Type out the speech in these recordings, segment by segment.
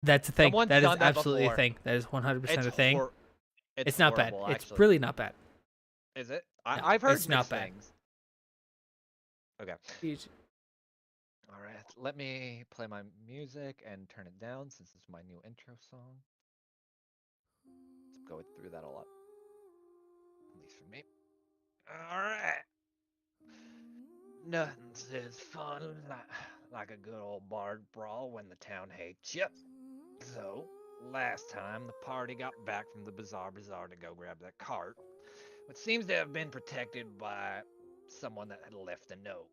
That's a thing. Someone's That is done that absolutely a before. thing. That is 100% a thing. It's It's not bad. horrible, It's actually. really not bad. Is it? No, I've heard it's not mixed bad. things. Okay. Easy. All right. Let me play my music and turn it down since it's my new intro song. Let's go through that a lot. At least for me. All right. Nothing says fun like a good old bard brawl when the town hates you. So, last time the party got back from the bazaar to go grab that cart, which seems to have been protected by someone that had left a note.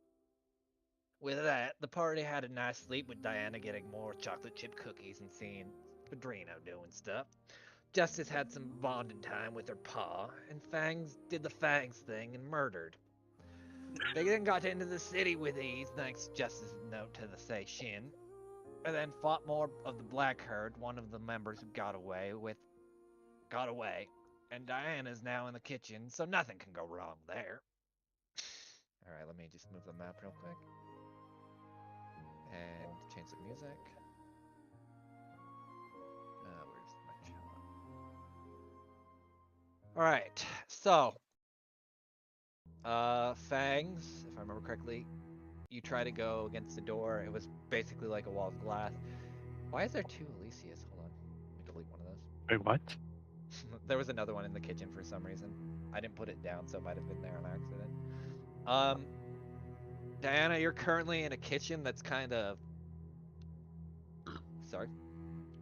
With that, the party had a nice sleep with Diana getting more chocolate chip cookies and seeing Padrino doing stuff. Justice had some bonding time with her pa, and Fangs did the Fangs thing and murdered. They then got into the city with ease, thanks to Justice's note to the Seishin, and then fought more of the Black Herd, one of the members who got away, and Diana's now in the kitchen, so nothing can go wrong there. Alright, let me just move the map real quick. And change the music. Where's my channel? Alright, so Fangs, if I remember correctly, you try to go against the door. It was basically like a wall of glass. Why is there two Alicias? Hold on. Let me delete one of those. Wait, what? There was another one in the kitchen for some reason. I didn't put it down, so it might have been there on accident. Diana, you're currently in a kitchen that's kind of,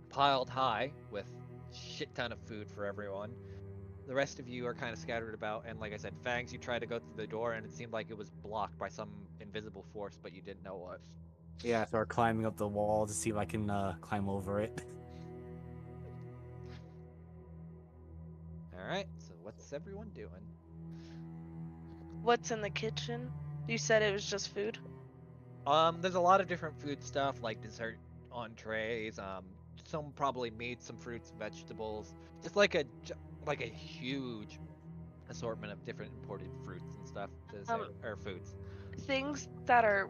piled high with shit ton of food for everyone. The rest of you are kind of scattered about, and like I said, Fangs, you tried to go through the door, and it seemed like it was blocked by some invisible force, but you didn't know what. Yeah, I start climbing up the wall to see if I can climb over it. Alright, so what's everyone doing? What's in the kitchen? You said it was just food? There's a lot of different food stuff, like dessert entrees, some probably meat, some fruits, vegetables, just like a huge assortment of different imported fruits and stuff, or foods. Things that are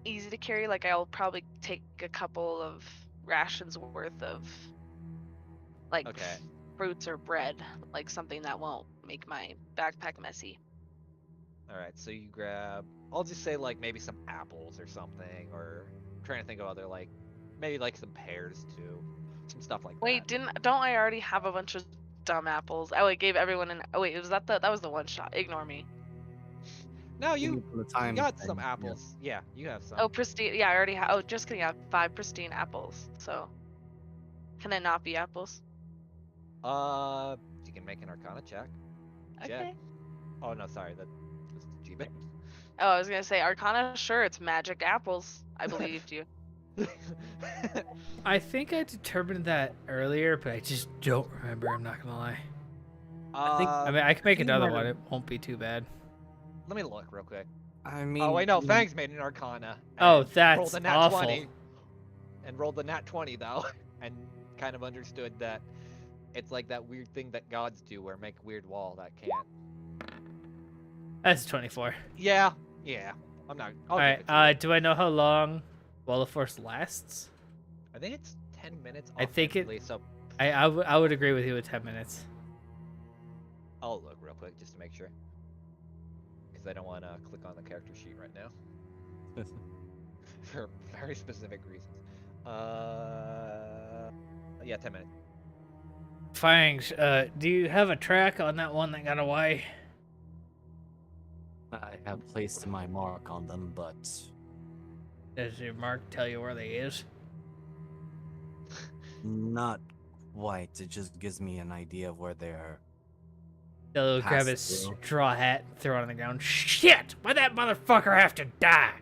easy to carry, like I'll probably take a couple of rations worth of like fruits or bread, like something that won't make my backpack messy. Alright, so you grab, I'll just say like maybe some apples or something, or I'm trying to think of other like, maybe like some pears too, some stuff like Wait, that. don't I already have a bunch of dumb apples? Oh, I gave everyone an. Oh wait, was that was the one shot? Ignore me. No, you got some apples. Yeah, you have some. Oh, pristine. Yeah, I already have. Oh, just kidding. I have 5 pristine apples. So, can it not be apples? You can make an Arcana check. Okay. Oh no, sorry, that was G-Bit. Oh, I was gonna say Arcana. Sure, it's magic apples. I believed you. I think I determined that earlier, but I just don't remember. I'm not gonna lie. I mean, I can make another one. It won't be too bad. Let me look real quick. I mean, oh wait, no, Fangs made an Arcana. Oh, that's rolled a nat awful. 20, and rolled the nat 20 though, and kind of understood that it's like that weird thing that gods do, where make weird wall that can't. That's 24. Yeah. I'm not. All right. Do I know how long Wall of Force lasts? I think it's 10 minutes. I think it. So I would agree with you with 10 minutes. I'll look real quick just to make sure, because I don't want to click on the character sheet right now for very specific reasons. Yeah, 10 minutes. Fangs, do you have a track on that one that got away? I have placed my mark on them, but Does your mark tell you where they is? not quite. It just gives me an idea of where they are. He'll grab his straw hat, throw it on the ground. Shit! Why'd that motherfucker have to die?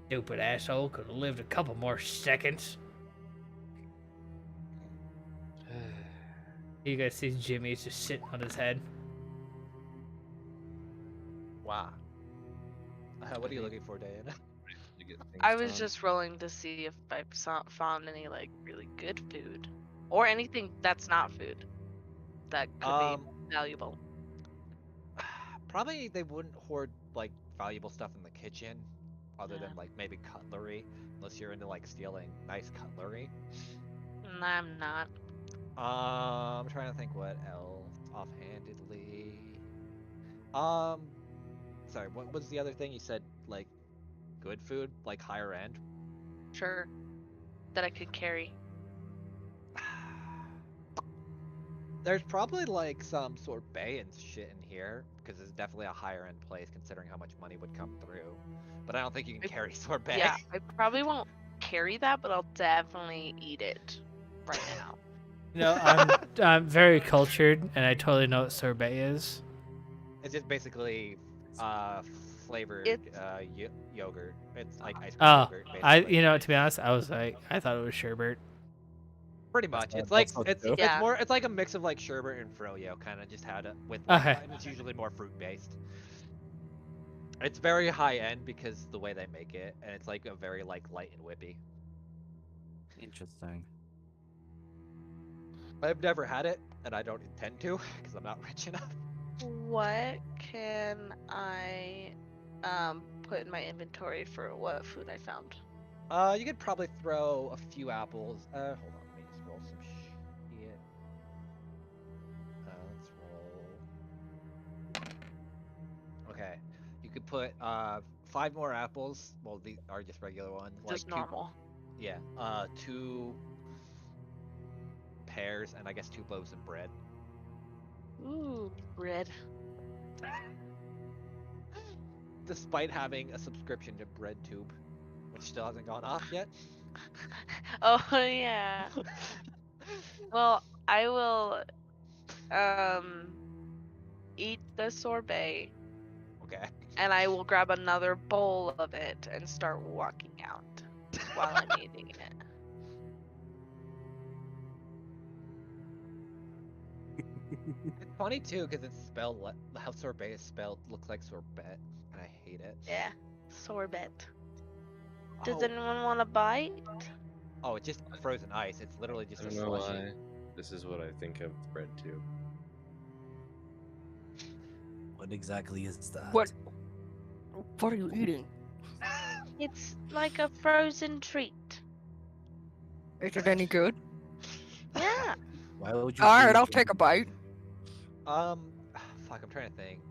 Stupid asshole could have lived a couple more seconds. You guys see Jimmy's just sitting on his head. Wow. What are you looking for, Diana? I was just rolling to see if I found any like really good food, or anything that's not food that could be valuable. Probably they wouldn't hoard like valuable stuff in the kitchen, other Yeah. than like maybe cutlery, unless you're into like stealing nice cutlery. I'm not. I'm trying to think what else offhandedly. Sorry, what was the other thing you said? Like good food, like higher end. Sure. That I could carry. There's probably like some sorbet and shit in here because it's definitely a higher end place considering how much money would come through. But I don't think you can carry sorbet. Yeah, I probably won't carry that, but I'll definitely eat it right now. You know, I'm very cultured, and I totally know what sorbet is. It's just basically flavored yogurt. It's like ice cream Oh, yogurt. Basically. to be honest, I thought it was sherbet. Pretty much. It's That's like also it's true. Yeah. more it's like a mix of like sherbet and froyo, kind of just had it with Okay. and it's usually more fruit based. It's very high end because the way they make it, and it's like a very like light and whippy. Interesting. I've never had it, and I don't intend to because I'm not rich enough. What can I put in my inventory for what food I found? You could probably throw a few apples. Hold on, let me just roll some shit. Let's roll. Okay, you could put 5 more apples. Well, these are just regular ones. Just like normal. Yeah, 2 pears, and I guess 2 loaves of bread. Ooh, bread. Despite having a subscription to BreadTube, which still hasn't gone off yet. Oh yeah. Well, I will eat the sorbet Okay. and I will grab another bowl of it and start walking out while I'm eating it. It's funny too because it's spelled how sorbet is spelled looks like sorbet, and I hate it. Yeah, sorbet. Does Oh, anyone want a bite? oh, it's just frozen ice. It's literally just I a don't know slushy. why. This is what I think of bread too. What exactly is that? What are you eating? It's like a frozen treat. Is it any good? Yeah. Why would you? Alright, freeze I'll your- take a bite. Fuck, I'm trying to think.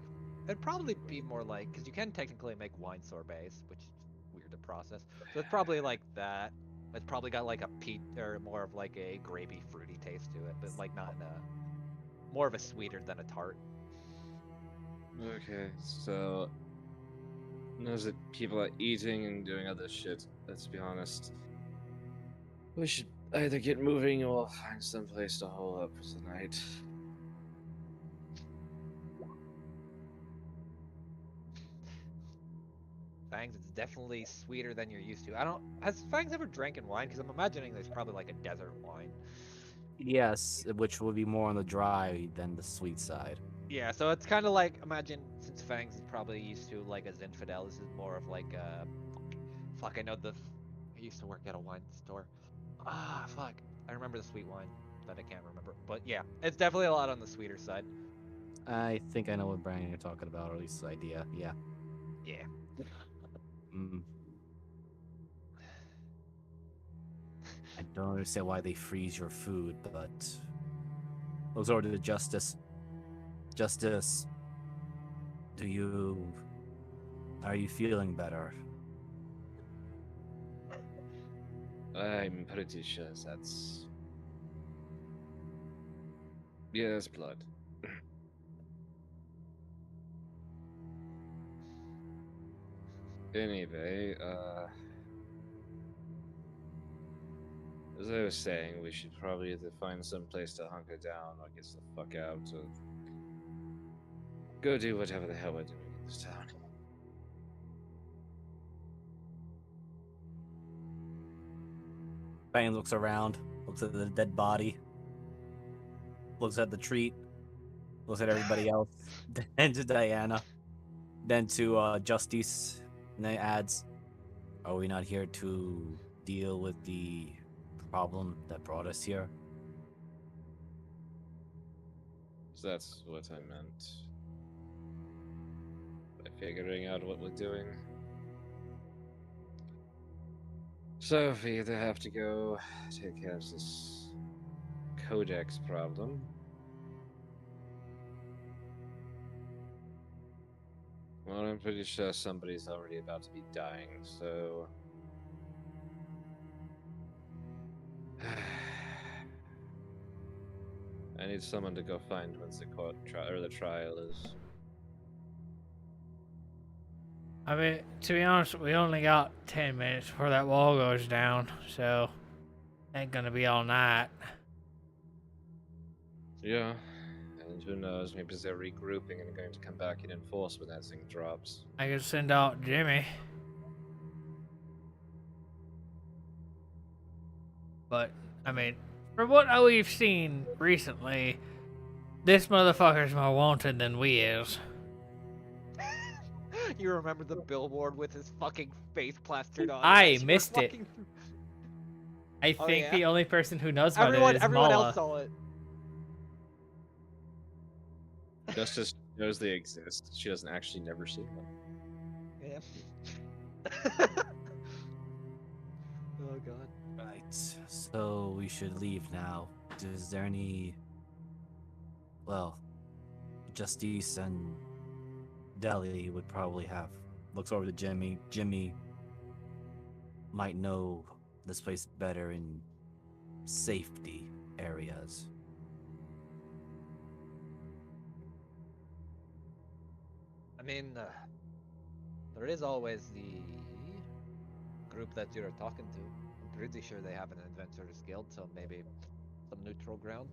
It'd probably be more like because you can technically make wine sorbets, which is weird to process. So it's probably like that. It's probably got like a peat or more of like a gravy, fruity taste to it, but like not in a more of a sweeter than a tart. Okay, so knows that people are eating and doing other shit. Let's be honest. We should either get moving or find some place to hole up tonight. Fangs, it's definitely sweeter than you're used to. I don't. Has Fangs ever drank wine? Because I'm imagining there's probably like a desert wine. Yes, which will be more on the dry than the sweet side. Yeah, so it's kind of like imagine since Fangs is probably used to like a Zinfandel. This is more of like a. Fuck, I know the. I used to work at a wine store. Ah, fuck. I remember the sweet wine that I can't remember. But yeah, it's definitely a lot on the sweeter side. I think I know what brand you're talking about, or at least the idea. Yeah. Yeah. Mm. I don't understand why they freeze your food, but those are the justice. Justice. Are you feeling better? I'm pretty sure that's. Yes, blood. Anyway, as I was saying, we should probably either find some place to hunker down or get the fuck out or go do whatever the hell we're doing in this town. Bane looks around, looks at the dead body, looks at the treat, looks at everybody else, then to Diana, then to Justice, and then adds, "Are we not here to deal with the problem that brought us here?" So that's what I meant. figuring out what we're doing. So we either have to go take care of this codex problem. Well, I'm pretty sure somebody's already about to be dying, so... I need someone to go find when's the the trial is. I mean, to be honest, we only got 10 minutes before that wall goes down, so ain't gonna be all night. Yeah, and who knows, maybe they're regrouping and going to come back in force when that thing drops. I could send out Jimmy. But, I mean, from what we've seen recently, this motherfucker's more wanted than we is. You remember the billboard with his fucking face plastered on it? I as you were missed it. walking- I Oh, think yeah? the only person who knows about Everyone, it is everyone Mala. else saw it. Justice knows they exist. She doesn't actually never see them. Yeah. Oh god. Right. So we should leave now. Is there any? Well, Justice and Deli would probably have. Looks over to Jimmy. Jimmy might know this place better in safety areas. I mean, there is always the group that you're talking to. I'm pretty sure they have an adventurers guild, so maybe some neutral ground.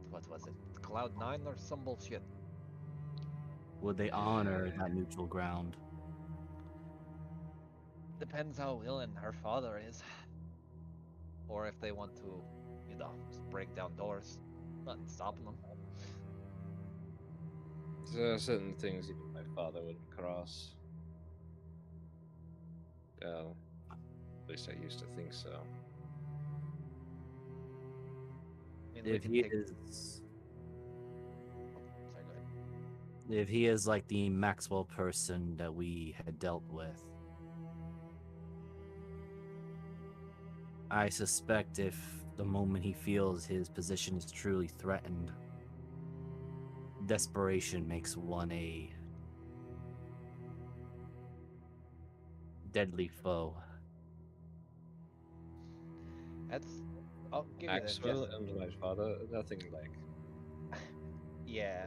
What was it? Cloud9 or some bullshit? Would they honor that neutral ground? Depends how willing her father is. Or if they want to, you know, just break down doors. Nothing stopping them. There are certain things even my father wouldn't cross. Well, at least I used to think so. I mean, we If can he take- is, Sorry, go ahead. if he is like the Maxwell person that we had dealt with, I suspect if the moment he feels his position is truly threatened, desperation makes one a deadly foe. That's. I'll give you this. Maxwell Justice. and my father, nothing like. Yeah,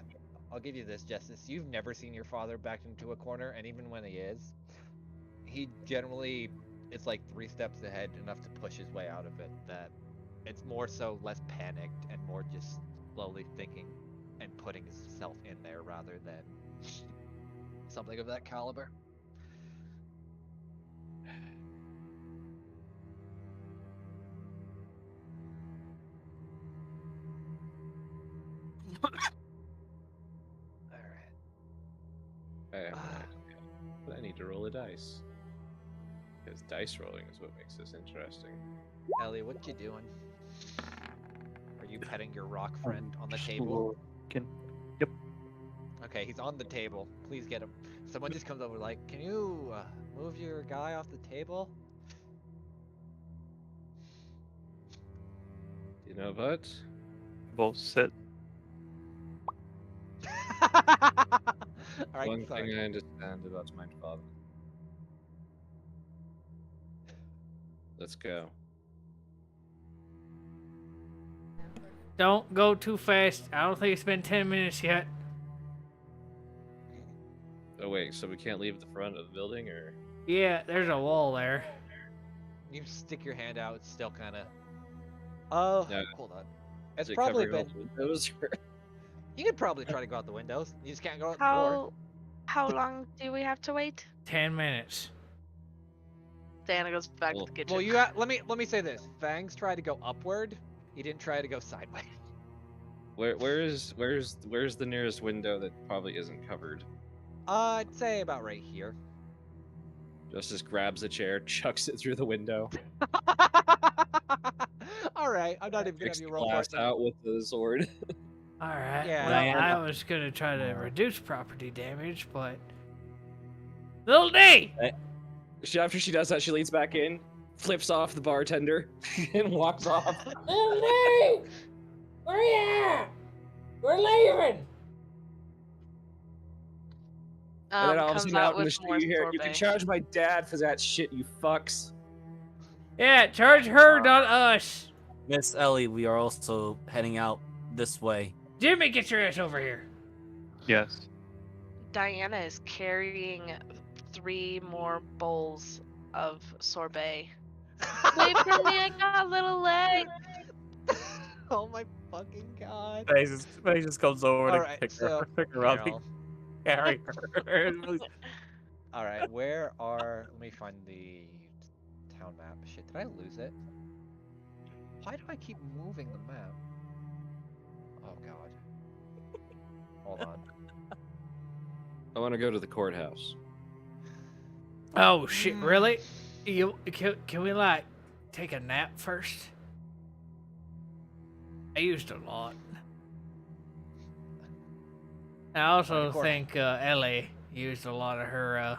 I'll give you this, Justice. You've never seen your father backed into a corner, and even when he is, he generally is like 3 steps ahead, enough to push his way out of it. That it's more so less panicked and more just slowly thinking and putting himself in there rather than something of that caliber. All right. I have no idea. But I need to roll a dice. Because dice rolling is what makes this interesting. Ellie, what you doing? Are you petting your rock friend on the table? Yep. Okay, he's on the table. Please get him. Someone just comes over like, can you move your guy off the table? You know what? Both sit. Alright, One sorry. thing I understand about my father. Let's go. Don't go too fast. I don't think it's been 10 minutes yet. Oh wait, so we can't leave the front of the building, or? Yeah, there's a wall there. You stick your hand out, it's still kind of. Oh, Yeah. hold on. Is It's it probably covering been. all the windows? You could probably try to go out the windows. You just can't go out the door. How long do we have to wait? 10 minutes. Diana goes back Well- to the kitchen. Well, let me say this. Fangs tried to go upward. He didn't try to go sideways. Where's the nearest window that probably isn't covered? I'd say about right here. Justice grabs a chair, chucks it through the window, All right, I'm not even gonna picks have the you roll for glass it. then. out with the sword. All right. Yeah, Well, Diana. I was gonna try to reduce property damage, but Little D. After she does that, she leans back in, flips off the bartender, and walks off. Little D, where you at? We're leaving. And then all of a Comes sudden, out in with the street, more you hear, "You can sorbet. charge my dad for that shit, you fucks." Yeah, charge her, not us. Miss Ellie, we are also heading out this way. Jimmy, get your ass over here. Yes. Diana is carrying 3 more bowls of sorbet. Wait for me, I got little legs. Oh my fucking god. Faye just comes over All to right, pick so her up Carol, and carry her. all right, where are? Let me find the town map. Shit, did I lose it? Why do I keep moving the map? Oh god. Hold on. I want to go to the courthouse. Oh shit, really? Can we like take a nap first? I used a lot. I also Of course. think Ellie used a lot of her.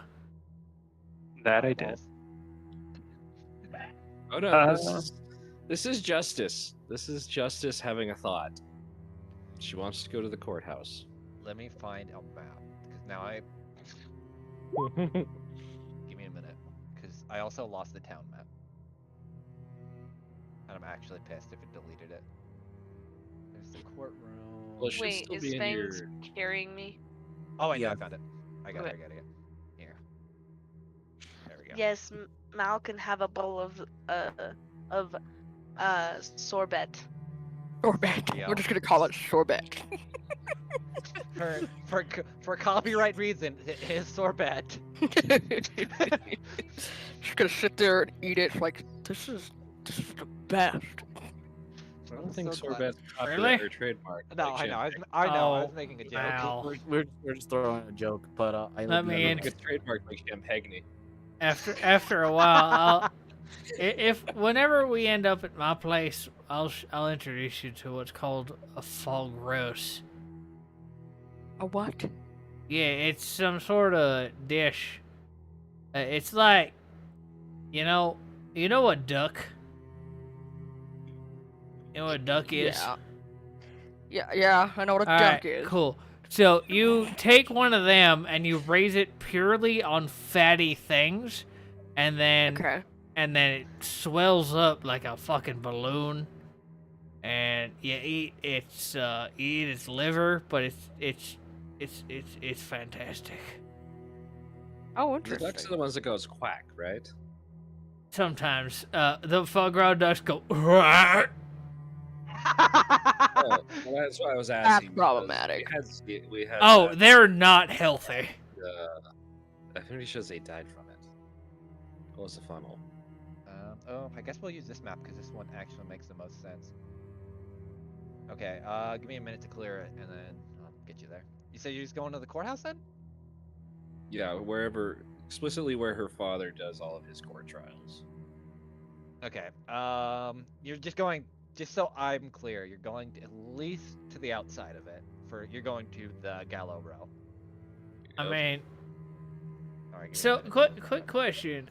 That I did. Oh no, this is Justice. This is Justice having a thought. She wants to go to the courthouse. Let me find a map because now I give me a minute because I also lost the town map, and I'm actually pissed if it deleted it. There's the courtroom. Well, it should Wait, still is be in Fangs your... carrying me? Oh wait, no, Yeah. I found it. I got it. Here. There we go. Yes, Mal can have a bowl of sorbet. Sorbet. Yeah. We're just gonna call it sorbet. For copyright reason, his sorbet. Just gonna sit there and eat it like this is the best. I don't think so glad- sorbet's Really? copyright or trademark. No, like I know. champagne. I know. I Oh, was making a joke. wow. We're just throwing a joke, but I Let me I in. think it's trademarked like champagne. After a while, if whenever we end up at my place, I'll introduce you to what's called a fog roast. A what? Yeah, it's some sort of dish. It's like, you know a duck. You know what a duck is? Yeah. I know what a All duck right, is. cool. So you take one of them and you raise it purely on fatty things, and then Okay. it swells up like a fucking balloon, and you eat its liver, but it's fantastic. Oh, The ducks are interesting. the ones that goes quack, right? Sometimes the foie gras ducks go. Oh, well, that's why I was asking. because problematic. We had Oh, they're not healthy. I'm pretty sure they died from it. What was the funnel? Oh, I guess we'll use this map because this one actually makes the most sense. Okay, give me a minute to clear it, and then I'll get you there. You say you're just going to the courthouse then? Yeah, explicitly where her father does all of his court trials. Okay. You're just going. Just so I'm clear, you're going to, at least to the outside of it. You're going to the Gallo Row. I Yep. mean, All right. give me a so minute. quick question,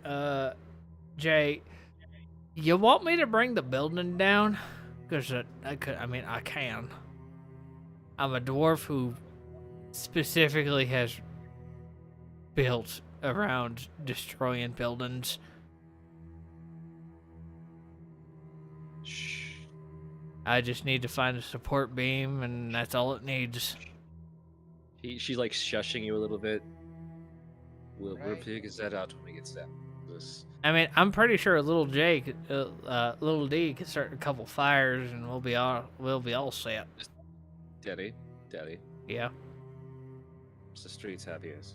Jay, you want me to bring the building down? Because I can. I'm a dwarf who specifically has built around destroying buildings. Shh. I just need to find a support beam, and that's all it needs. She's like shushing you a little bit. We'll Right. figure that out when we get to that. This. I mean, I'm pretty sure little little D could start a couple fires, and we'll be all set. Daddy. Yeah. It's the streets happy as.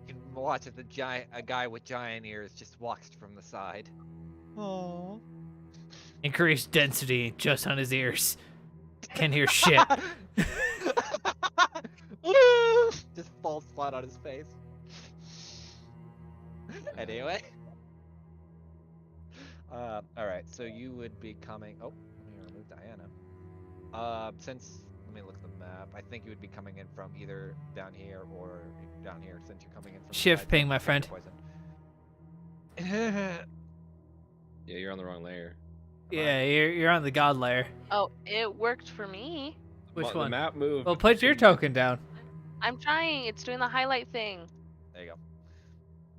You can watch as a guy with giant ears just walks from the side. Oh. Increased density just on his ears. Can't hear shit. Just falls flat on his face. Anyway. Alright, so you would be coming. Oh, let me remove Diana. Since let me look at the map. I think you would be coming in from either down here or down here. Since you're coming in from the Shift side ping, that my gets friend. poisoned. Yeah, you're on the wrong layer. Yeah, you're on the god layer. Oh, it worked for me. Which The one? map moved. Well, put your token down. I'm trying. It's doing the highlight thing. There you go.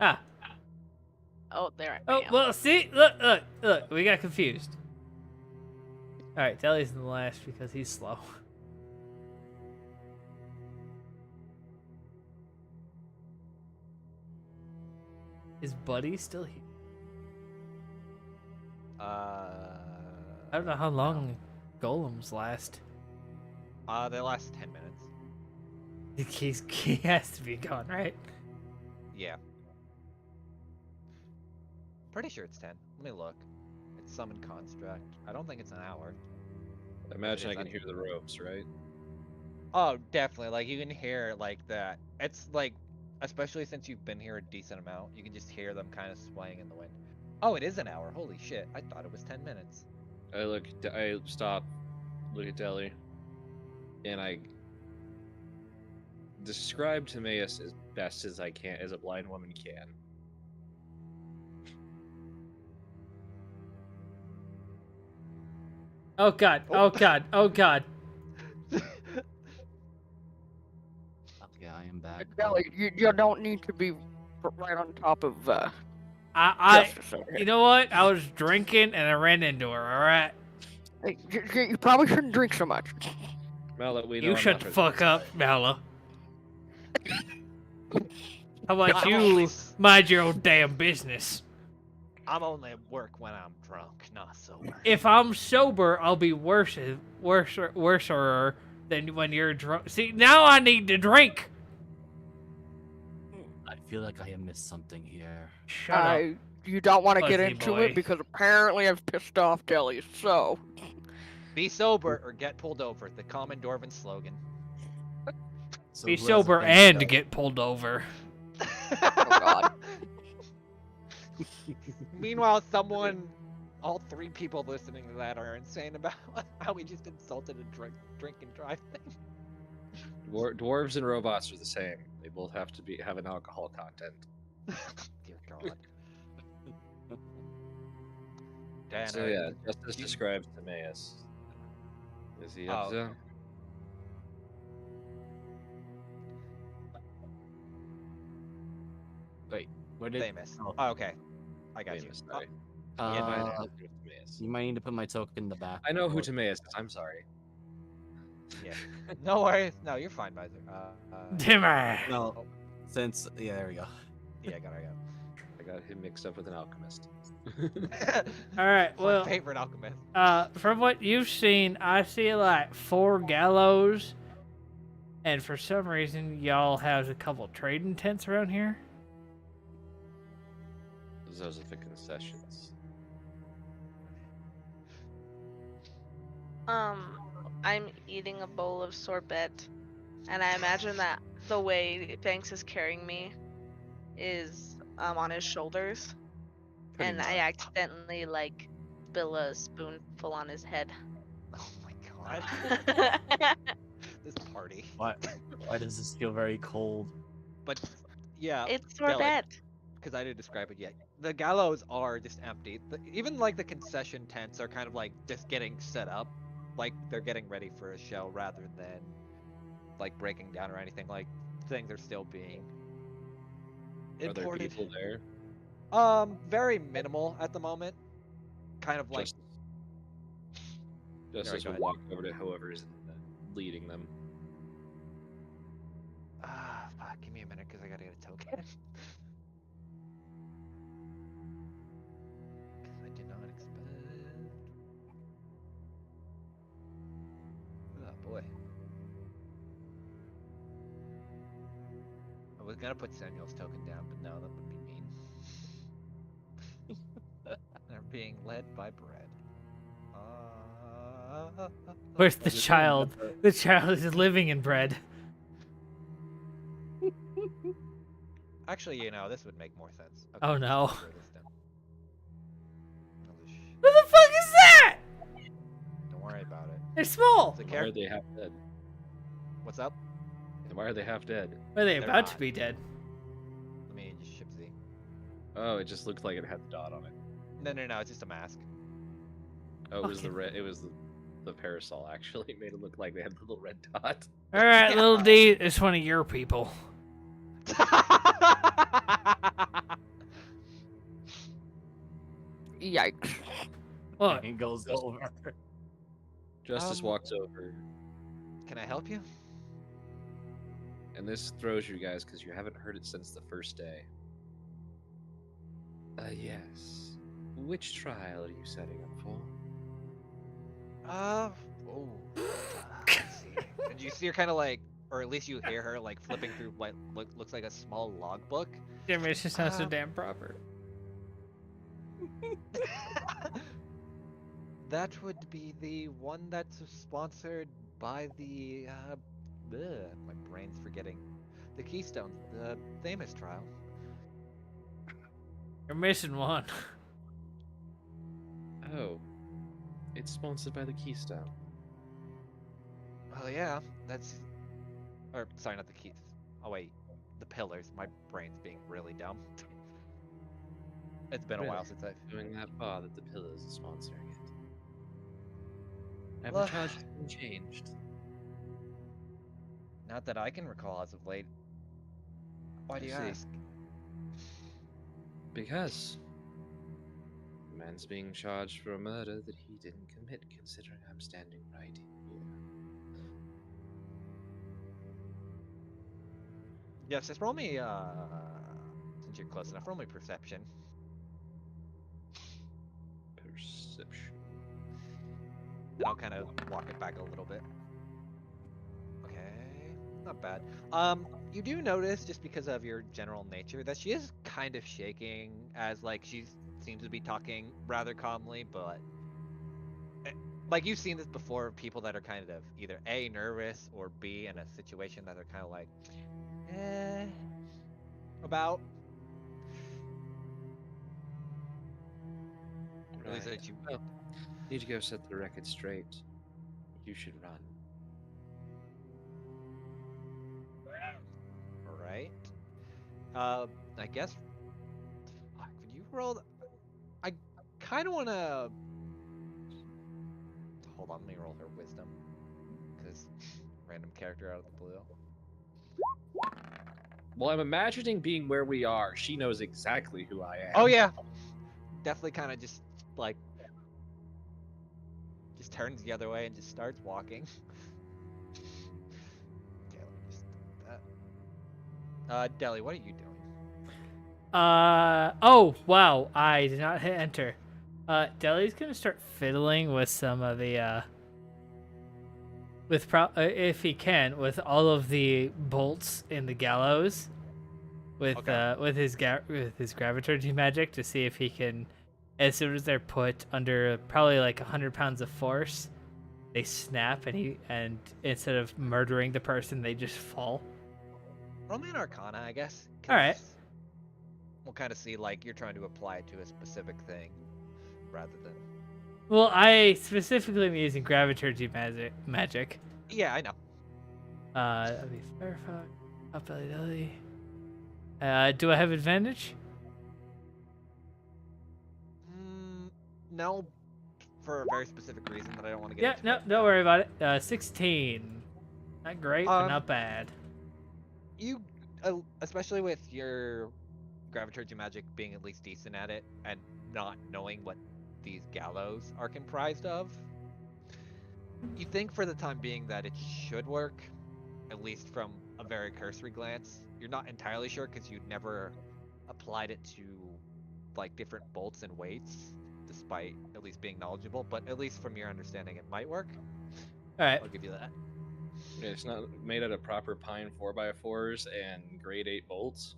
Ah. Oh, there I Oh, am. well, see? Look. We got confused. Alright, Deli's in the last because he's slow. Is Buddy still here? I don't know how long golems last. They last 10 minutes. He has to be gone, right? Yeah. Pretty sure it's 10. Let me look. It's summon construct. I don't think it's an hour. I imagine I is can that- hear the ropes, right? Oh, definitely. Like you can hear like that. It's like, especially since you've been here a decent amount, you can just hear them kind of swaying in the wind. Oh, it is an hour. Holy shit! I thought it was 10 minutes. I stop, look at Deli, and I describe Timaeus as best as I can, as a blind woman can. Oh god, oh god, oh god. Okay, I am back. Kelly, you don't need to be right on top of I Justice over you here. know what? I was drinking and I ran into her, alright? Hey, you probably shouldn't drink so much. Now that we know You I'm shut not the his fuck up, side. Mala. How about I'm you only- mind your own damn business? I'm only at work when I'm drunk, not sober. If I'm sober, I'll be worser than when you're drunk. See, now I need to drink. I feel like I have missed something here. Shut up. You don't want to get Fuzzy into boy. it because apparently I've pissed off Deli, so. Be sober or get pulled over. The common Dwarven slogan. So Be who has a sober thing and to- get pulled over. Oh god. Meanwhile, all three people listening to that are insane about how we just insulted a drink and drive thing. Dwarves and robots are the same. They both have to have an alcohol content. Dear God. Dan, So yeah, Justice describes Timaeus. Is he up Oh. to? Wait, where did? famous. Oh. Oh, okay, I got Famous, you. sorry. yeah, Yeah, Uh, Timaeus. you might need to put my token in the back. I know who Or- Timaeus is. I'm sorry. No worries. No, you're fine, Visor. Dimmer. No, since yeah, there we go. Yeah, I got it. I got him mixed up with an alchemist. All right, My well, favorite alchemist. from what you've seen, I see like 4 gallows, and for some reason, y'all have a couple trading tents around here. Those are the concessions. I'm eating a bowl of sorbet, and I imagine that the way Banks is carrying me is on his shoulders, Pretty and I accidentally like spill a spoonful on his head. Oh my God. This party. Why does this feel very cold? But yeah, It's Deli, sorbet. because I didn't describe it yet. The gallows are just empty. Even like the concession tents are kind of like just getting set up, like they're getting ready for a show rather than like breaking down or anything. Like things are still being Are there imported. people there? Very minimal at the moment. Kind of like Justice go will ahead. walk over to whoever is leading them. fuck, give me a minute because I gotta get a token. Because I did not expect. Oh boy. I was gonna put Samuel's token down, but no, that would be mean. They're being led by bread. Where's the child? The child is living in bread. Actually, you know, this would make more sense. Okay, Oh, no. throw this down. Who the fuck is that? Don't worry about it. They're small. The Why are they half dead? What's up? And why are they half dead? Are they They're about to not. be dead? Let me just ship Z. Oh, it just looked like it had the dot on it. No, it's just a mask. Oh, it was the Okay. red. It was the parasol. Actually, it made it look like they had the little red dot. All right, little D, it's one of your people. Yikes. Look, He goes over. Justice walks over, Can I help you? and this throws you guys because you haven't heard it since the first day. Yes. Which trial are you setting up for? Let's see. And you see her kind of like, or at least you hear her like flipping through what looks like a small logbook. damn it, it just sounds so damn proper. That would be the one that's sponsored by the my brain's forgetting. The Keystone, the Thamus trial. You're missing one. Oh, it's sponsored by the Keystone. Well, yeah, that's. Or sorry, not the keys. Oh wait, the pillars. My brain's being really dumb. It's been a while Really? since I've. Going that far that the Pillars are sponsoring it. Have Well- the charges been changed? Not that I can recall as of late. Why do you I see. ask? Because the man's being charged for a murder that he didn't commit, considering I'm standing right here. Yes, just roll me. Since you're close enough, roll me perception. Perception. And I'll kind of walk it back a little bit. Okay, not bad. You do notice, just because of your general nature, that she is kind of shaking, as like she seems to be talking rather calmly, but like you've seen this before, people that are kind of either A, nervous, or B, in a situation that are kind of like, about. At least Right. that you. Well, need to go set the record straight. You should run. Alright. I guess. Fuck, when you rolled. I kind of want to. Hold on, let me roll her wisdom. Because random character out of the blue. Well, I'm imagining being where we are. She knows exactly who I am. Oh, yeah. Definitely kind of just like. Just turns the other way and just starts walking. Okay, let me just do that. Deli, what are you doing? Oh, wow. I did not hit enter. Deli's gonna start fiddling with some of the, if he can, with all of the bolts in the gallows, with Okay. with his graviturgy magic to see if he can, as soon as they're put under probably like 100 pounds of force, they snap and instead of murdering the person, they just fall. Roll me an Arcana, I guess. Alright. 'cause We'll kind of see like you're trying to apply it to a specific thing, rather than. Well, I specifically am using graviturgy magic. Yeah, I know. That'd be Firefox, Up Belly Deli. Do I have advantage? No, for a very specific reason that I don't want to get Yeah, into. no, right don't now. worry about it. 16. Not great, but Um, not bad. You, especially with your graviturgy magic being at least decent at it, and not knowing what these gallows are comprised of, you think for the time being that it should work, at least from a very cursory glance. You're not entirely sure because you'd never applied it to like different bolts and weights, despite at least being knowledgeable. But at least from your understanding, it might work. All right. I'll give you that. It's not made out of proper pine 4x4s and grade 8 bolts.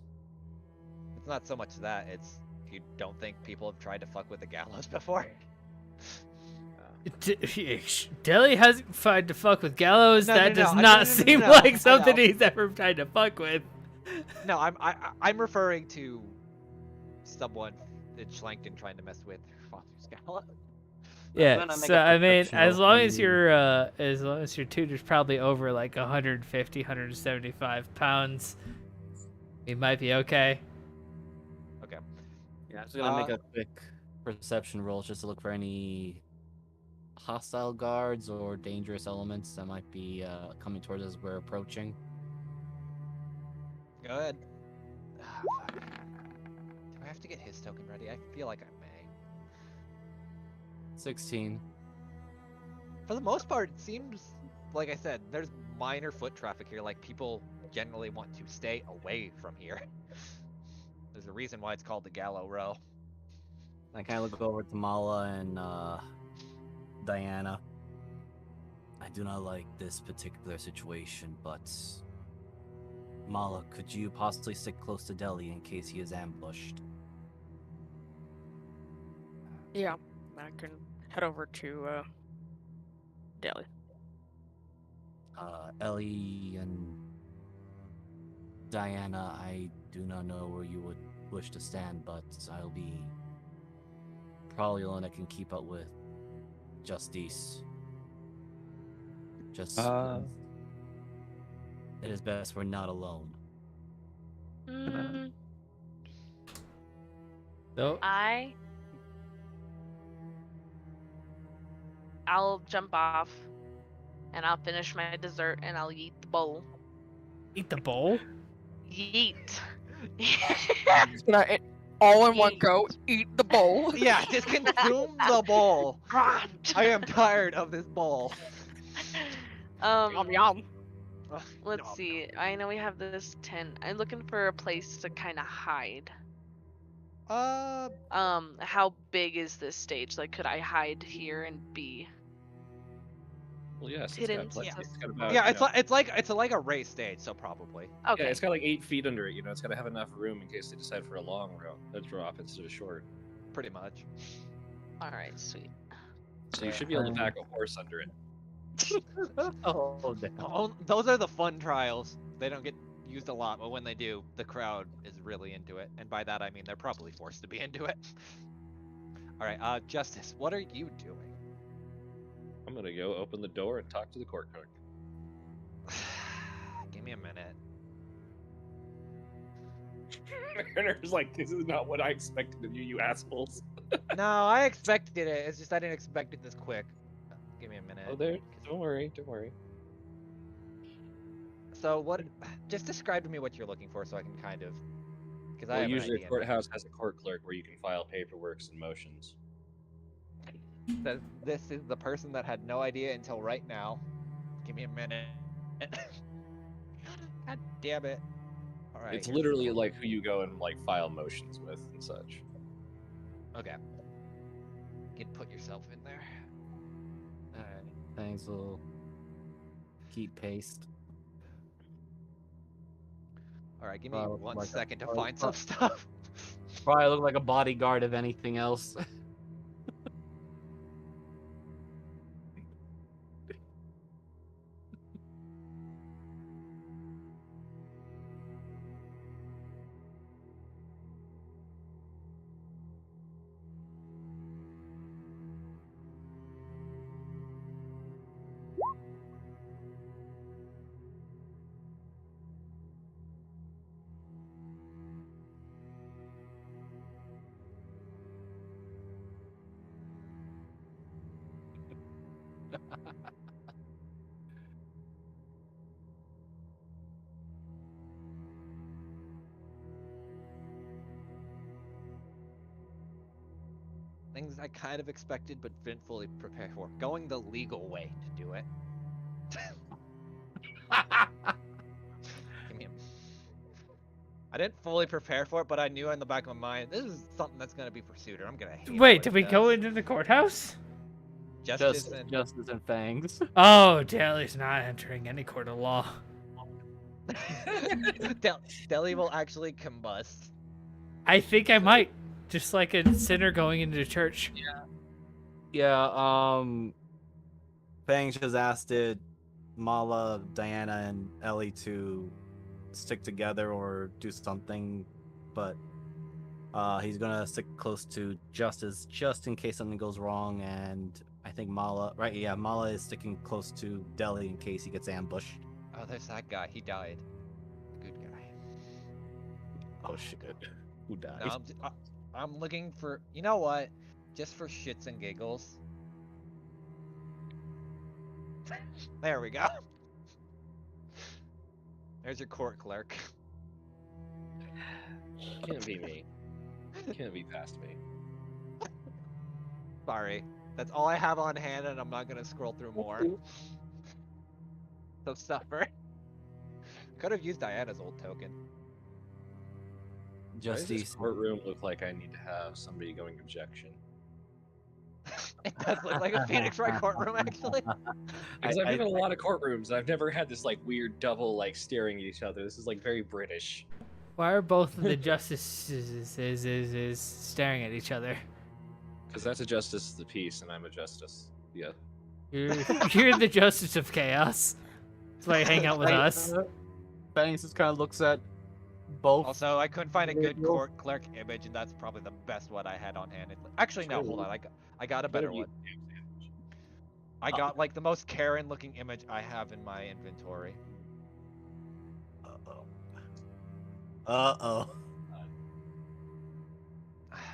It's not so much that, it's you don't think people have tried to fuck with the gallows before. Deli hasn't tried to fuck with gallows. No, That no, does no, not no, seem no, like I something know. he's ever tried to fuck with. No, I'm referring to someone in Schlankton trying to mess with her father's gallows. Yeah, gonna make so a I mean, perception as roll long for as you. your tutor's probably over like 150, 175 pounds, he might be okay. Okay. Yeah, I'm just gonna make a quick perception roll just to look for any hostile guards or dangerous elements that might be coming towards us as we're approaching. Go ahead. Ah, fuck. Do I have to get his token ready? I feel like I may. 16. For the most part, it seems, like I said, there's minor foot traffic here. Like, people generally want to stay away from here. There's a reason why it's called the Gallow Row. I kind of look over to Mala and Diana. I do not like this particular situation, but Mala, could you possibly stick close to Deli in case he is ambushed? Yeah, I can head over to Delhi. Ellie and Diana, I do not know where you would wish to stand, but I'll be probably the one that can keep up with Justice. Just it is best we're not alone. Mm, So, I'll jump off, and I'll finish my dessert, and I'll eat the bowl. eat the bowl? Yeet. Can I, all in one go, eat the bowl? Yeah, just consume the bowl. Crunch. I am tired of this bowl. Yum yum. Ugh, Let's nom, see. I know we have this tent. I'm looking for a place to kind of hide. nom. How big is this stage? Like, could I hide here and be? Well, yes, it's Hidden got plenty. stuff. It's got about, Yeah, you it's know, it's like a race stage, so probably. Okay. yeah, it's got like 8 feet under it. You know, it's got to have enough room in case they decide for a long drop instead of short. Pretty much. All right. Sweet. So you should be able to pack a horse under it. Oh, damn. Oh, those are the fun trials. They don't get used a lot, but when they do, the crowd is really into it. And by that I mean they're probably forced to be into it. All right, Justice, what are you doing? I'm gonna go open the door and talk to the court clerk. Give me a minute. Turner's like, this is not what I expected of you, you assholes. No, I expected it. It's just I didn't expect it this quick. Give me a minute. Oh, there. Don't worry. Don't worry. So what? Just describe to me what you're looking for, so I can kind of. Because I Well, have an usually idea. a courthouse has a court clerk where you can file paperworks and motions. Says this is the person that had no idea until right now. Give me a minute. God damn it! All right. It's here's the literally court- like who you go and like file motions with and such. Okay. You can put yourself in there. Alright, thanks. We'll keep paste. All right. Give me Probably one like a- second to probably- find some stuff. Probably look like a bodyguard if anything else. Things I kind of expected but didn't fully prepare for. Going the legal way to do it. Give me a... I didn't fully prepare for it, but I knew in the back of my mind, this is something that's gonna be pursued, or I'm gonna hate it Wait, when did it we go does. into the courthouse? Justice and... Justice and Fangs. Oh, Deli's not entering any court of law. Deli will actually combust. I think I might, just like a sinner going into church. Yeah, Fangs just asked did Mala, Diana, and Ellie to stick together or do something, but He's gonna stick close to Justice just in case something goes wrong, and I think Mala, right? Yeah, Mala is sticking close to Deli in case he gets ambushed. Oh, there's that guy. He died. Good guy. Oh shit! Who died? No, I'm looking for. You know what? Just for shits and giggles. There we go. There's your court clerk. Can't be me. Can't be past me. Sorry. That's all I have on hand, and I'm not gonna scroll through more. So suffer. Could have used Diana's old token. Why does this Justice. courtroom look like I need to have somebody going objection? It does look like a Phoenix Wright courtroom, actually. Because I've been in a lot of courtrooms, I've never had this like weird double like staring at each other. This is like very British. Why are both of the justices staring at each other? Because that's a justice of the peace, and I'm a justice. Yeah. You're the justice of chaos. That's why you hang out with us. Banks just kind of looks at both. Also, I couldn't find a good court clerk image, and that's probably the best one I had on hand. Actually, no, hold on. I got a better one. I got like the most Karen-looking image I have in my inventory. Uh-oh.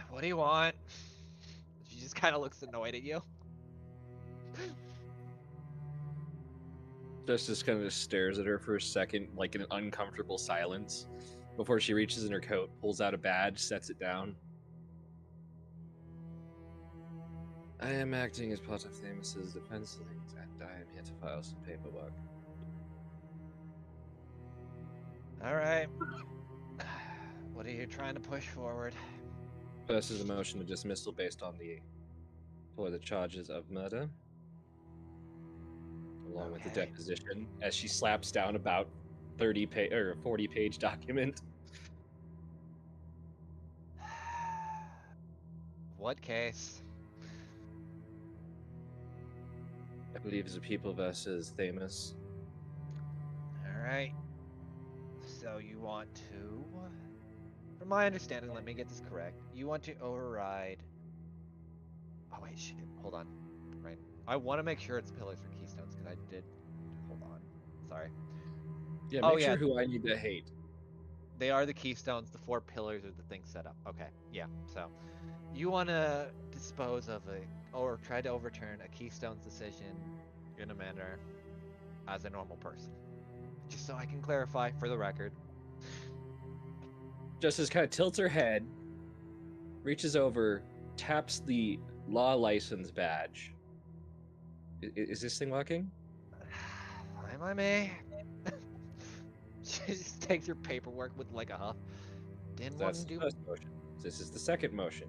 What do you want? She just kind of looks annoyed at you. Justice kind of just stares at her for a second, like in an uncomfortable silence, before she reaches in her coat, pulls out a badge, sets it down. I am acting as part of Thamus's defense link, and I am here to file some paperwork. All right. What are you trying to push forward? First is a motion of dismissal based on for the charges of murder, along with the Okay. deposition, as she slaps down about 40-page document. What case? I believe it's a People versus Thamus. All right. So you want to, from my understanding, let me get this correct. You want to override. Oh wait, shit. Hold on. Right. I want to make sure it's pillars or keystones because I did. Hold on. Sorry. Yeah, Oh, make sure yeah. who I need to hate. They are the keystones. The 4 pillars are the things set up. Okay. Yeah. So, you want to dispose of or try to overturn a keystone's decision in a manner as a normal person. Just so I can clarify for the record. Justice kind of tilts her head, reaches over, taps the law license badge. Is this thing working? Am I may? She just takes her paperwork with like a huff. Didn't want That's to the do. first motion. This is the second motion.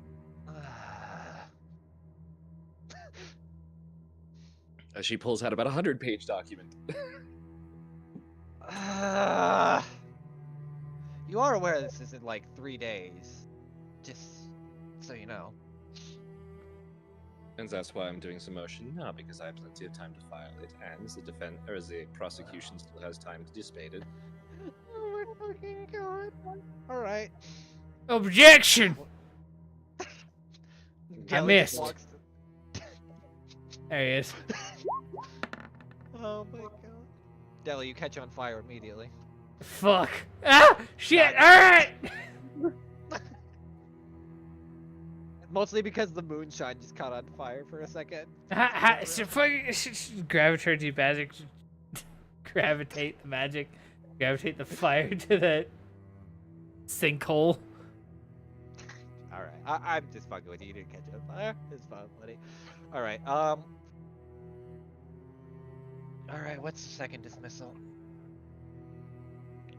As she pulls out about 100-page document. You are aware this is in like 3 days. Just so you know. And that's why I'm doing some motion now, because I have plenty of time to file it, and the prosecution still has time to dissipate it. Oh my fucking god. Alright. Objection! Kelly just missed. walks There he is. Oh my god. Deli, you catch on fire immediately. Fuck. Ah! Shit! Alright! Mostly because the moonshine just caught on fire for a second. So fucking gravity magic. Gravitate the magic. Gravitate the fire to the sinkhole. Alright, I'm just fucking with you. You didn't catch on fire. It's fine, buddy. Alright, Alright, what's the second dismissal?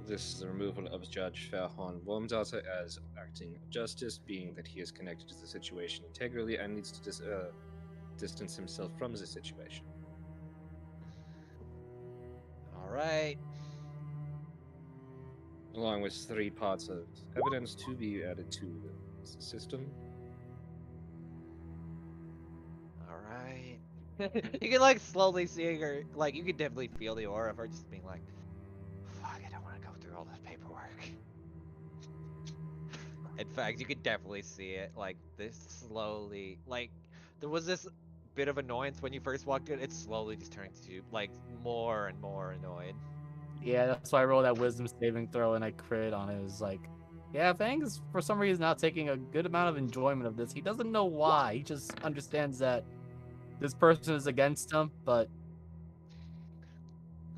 This is the removal of Judge Fairhorn Wormdaughter as acting justice, being that he is connected to the situation integrally and needs to distance himself from the situation. Alright. Along with 3 parts of evidence to be added to the system. Alright. You can like slowly see her, like you can definitely feel the aura of her just being like, fuck, I don't want to go through all this paperwork. In fact, you could definitely see it. Like this slowly, like there was this bit of annoyance when you first walked in. It slowly just turned to like more and more annoyed. Yeah, that's why I rolled that wisdom saving throw and I crit on it. It was like, yeah, Fang's for some reason not taking a good amount of enjoyment of this. He doesn't know why. He just understands that this person is against him, but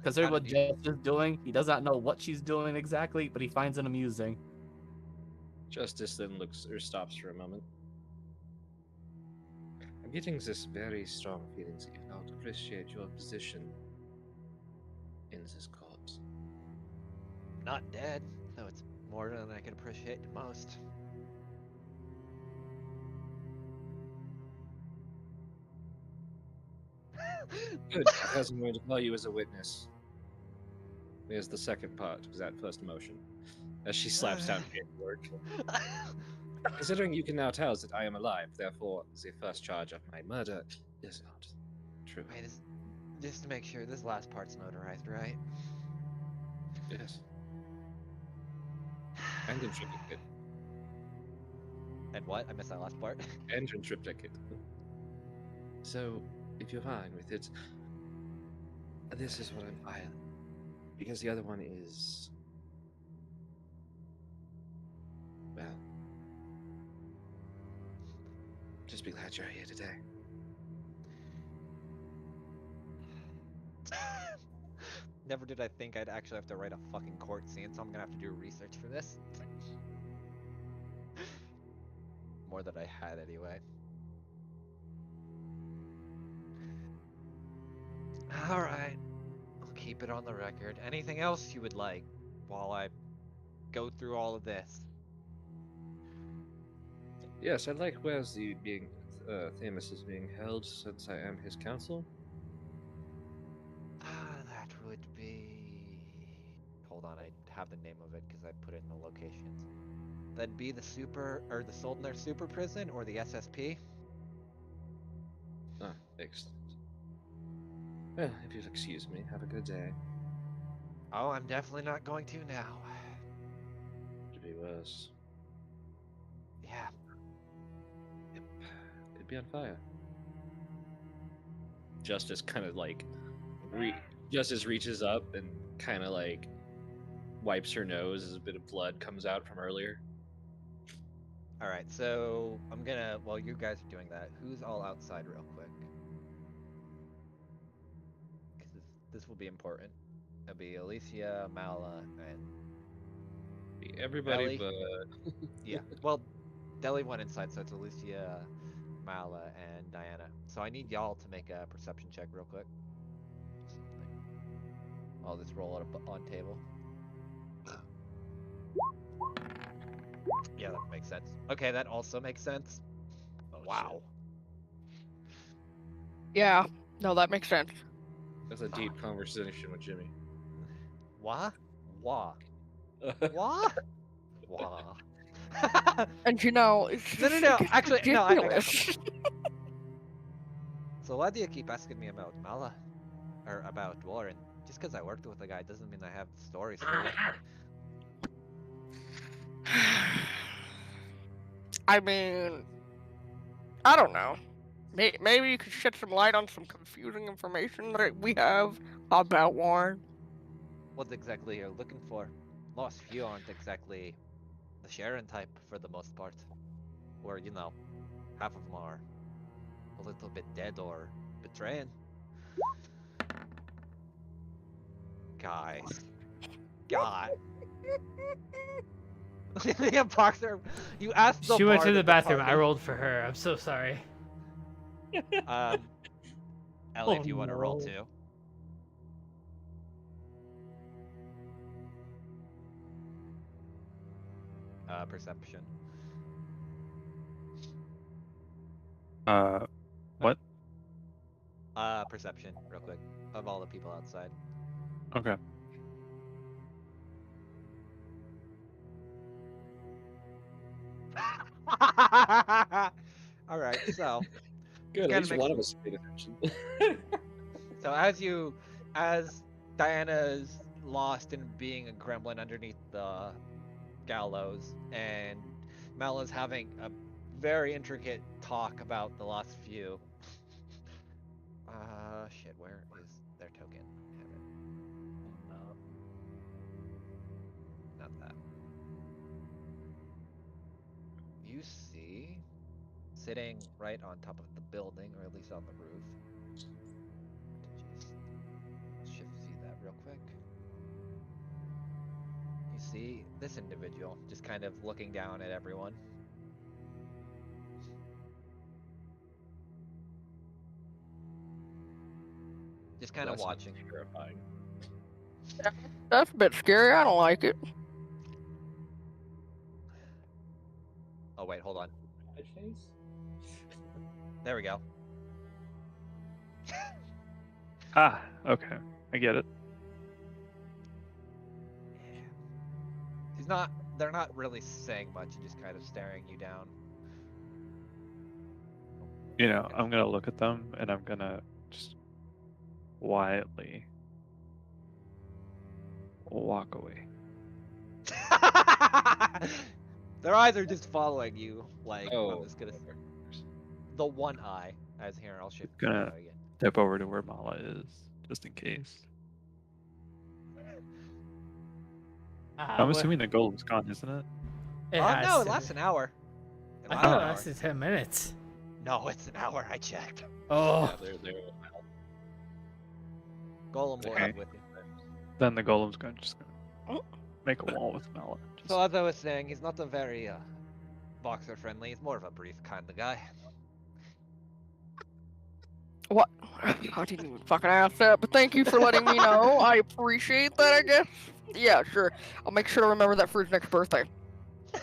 considering How what did you- Jess is doing, he does not know what she's doing exactly, but he finds it amusing. Justice then looks or stops for a moment. I'm getting this very strong feelings that you don't appreciate your position in this corpse. I'm not dead, so it's more than I can appreciate the most. Good, because I'm going to call you as a witness. Here's the second part of that first motion. As she slaps down paperwork. Considering you can now tell that I am alive, therefore the first charge of my murder is not true. Wait, just to make sure, this last part's notarized, right? Yes. And in triplicate. And what? I missed that last part. And in triplicate. So, if you're fine with it, this is what I'm filing. Because the other one is... well... just be glad you're here today. Never did I think I'd actually have to write a fucking court scene, so I'm gonna have to do research for this. More than I had anyway. Alright. I'll keep it on the record. Anything else you would like while I go through all of this? Yes, I'd like where's the being Themis is being held since I am his counsel. That would be... hold on, I have the name of it because I put it in the locations. That'd be the the Soldner Super Prison or the SSP. Ah, excellent. Well, if you'll excuse me, have a good day. Oh, I'm definitely not going to now. Could be worse. Yeah. Yep. It'd be on fire. Justice kind of like Justice reaches up and kind of like wipes her nose as a bit of blood comes out from earlier. Alright, so I'm gonna, while you guys are doing that, who's all outside real quick? Because this will be important. It'll be Alicia, Mala, and... Be everybody Ellie? but... yeah, well, Deli went inside, so it's Alicia, Mala, and Diana. So I need y'all to make a perception check real quick. I'll just roll it up on table. Yeah, that makes sense. Okay, that also makes sense. Oh, Wow. Yeah, no, that makes sense. That's a deep conversation with Jimmy. Wah? Wah. Wah? Wah. And you know, it's No, just, no, no. it gets Actually, no. I got ridiculous. So why do you keep asking me about Mala? Or about Warren? Just because I worked with the guy doesn't mean I have stories for you. I mean, I don't know. Maybe you could shed some light on some confusing information that we have about Warren. What exactly you're looking for? Most few aren't exactly the Sharon type for the most part. Or, you know, half of them are a little bit dead or betraying. Guys. God. Yeah, Boxer, you asked the She went to bard the of bathroom. I party. rolled for her. I'm so sorry. Ellie, Oh, if you want to roll no. too. Perception. What? Perception, real quick, of all the people outside. Okay. All right, so Good, at gotta least make one some- of us paid attention. so as Diana's lost in being a gremlin underneath the gallows, and Mela's having a very intricate talk about the last few. Shit, where is their token? Have it. Not that. You see, sitting right on top of the building, or at least on the roof. Shift see that real quick. You see this individual just kind of looking down at everyone. Just kind of watching. Terrifying. That's a bit scary. I don't like it. Oh wait, hold on. There we go. Ah, okay. I get it. They're not really saying much, just kind of staring you down. You know, I'm gonna look at them and I'm gonna just quietly walk away. Their eyes are just following you, like, Oh. I'm just gonna... The one eye, as here, I'll shift Gonna- that again. Step over to where Mala is, just in case. I'm assuming the golem's gone, isn't it? It Oh, has no, it to lasts be. an hour. It I lasts thought an it hour. lasted 10 minutes. No, it's an hour, I checked. Oh, Yeah, they're Golem will Okay. have with you. Then the golem's just gonna Oh. make a wall with Mala. Just, So as I was saying, he's not a very, boxer friendly, he's more of a brief kind of guy. What? I didn't even fucking ask that, but thank you for letting me know. I appreciate that, I guess. Yeah, sure. I'll make sure to remember that for his next birthday. I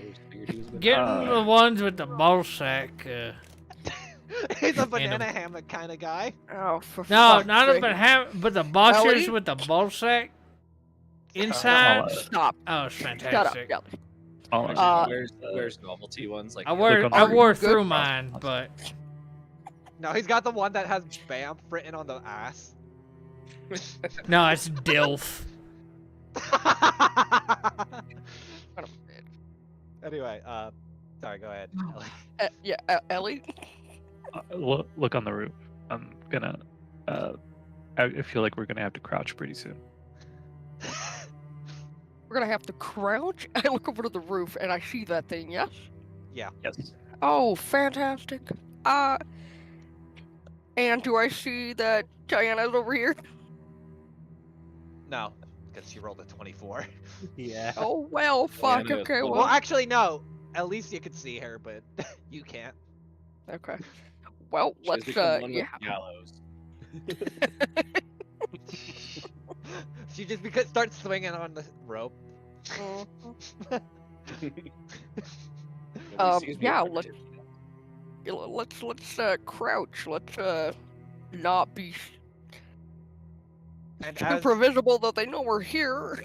always figured he was gonna- getting the ones with the ball sack. He's a And banana hammock kind of guy. Oh, for No, fuck's not sake. about ham, but the boxers Ellie? with the ball sack inside. Mala, Stop. Oh, it's Shut up, fantastic. Ellie. Mala, Where's novelty ones like? I Look wore on the I screen. wore Good. through mine, but No, he's got the one that has BAM written on the ass. no, it's DILF. Anyway, sorry, go ahead. Ellie. Yeah, Ellie? look on the roof. I'm gonna. I feel like we're gonna have to crouch pretty soon. We're gonna have to crouch? I look over to the roof and I see that thing, yes? Yeah. Yes. Oh, fantastic. And do I see that Diana's over here? No, because she rolled a 24. Yeah. Oh, well, fuck, Diana is okay, full. Well, well. actually, no. At least you could see her, but you can't. Okay. Well, She's let's, become one with yeah. gallows. She just starts swinging on the rope. Mhm. Nobody sees me yeah, if I let's- do. Let's crouch. Let's, not be And super visible that they know we're here.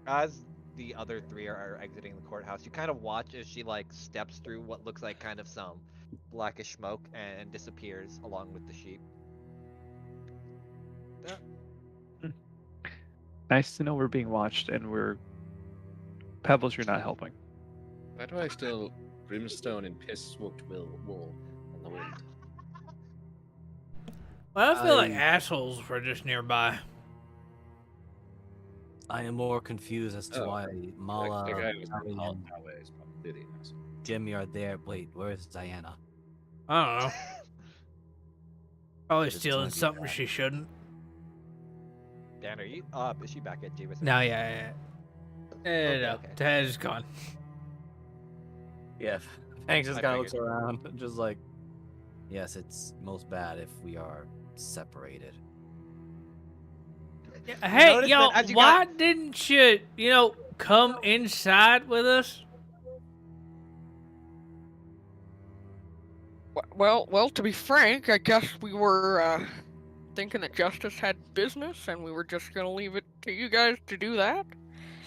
as the other three are exiting the courthouse, you kind of watch as she like steps through what looks like kind of some blackish smoke and disappears along with the sheep. Nice to know we're being watched and we're. Pebbles, you're not helping. Why do I still brimstone and piss smoked wool on the wind? Well, I feel like I- assholes were just nearby. I am more confused as to Oh, why Mala, the guy who was Harry, called and that way is probably the asshole. Jimmy are there. Wait, where is Diana? I don't know. Probably It's stealing gonna be something bad. she shouldn't. Dan, are you is she back at Jameson? No, yeah. No, okay. Ted is gone. Yeah. Hanks just I kind of looks figured. around, just like, yes, it's most bad if we are separated. Hey, notice yo, that as you why didn't you, come inside with us? Well, to be frank, I guess we were, thinking that Justice had business and we were just gonna leave it to you guys to do that.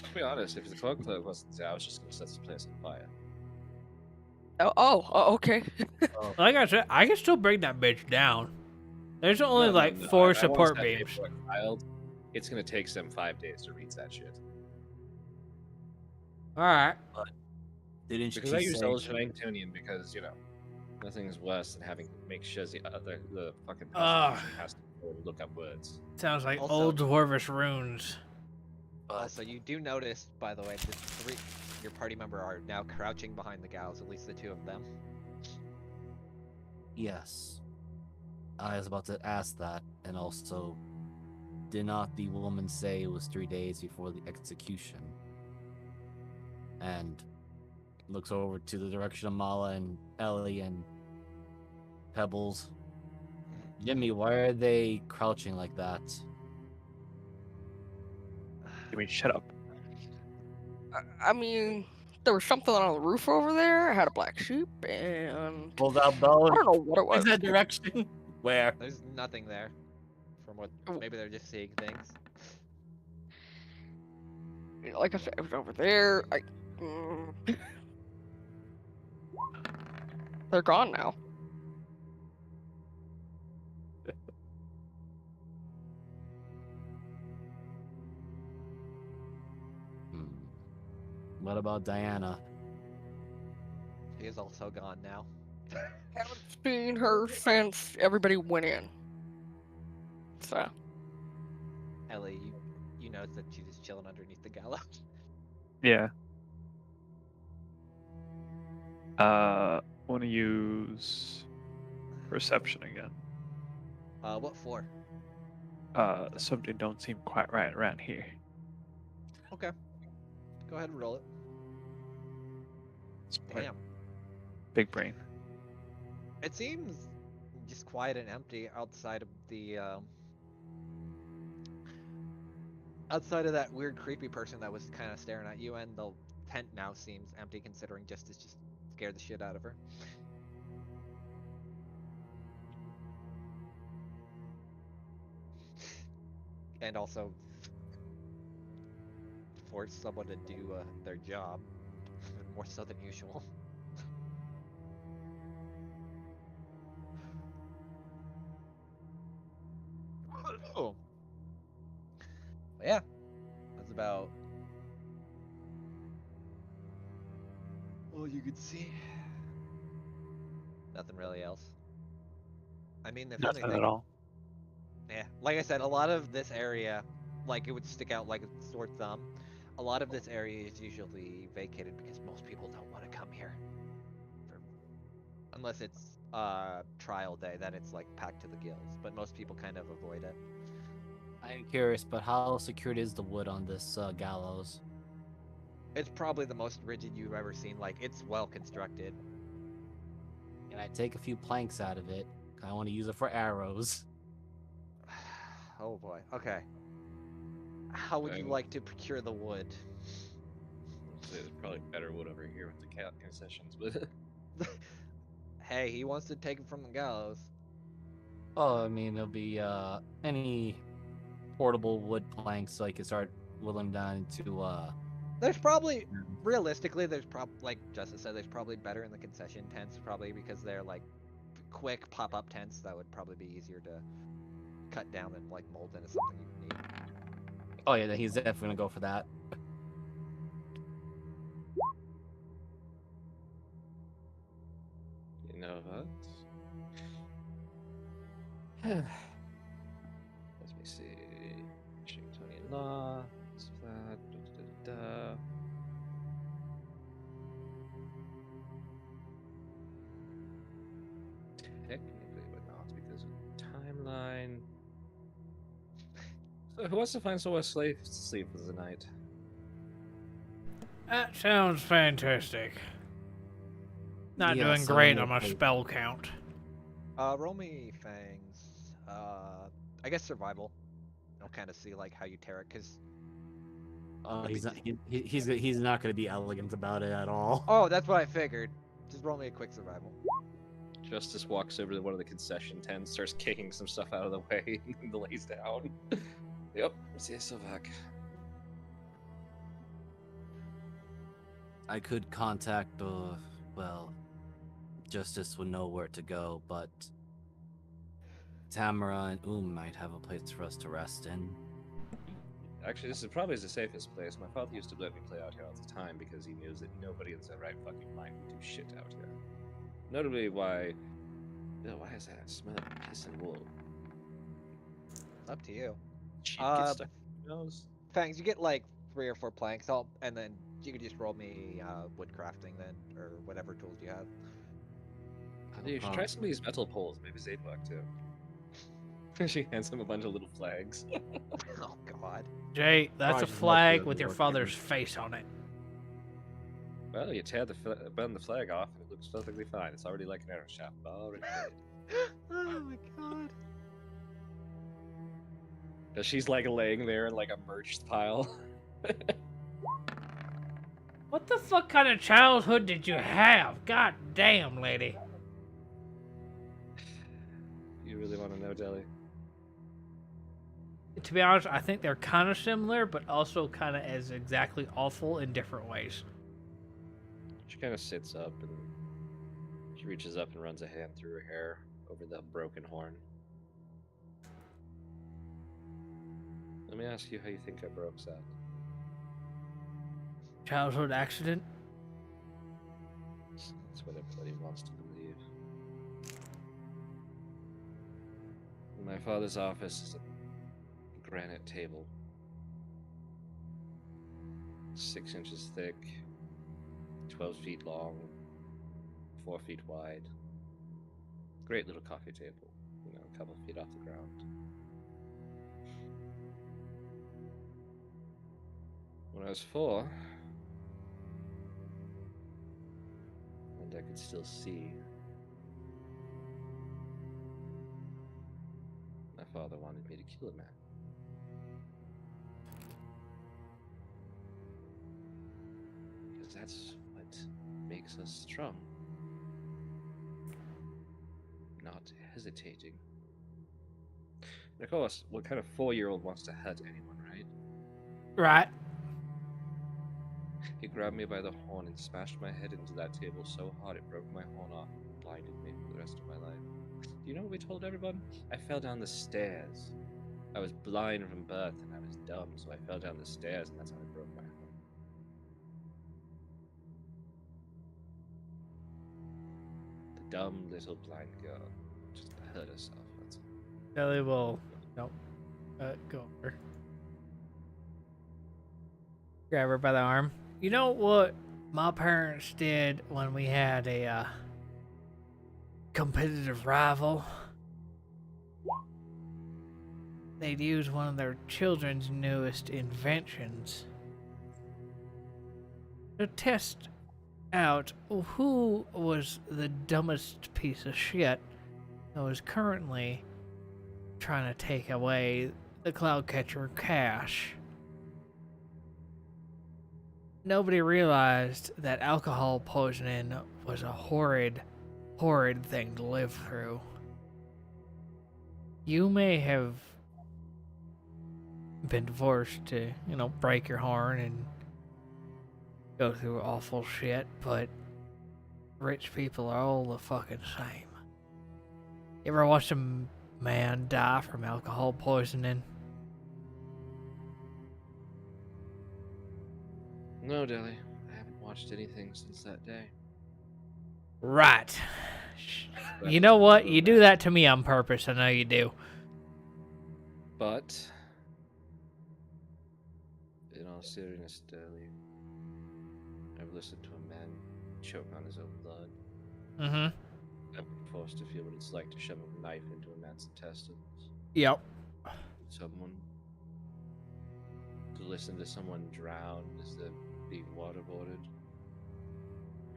To be honest, if the cloak wasn't there, I was just gonna set this place on fire. Okay. Like I said, I can still bring that bitch down. There's only No, like no, 4 I want support that beams. paperwork filed. It's gonna take them 5 days to read that shit. Alright. Didn't Because she I use say? Eldritch Angtonian because, nothing's worse than having to make sure the fucking person Ah. has to go look up words. Sounds like Also- old dwarvish runes. But Also, you do notice, by the way, that your party member are now crouching behind the gallows, at least the two of them. yes, I was about to ask that, and also, did not the woman say it was 3 days before the execution? And looks over to the direction of Mala and Ellie and Pebbles. Jimmy, why are they crouching like that? You mean shut up? I mean, there was something on the roof over there. I had a black sheep, and Pull that I bone. don't know what it was. In that direction. Where? There's nothing there. From what, Oh. maybe they're just seeing things. Like I said, it was over there. They're gone now. Hmm. What about Diana? She is also gone now. Haven't seen her since everybody went in. So, Ellie, you notice that she's just chilling underneath the gallows. Yeah. Want to use perception again? What for? Something don't seem quite right around here. Okay. Go ahead and roll it. It's my Damn. big brain. It seems just quiet and empty outside of the outside of that weird creepy person that was kind of staring at you, and the tent now seems empty considering Justice just scared the shit out of her. And also forced someone to do their job more so than usual. Oh. But yeah, that's about all you could see. Nothing really else. I mean, if Nothing anything, at all. yeah, like I said, a lot of this area, like it would stick out like a sore thumb. A lot of this area is usually vacated because most people don't want to come here. Unless it's trial day, then it's like packed to the gills. But most people kind of avoid it. I'm curious, but how secured is the wood on this gallows? It's probably the most rigid you've ever seen. Like it's well constructed. Can I take a few planks out of it? I want to use it for arrows. Oh boy. Okay. How would you like to procure the wood? I'd say there's probably better wood over here with the concessions, but Hey, he wants to take it from the gallows. Oh, I mean, it'll be any portable wood planks so I can start whittling down into There's probably, realistically, there's like Justice said, there's probably better in the concession tents, probably because they're like quick pop-up tents that would probably be easier to cut down and like mold into something you need. Oh yeah, then he's definitely gonna go for that. you know what? Let me see. Washingtonian law. What's that? Da, da, da, da. Technically, but not because of the timeline. So, who wants to find somewhere safe to sleep for the night? That sounds fantastic. Not Yeah, doing so great I'm on my okay. spell count. Roll me fangs. I guess survival. I'll kind of see like how you tear it, cause. He's not. He's not gonna be elegant about it at all. Oh, that's what I figured. Just roll me a quick survival. Justice walks over to one of the concession tents, starts kicking some stuff out of the way, and lays down. Yep, see Sylvac. I could contact well, Justice would know where to go, but Tamara and might have a place for us to rest in. Actually, this is probably the safest place. My father used to let me play out here all the time because he knew that nobody in their right fucking mind would do shit out here. Notably, why is that smell of piss and wool? Up to you. Shit gets stuck in your nose. Fangs, you get like 3 or 4 planks, and then you could just roll me wood crafting then, or whatever tools you have. You should try some of these metal poles. Maybe they'd work too. She hands him a bunch of little flags. Oh God. Jay, that's Probably a just look flag good with your working. father's face on it. Well, you burn the flag off, and it looks perfectly fine. It's already like an arrow shaft. Already made. Oh my God. But she's like laying there in like a merged pile. What the fuck kind of childhood did you have? God damn, lady. You really want to know, Deli? To be honest, I think they're kind of similar, but also kind of as exactly awful in different ways. She kind of sits up and she reaches up and runs a hand through her hair over the broken horn. Let me ask you how you think I broke that. Childhood accident? That's what everybody wants to believe. My father's office is a granite table, 6 inches thick, 12 feet long, 4 feet wide. Great little coffee table, a couple feet off the ground. When I was 4, and I could still see, my father wanted me to kill a man. Because that's what makes us strong. Not hesitating. And of course, what kind of 4-year-old wants to hurt anyone, right? Right. He grabbed me by the horn and smashed my head into that table so hard it broke my horn off and blinded me for the rest of my life. Do you know what we told everyone? I fell down the stairs. I was blind from birth and I was dumb, so I fell down the stairs and that's how I broke my horn. The dumb little blind girl just hurt herself. That's all. Ellie will go over. Grab her by the arm. You know what my parents did when we had a competitive rival? They'd use one of their children's newest inventions to test out who was the dumbest piece of shit that was currently trying to take away the Cloudcatcher cash. Nobody realized that alcohol poisoning was a horrid thing to live through. You may have been forced to, break your horn and go through awful shit, but rich people are all the fucking same. You ever watch a man die from alcohol poisoning? No, Deli. I haven't watched anything since that day. Right. You know what? You do that to me on purpose. I know you do. But, in all seriousness, Deli, I've listened to a man choke on his own blood. Mm-hmm. I've been forced to feel what it's like to shove a knife into a man's intestines. Yep. Someone. To listen to someone drown as they're being waterboarded.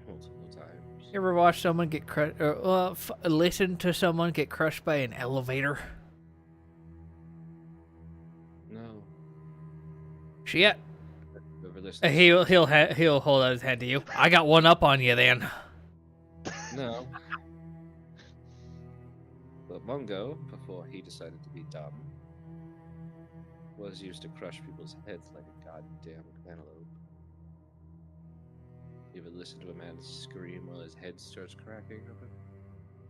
Multiple times. You ever watch someone get crushed? Listen to someone get crushed by an elevator? No. Shit. You ever listened to He'll hold out his hand to you. I got one up on you then. No. But Mungo, before he decided to be dumb, was used to crush people's heads like a goddamn cantaloupe. You ever listen to a man scream while his head starts cracking open?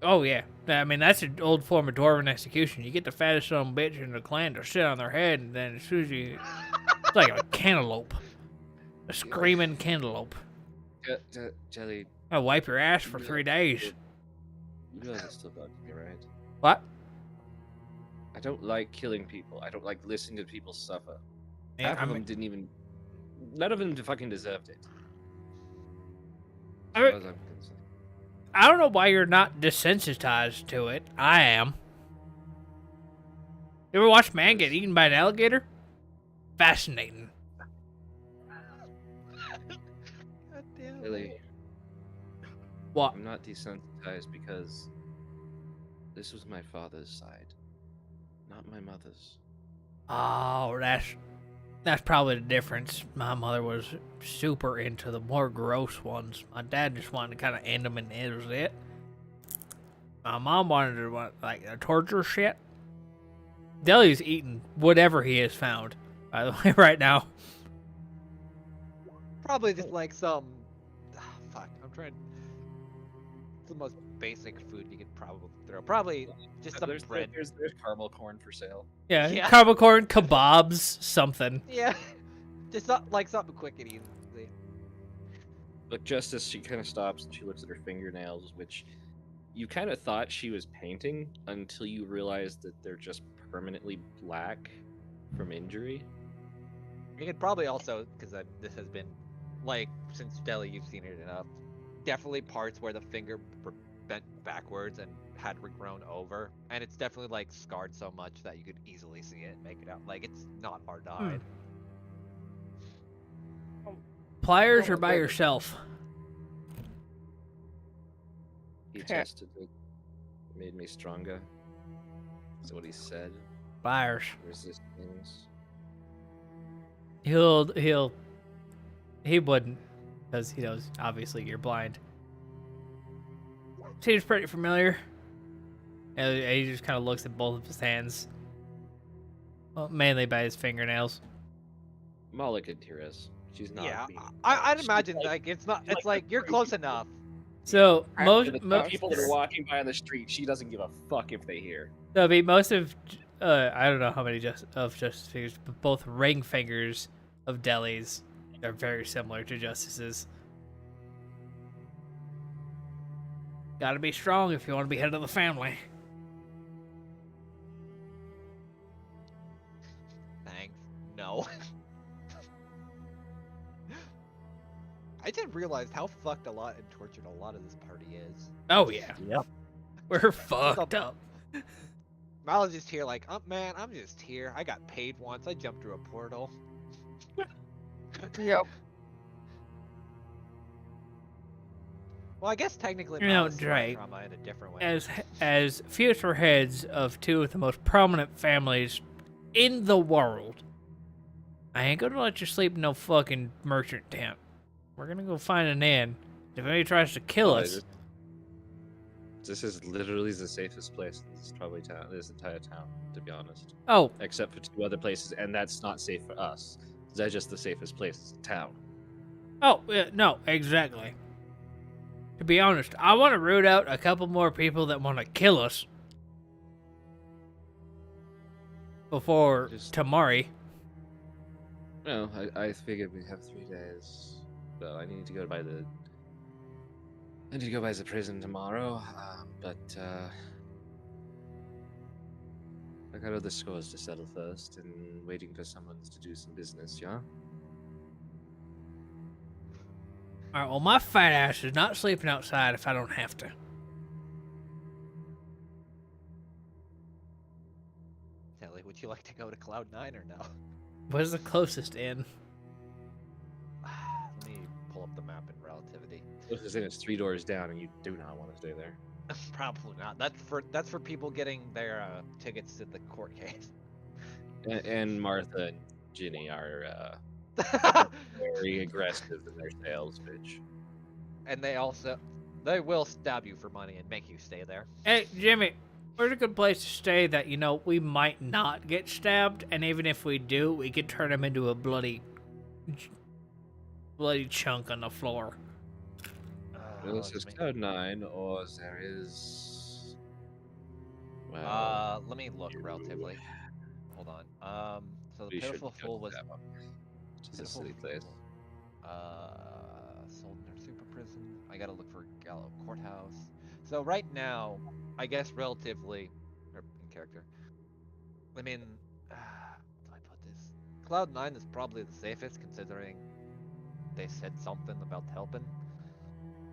Oh yeah. I mean, that's an old form of dwarven execution. You get the fattest son of a bitch in the clan to sit on their head, and then as soon as you It's like a cantaloupe. A screaming cantaloupe. Jelly, I'll wipe your ass for 3 days. you realize it still bugs me, right? What? I don't like killing people. I don't like listening to people suffer. Yeah, Half of them didn't even. None of them fucking deserved it. I As mean- far as I'm concerned. I don't know why you're not desensitized to it. I am. You ever watch man get eaten by an alligator? Fascinating. God damn Really, it. What? I'm not desensitized because this was my father's side, not my mother's. Oh, that's probably the difference. My mother was super into the more gross ones. My dad just wanted to kind of end them and it was it. My mom wanted to like the torture shit. Deli's eating whatever he has found. By the way, right now. Probably just like some. Fuck, I'm trying. It's the most basic food you could probably throw. Probably just some There's bread. there's caramel corn for sale. Yeah, Yeah. caramel corn, kebabs, something. Yeah, just not, like something quick and easy. But just as she kind of stops and she looks at her fingernails, which you kind of thought she was painting until you realized that they're just permanently black from injury. You could probably also, because this has been, like, since Deli, you've seen it enough. Definitely parts where the finger bent backwards and had regrown over, and it's definitely like scarred so much that you could easily see it, make it out. Like it's not hard to hide. Pliers Oh, or by okay. yourself? He tested it, made me stronger. That's what he said. Pliers. Resist things. He wouldn't, because he knows obviously you're blind. Seems pretty familiar. And he just kind of looks at both of his hands, well, mainly by his fingernails. Malik and Tiras. She's not. Yeah, being I'd she's imagine like it's not. It's like you're close enough. So After the most people that are walking by on the street, she doesn't give a fuck if they hear. So I mean, most of I don't know how many Justice figures, but both ring fingers of Deli's are very similar to Justice's. Gotta be strong if you want to be head of the family. Thanks. No. I didn't realize how fucked a lot and tortured a lot of this party is. Oh yeah, Yep. we're fucked up. Miles just here like, oh man, I'm just here. I got paid once. I jumped through a portal. Yep. Well, I guess technically You know, Miles is Drake, trauma in a different way. As future heads of two of the most prominent families in the world, I ain't gonna let you sleep in no fucking merchant tent. We're gonna go find an inn. If anybody tries to kill us, This is literally the safest place in this probably town, this entire town, to be honest. oh, Except for 2 other places, and that's not safe for us. They're just the safest place in town. no, exactly. To be honest, I want to root out a couple more people that want to kill us before Just- Tamari. No, I figured we'd have 3 days. So I need to go by the prison tomorrow. But I got other scores to settle first, and waiting for someone to do some business. Yeah. All right, well, my fat ass is not sleeping outside if I don't have to. Telly, would you like to go to Cloud9 or no? Where's the closest inn? Let me pull up the map in Relativity. Closest in is 3 doors down, and you do not want to stay there. Probably not. That's for people getting their tickets to the court case. And Martha and Ginny are very aggressive in their sales pitch. And they will stab you for money and make you stay there. Hey, Jimmy, where's a good place to stay that, we might not get stabbed, and even if we do, we could turn him into a bloody chunk on the floor. This is let me- Cloud9, or there is. Well, let me look relatively. Hold on. So the we should Pitiful go Fool to was that one. It's a silly place. Soldner Super Prison. I gotta look for Gallo Courthouse. So right now, I guess relatively, or in character. I mean, how do I put this? Cloud9 is probably the safest considering they said something about helping.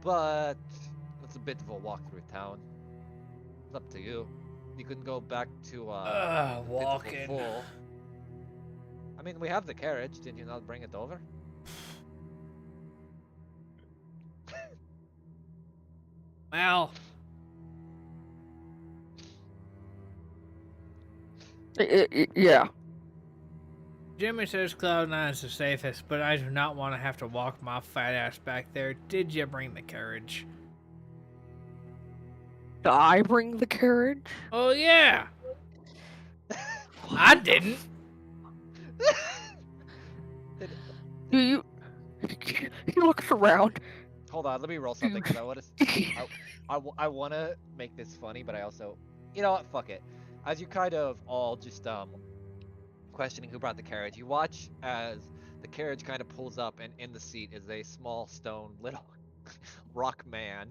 But it's a bit of a walk through town. It's up to you. You can go back to the Pitiful walking. Fool. I mean, we have the carriage. Did you not bring it over? Well, Yeah. Jimmy says Cloud9 is the safest, but I do not want to have to walk my fat ass back there. Did you bring the carriage? Did I bring the carriage? Oh, yeah. I didn't. Do you? He looks around. Hold on, let me roll something because I want to. I want to make this funny, but I also, you know what? Fuck it. As you kind of all just questioning who brought the carriage, you watch as the carriage kind of pulls up, and in the seat is a small stone little rock man.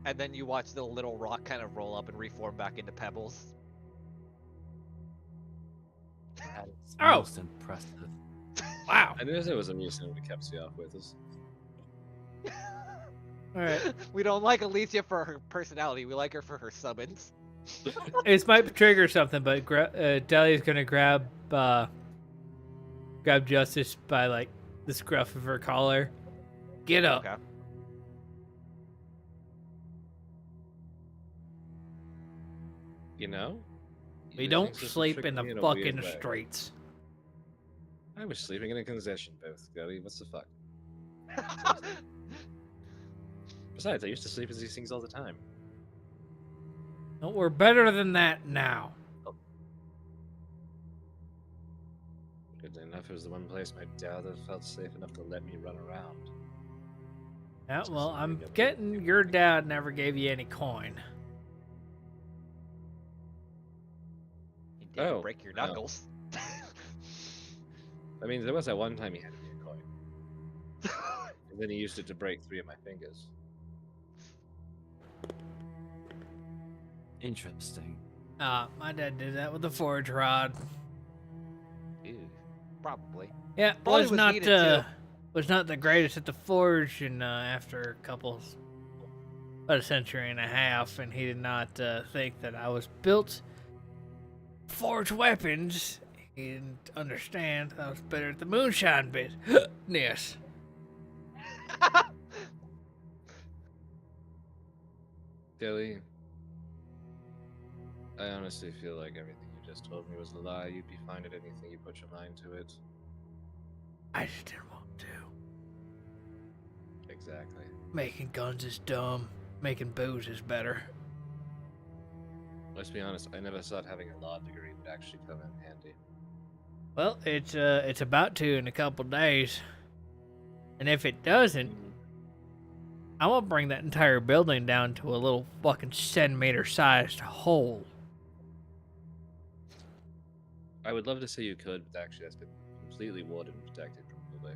And then you watch the little rock kind of roll up and reform back into pebbles. That is Oh. most impressive. Wow. I knew there was a reason we kept you off with us. All right. We don't like Alicia for her personality. We like her for her summons. This might trigger something, but Delia's gonna grab Justice by like the scruff of her collar. Get up. Okay. You know? We Your don't instincts just sleep tricked in the me a fucking weird way. streets. I was sleeping in a concession booth, Gary. What's the fuck? Besides, I used to sleep in these things all the time. No, we're better than that now. Good enough, it was the one place my dad had felt safe enough to let me run around. Yeah, well, I'm getting your dad never gave you any coin. He did Oh, break your no. knuckles. I mean, there was that one time he handed me a coin. And then he used it to break 3 of my fingers. Interesting. My dad did that with the forge rod. Ew, probably. Yeah, Probably was was not needed, too. was not the greatest at the forge, and after about a century and a half, and he did not think that I was built to forge weapons. He didn't understand that I was better at the moonshine business. Kelly, I honestly feel like everything you just told me was a lie. You'd be fine at anything you put your mind to it. I just didn't want to. Exactly. Making guns is dumb. Making booze is better. Let's be honest, I never thought having a law degree would actually come in handy. Well, it's about to in a couple days, and if it doesn't, I'm gonna bring that entire building down to a little fucking centimeter-sized hole. I would love to say you could, but actually that's been completely warded and protected from Lule.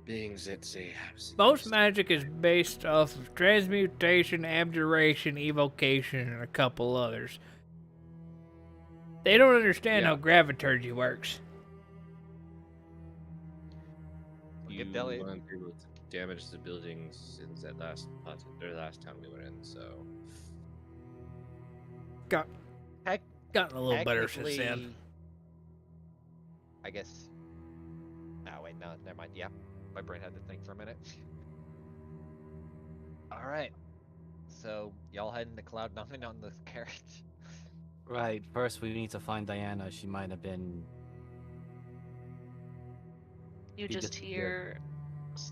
Being Zitzi. Most magic is based off of transmutation, abjuration, evocation, and a couple others. They don't understand how graviturgy works. You Give Delia- weren't able to damage the buildings since that last town we were in, so Gotten a little better since then. Technically, I guess. Oh wait, no, never mind. Yeah, my brain had to think for a minute. All right, so y'all heading to Cloud9 on the carriage. Right. First, we need to find Diana. She might have been. You He just disappeared. hear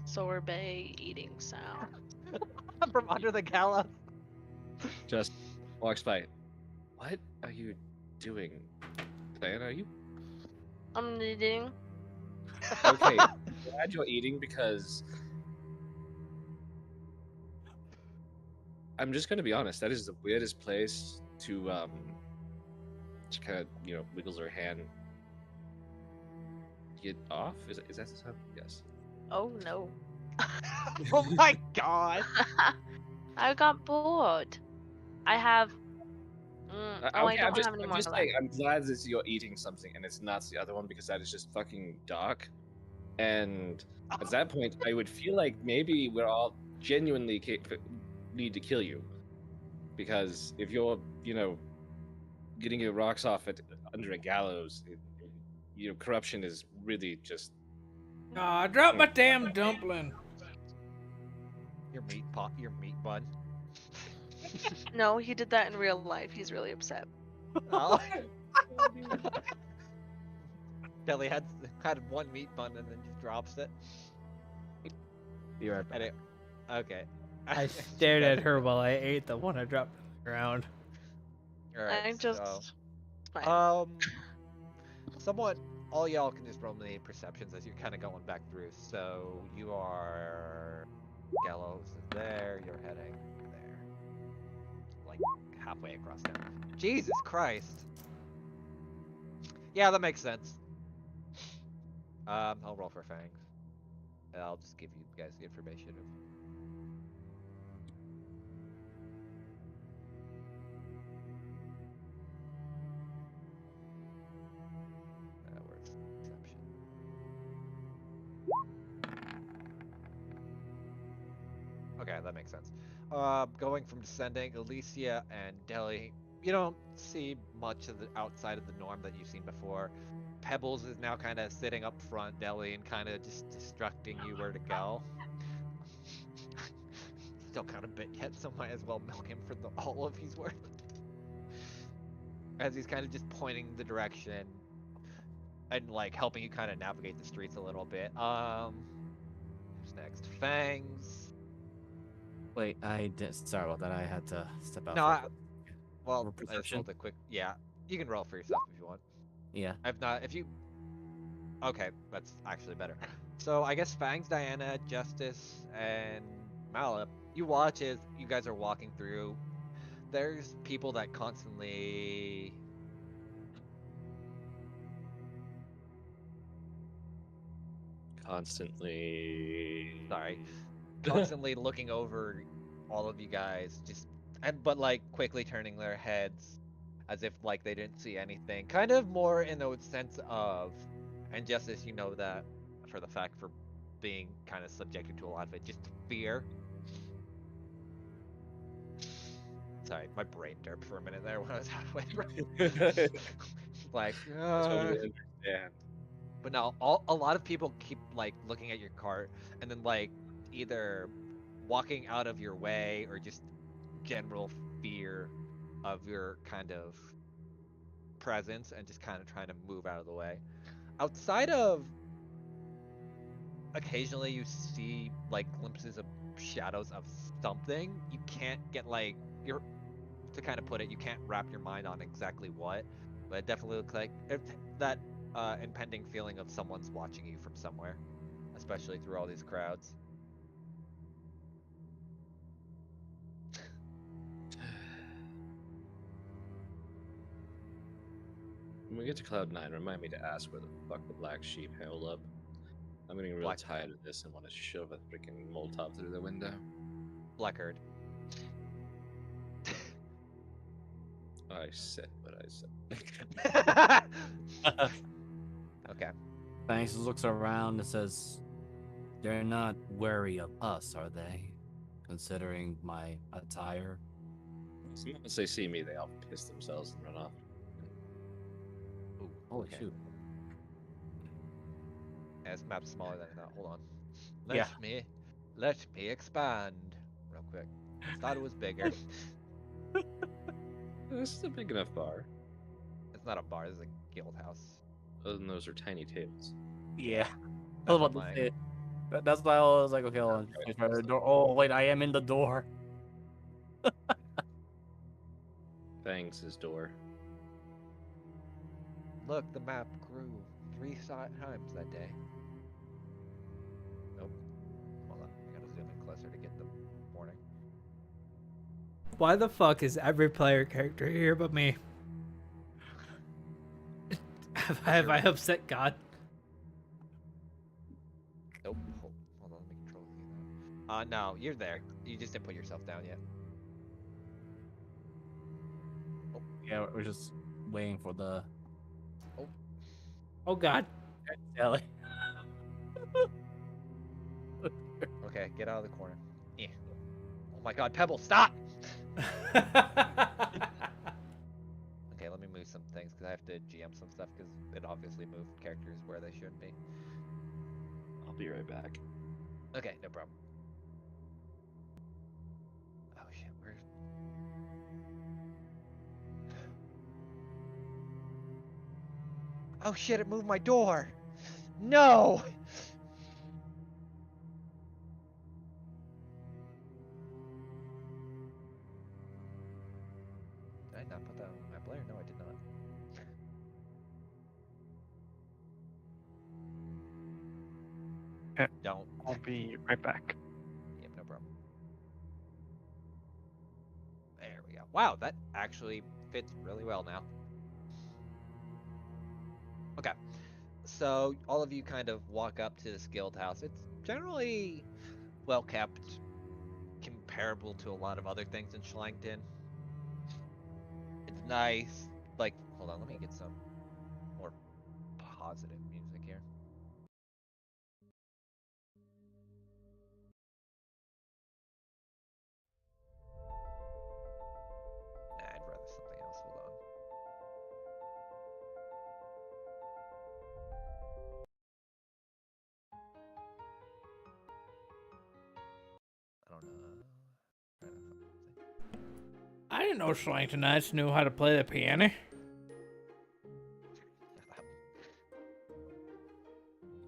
sorbet eating sound. From under the gallows. just walks by. What are you doing? Diana, are you I'm eating. okay? Glad you're eating because I'm just gonna be honest. That is the weirdest place to she kind of wiggles her hand. get off? Is that the time? Yes. Oh no. Oh my god! I got bored. I have. I Okay, don't have any I'm more just left. saying, I'm glad that you're eating something and it's not the other one because that is just fucking dark. And at that point, I would feel like maybe we're all genuinely need to kill you. Because if you're, getting your rocks off under a gallows, corruption is really just. Aw, drop my damn dumpling. Your meat bun. No, he did that in real life. He's really upset. Oh. Deli had one meat bun and then just drops it. Be right back. Okay. I stared at her while I ate the one I dropped on the ground. Alright, I'm just. so, Fine. somewhat, all y'all can just roll me perceptions as you're kind of going back through. So you are, Gallows is there. You're heading there, like halfway across there. Jesus Christ. Yeah, that makes sense. I'll roll for Fangs. And I'll just give you guys the information of. Where's perception? Okay, that makes sense. Going from descending, Alicia and Deli, you don't see much of the outside of the norm that you've seen before. Pebbles is now kind of sitting up front, Deli, and kind of just instructing you where to go. Still kind of bit yet, so might as well milk him for all of he's worth. As he's kind of just pointing the direction and like helping you kind of navigate the streets a little bit. Who's next? Fangs. Wait, sorry about that. I had to step out. No, for a I quick- just perception? rolled a quick. Yeah, you can roll for yourself if you want. Yeah. If not, if you. Okay, that's actually better. So I guess Fangs, Diana, Justice, and Malip, you watch as you guys are walking through. There's people that constantly. Sorry. Constantly looking over all of you guys, but like quickly turning their heads as if like they didn't see anything. Kind of more in a sense of, and just as you know that for the fact for being kind of subjected to a lot of it, just fear. Sorry, my brain derped for a minute there when I was halfway through. Like, Totally understand. but no, a lot of people keep like looking at your cart and then like either walking out of your way or just general fear of your kind of presence and just kind of trying to move out of the way. Outside of occasionally you see like glimpses of shadows of something, you can't get like to kind of put it, you can't wrap your mind on exactly what, but it definitely looks like that impending feeling of someone's watching you from somewhere, especially through all these crowds. When we get to Cloud 9, remind me to ask where the fuck the black sheep held up. I'm getting real tired of this and want to shove a freaking Molotov through the window. Blackguard. I said what I said. Okay. Banks looks around and says, "They're not wary of us, are they? Considering my attire." Once they see me, they all piss themselves and run off. Ooh, Holy okay. shoot. Yeah, this map's smaller than that. Hold on. Yeah. Let me expand real quick. Thought it was bigger. This is a big enough bar. It's not a bar. This is a guild house. Other than those are tiny tables. Yeah. I was about to say it. That's why I was like, okay, hold on. Just try the door. Oh, wait, I am in the door. Fangs' door. Look, the map grew 3 times that day. Nope. Hold on. I gotta zoom in closer to get the warning. Why the fuck is every player character here but me? Have I upset God? No, you're there. You just didn't put yourself down yet. Yeah, we're just waiting for the Oh God. Ellie. Okay, get out of the corner. Yeah. Oh my God, Pebble, stop! Okay, let me move some things because I have to GM some stuff because it obviously moved characters where they shouldn't be. I'll be right back. Okay, no problem. Oh shit, where's... Oh shit, it moved my door! No! Did I not put that on my player? No, I did not. Okay. Don't. I'll be right back. Yep, no problem. There we go. Wow, that actually fits really well now. Okay. So all of you kind of walk up to this guild house. It's generally well kept, comparable to a lot of other things in Schlangton. It's nice. Like, hold on, let me get some more positive music here. Nah, I'd rather something else. Hold on. I don't know. Trying to find something. I didn't know Slangtonites knew how to play the piano.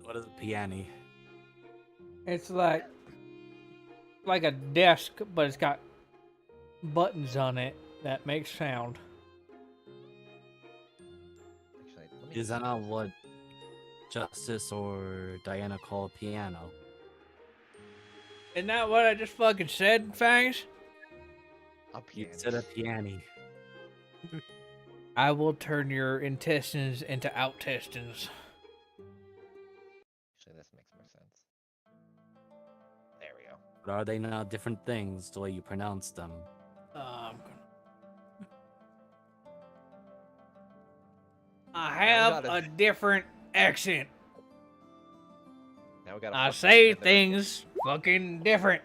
What is a piano? It's like a desk, but it's got buttons on it that make sound. Actually, let me Is that not what Justice or Diana call a piano? Isn't that what I just fucking said, Fangs? up You here. said a piano. I will turn your intestines into outtestines. Actually, this makes more sense. There we go. But are they not different things the way you pronounce them? I Now we have gotta- a different accent. Now we got. I say things fucking different.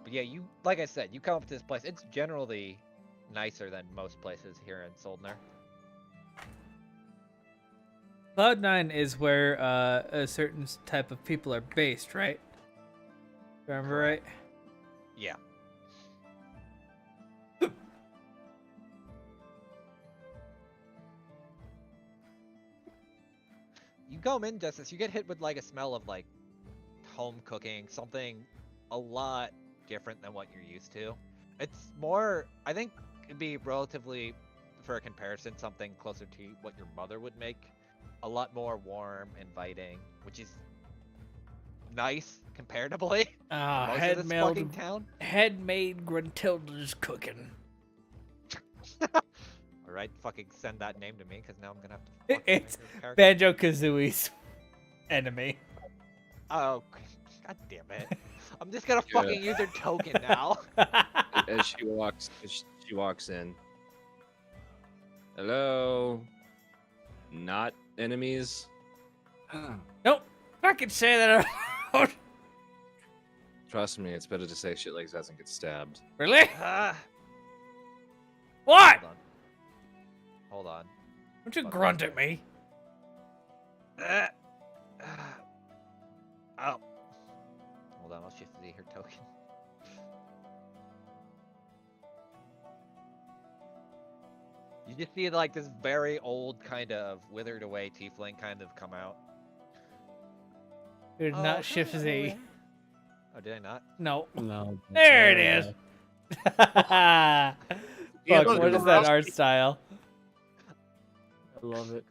But yeah, you like I said, you come up to this place. It's generally nicer than most places here in Soldner. Cloud9 is where a certain type of people are based, right? Remember right? Yeah. You come in, Justice, you get hit with like a smell of like home cooking, something a lot different than what you're used to. It's more, I think it'd be relatively, for a comparison, something closer to what your mother would make. A lot more warm, inviting, which is nice comparatively. Most of this fucking town. Head-made Gruntilda's cooking. Alright, fucking send that name to me, because now I'm gonna have to fucking It's make her character. Banjo-Kazooie's enemy. Oh, god damn it. I'm just gonna fucking use her token now. As she walks in. Hello. Not enemies. Nope, I can say that out. Trust me, it's better to say shit like that than get stabbed. Really? Ah, What? hold on. Don't you grunt at me. Oh. Hold on, I'll shift to her token. You just see like this very old kind of withered away tiefling kind of come out. Dude, not Shift Z. Oh, did I not? No. No. There it is. Fuck, what is that art style? I love it.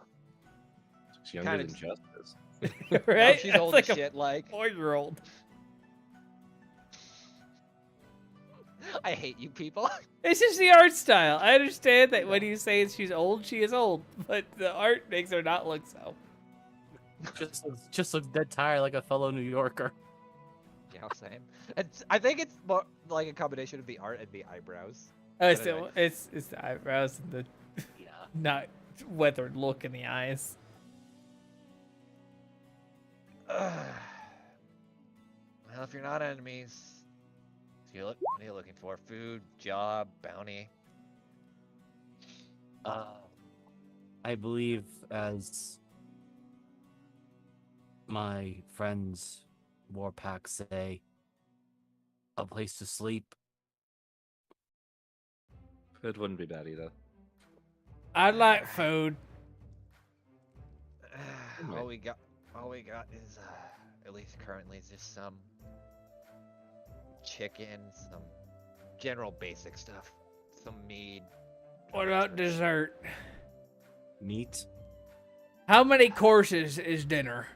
She's younger Kinda than Justice. No, Right? she's That's old like as a shit, like. 4-year-old. I hate you people. It's just the art style. I understand that when you say she's old, she is old, but the art makes her not look so. Just looks dead tired like a fellow New Yorker. Yeah, same. I think it's more like a combination of the art and the eyebrows. It's But the, anyway. it's the eyebrows and the not weathered look in the eyes. Well, if you're not enemies, what are you looking for? Food, job, bounty? I believe, as my friends Warpack say, a place to sleep. It wouldn't be bad either. I'd like food. all we got is, at least currently, is just some chicken, some general basic stuff, some meat. What about dessert? Meat. How many courses is dinner?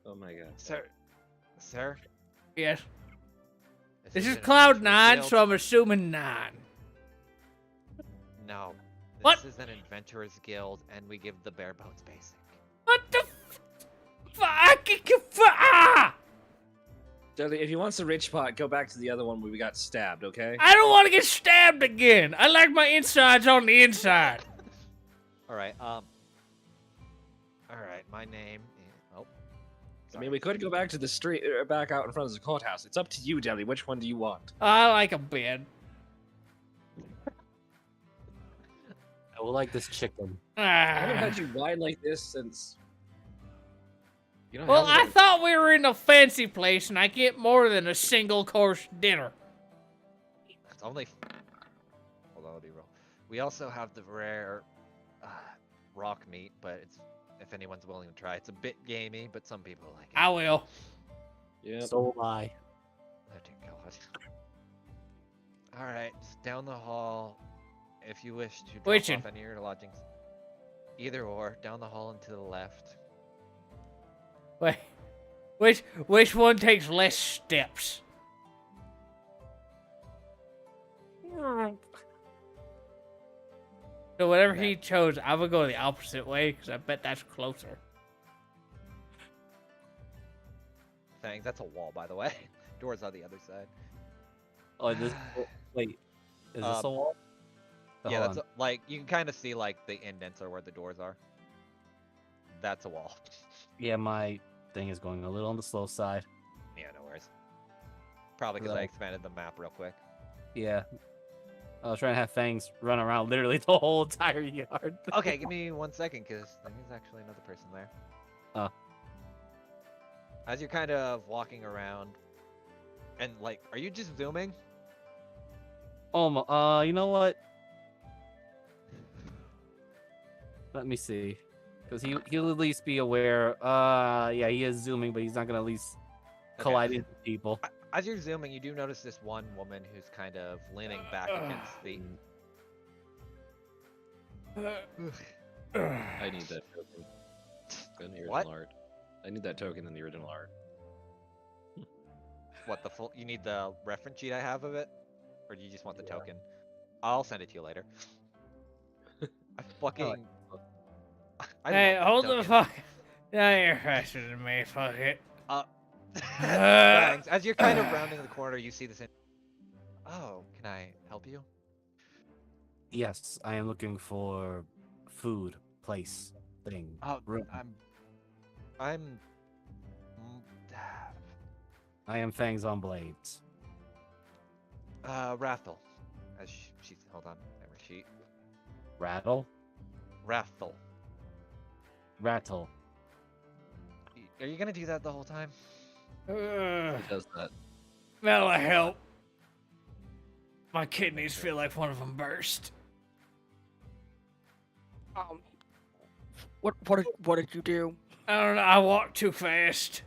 Oh my god. Sir? Yes. This is an Cloud adventurous 9, guild. so I'm assuming 9. No. What? This is an adventurers guild, and we give the bare bones basic. What the fuck? Dudley, if you want the rich pot, go back to the other one where we got stabbed, okay? I don't want to get stabbed again. I like my insides on the inside. Alright, Alright, my name is... Oh. I mean, we could go back to the street, back out in front of the courthouse. It's up to you, Dudley. Which one do you want? I like a bed. I will like this chicken. I haven't Ah. had you whine like this since. You know, Well, I how's it- thought we were in a fancy place and I get more than a single course dinner. It's only... Hold on, let me roll. We also have the rare rock meat, but it's... If anyone's willing to try, it's a bit gamey, but some people like it. I will. Yep. So will I. Oh, dear God. Alright, down the hall, if you wish to drop Which off one? any of your lodgings. Either or, down the hall and to the left. Wait. Which one takes less steps? So whatever he chose, I would go the opposite way because I bet that's closer. Thanks, that's a wall, by the way. Doors on the other side. Oh, this. Wait. Is this a wall? Oh, Yeah, hold that's on. like, you can kind of see like the indents are where the doors are. That's a wall. Yeah, my thing is going a little on the slow side. Yeah, no worries. Probably because I Right. expanded the map real quick. Yeah. I was trying to have Fangs run around literally the whole entire yard. Okay, give me 1 second, because there is actually another person there. Oh. As you're kind of walking around, and like, are you just zooming? Oh my, you know what? Let me see. Because he'll at least be aware. Yeah, he is zooming, but he's not gonna at least Okay. collide into people. As you're zooming, you do notice this one woman who's kind of leaning back against the. I need that token in the original What? art. I need that token in the original art. What, the full? You need the reference sheet I have of it, or do you just want the token? I'll send it to you later. I fucking. I Hey, love hold that the token. fuck. Yeah, you're faster than me. Fuck it. Thanks. As you're kind of rounding the corner, you see this. Oh, can I help you? Yes, I am looking for food, place, thing. Oh, room. I'm. I am Fangs on blades. Rathel. As she's hold on, memory sheet. Rattle, Rathel. rattle. Are you gonna do that the whole time? Who does that? That'll help. My kidneys feel like one of them burst. What did you do? I don't know. I walked too fast.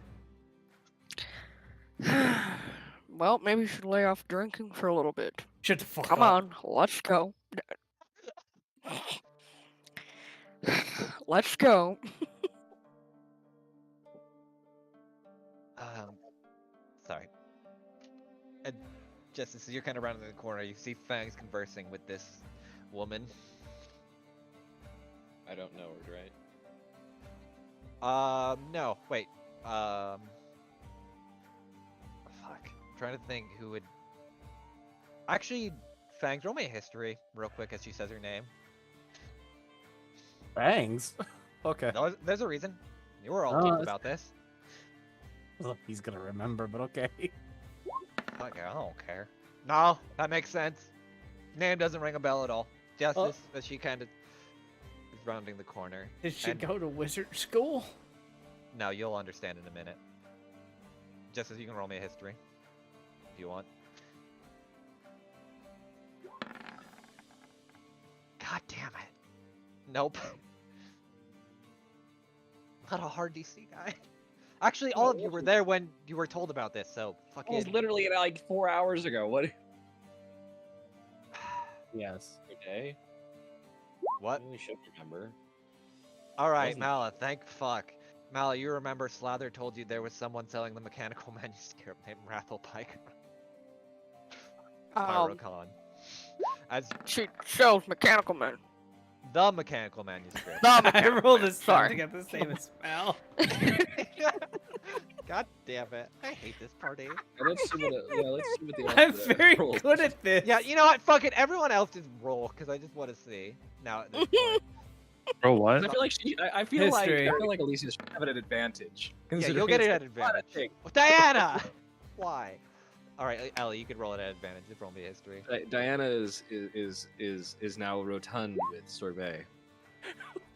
Well, maybe you should lay off drinking for a little bit. Shut the fuck Come up. on, let's go. Let's go. Sorry. And just as you're kind of rounding the corner, you see Fangs conversing with this woman. I don't know her, right? No, wait. trying to think who would. Actually, Fangs, roll me a history real quick as she says her name. Fangs. Okay. No, there's a reason. You were all Oh, teased that's- about this. Well, he's gonna remember, but okay. Okay, I don't care. No, that makes sense. Name doesn't ring a bell at all. Just as she kind of is rounding the corner. Did she And- go to wizard school? No, you'll understand in a minute. Just as you can roll me a history, if you want. God damn it. Nope. Not a hard DC guy. Actually, all of you were there when you were told about this, so It was fucking. literally like 4 hours ago. What? Yes. Okay. What? I really should remember. Alright, Wasn't- Mala, thank fuck. Mala, you remember Slather told you there was someone selling the mechanical manuscript named Rathlepike. Pyrocon. As She sells mechanical men. the mechanical manuscript. I rolled a Sorry. to get the same as Mal. God damn it. I hate this party. Let's see what. Let's see what the. I'm other very rolls. good at this. Yeah, you know what? Fuck it. Everyone else just roll, because I just want to see. Now at this point. Bro, what? I feel like I feel like History. Alicia should have it at advantage. Yeah, you'll get it at considering it's not a advantage. thing. Diana! Why? Alright, Ellie, you could roll it at advantage. Just roll me history. Diana is now rotund with sorbet.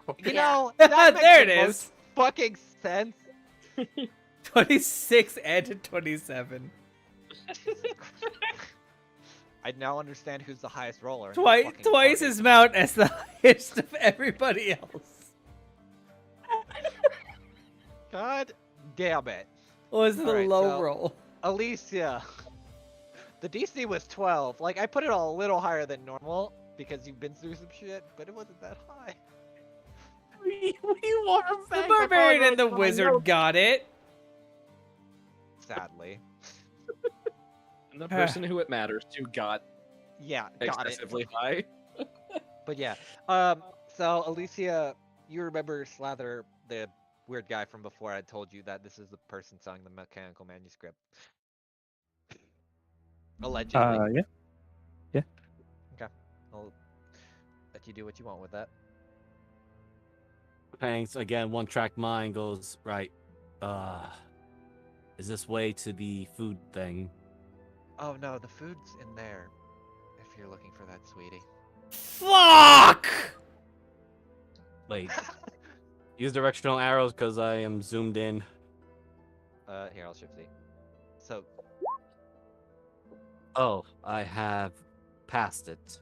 You Yeah. know, that makes There the it most is. fucking sense. 26 and 27. I now understand who's the highest roller. in this Twice fucking twice party. as mount as the highest of everybody else. God damn it. Was the Alright, low so- roll. Alicia. The DC was 12. Like, I put it a little higher than normal because you've been through some shit, but it wasn't that high. We want to The barbarian and the wizard got it. Sadly. And the person who it matters to got Yeah, got it. excessively high. But yeah. So Alicia, you remember Slather, the weird guy from before. I told you that this is the person selling the mechanical manuscript. Allegedly. Yeah. I'll let you do what you want with that. Thanks again. One track mind goes right. Is this way to the food thing? Oh no, the food's in there. If you're looking for that, sweetie. Fuck! Wait. Use directional arrows because I am zoomed in. Here, I'll shift seat. So, Oh, I have passed it.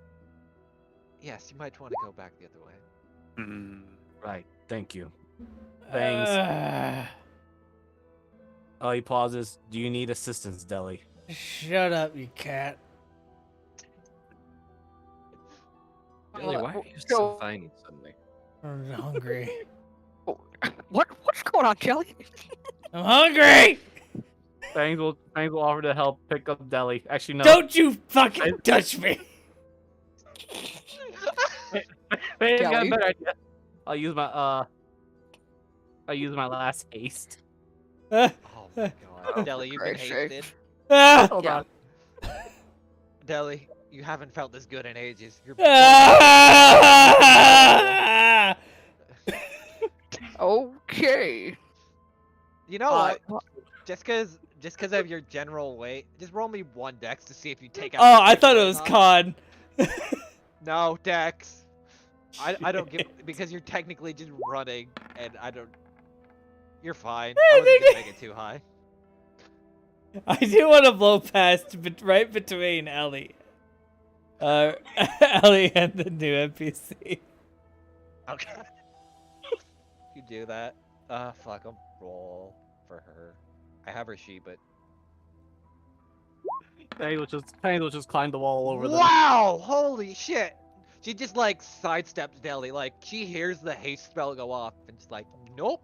yes, you might want to go back the other way. Mm, Right. Thank you. Thanks. Oh, he pauses. Do you need assistance, Deli? Shut up, you cat. Billy, why are you go- so fine suddenly? I'm hungry. What's going on, Jelly? I'm hungry! Fangs will offer to help pick up Deli. Actually, no. Don't you fucking touch me! Fangs got a Deli? better idea. I'll use my last haste. Oh my god. Deli, you've been Christ's sake. hasted. Ah! Hold Yeah. on. Deli, you haven't felt this good in ages. You're Ah! Okay. You know Uh, what? Just cause of your general weight, just roll me one dex to see if you take out. Oh, the I thought it different was odds. con. No, dex. I don't give because you're technically just running, and I don't. You're fine. I wasn't gonna make it too high. I do want to blow past right between Ellie. Ellie and the new NPC. Okay. You do that. Fuck 'em. Roll for her. I have her sheet, but. Fangs will just climb the wall over them. Wow! Holy shit! She just like sidesteps Deli, like she hears the haste spell go off, and just like, nope.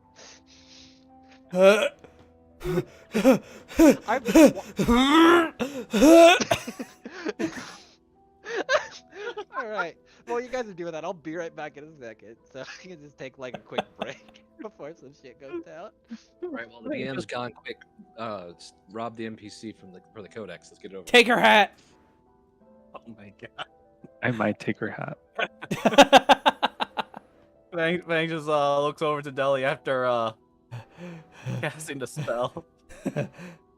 All right. Well, you guys are doing that. I'll be right back in a second. So you can just take like a quick break before some shit goes down. Right. Well, the DM's gone. Quick. Rob the NPC for the codex. Let's get it over. Take her hat. Oh my god. I might take her hat. Fang just looks over to Deli after casting the spell. Do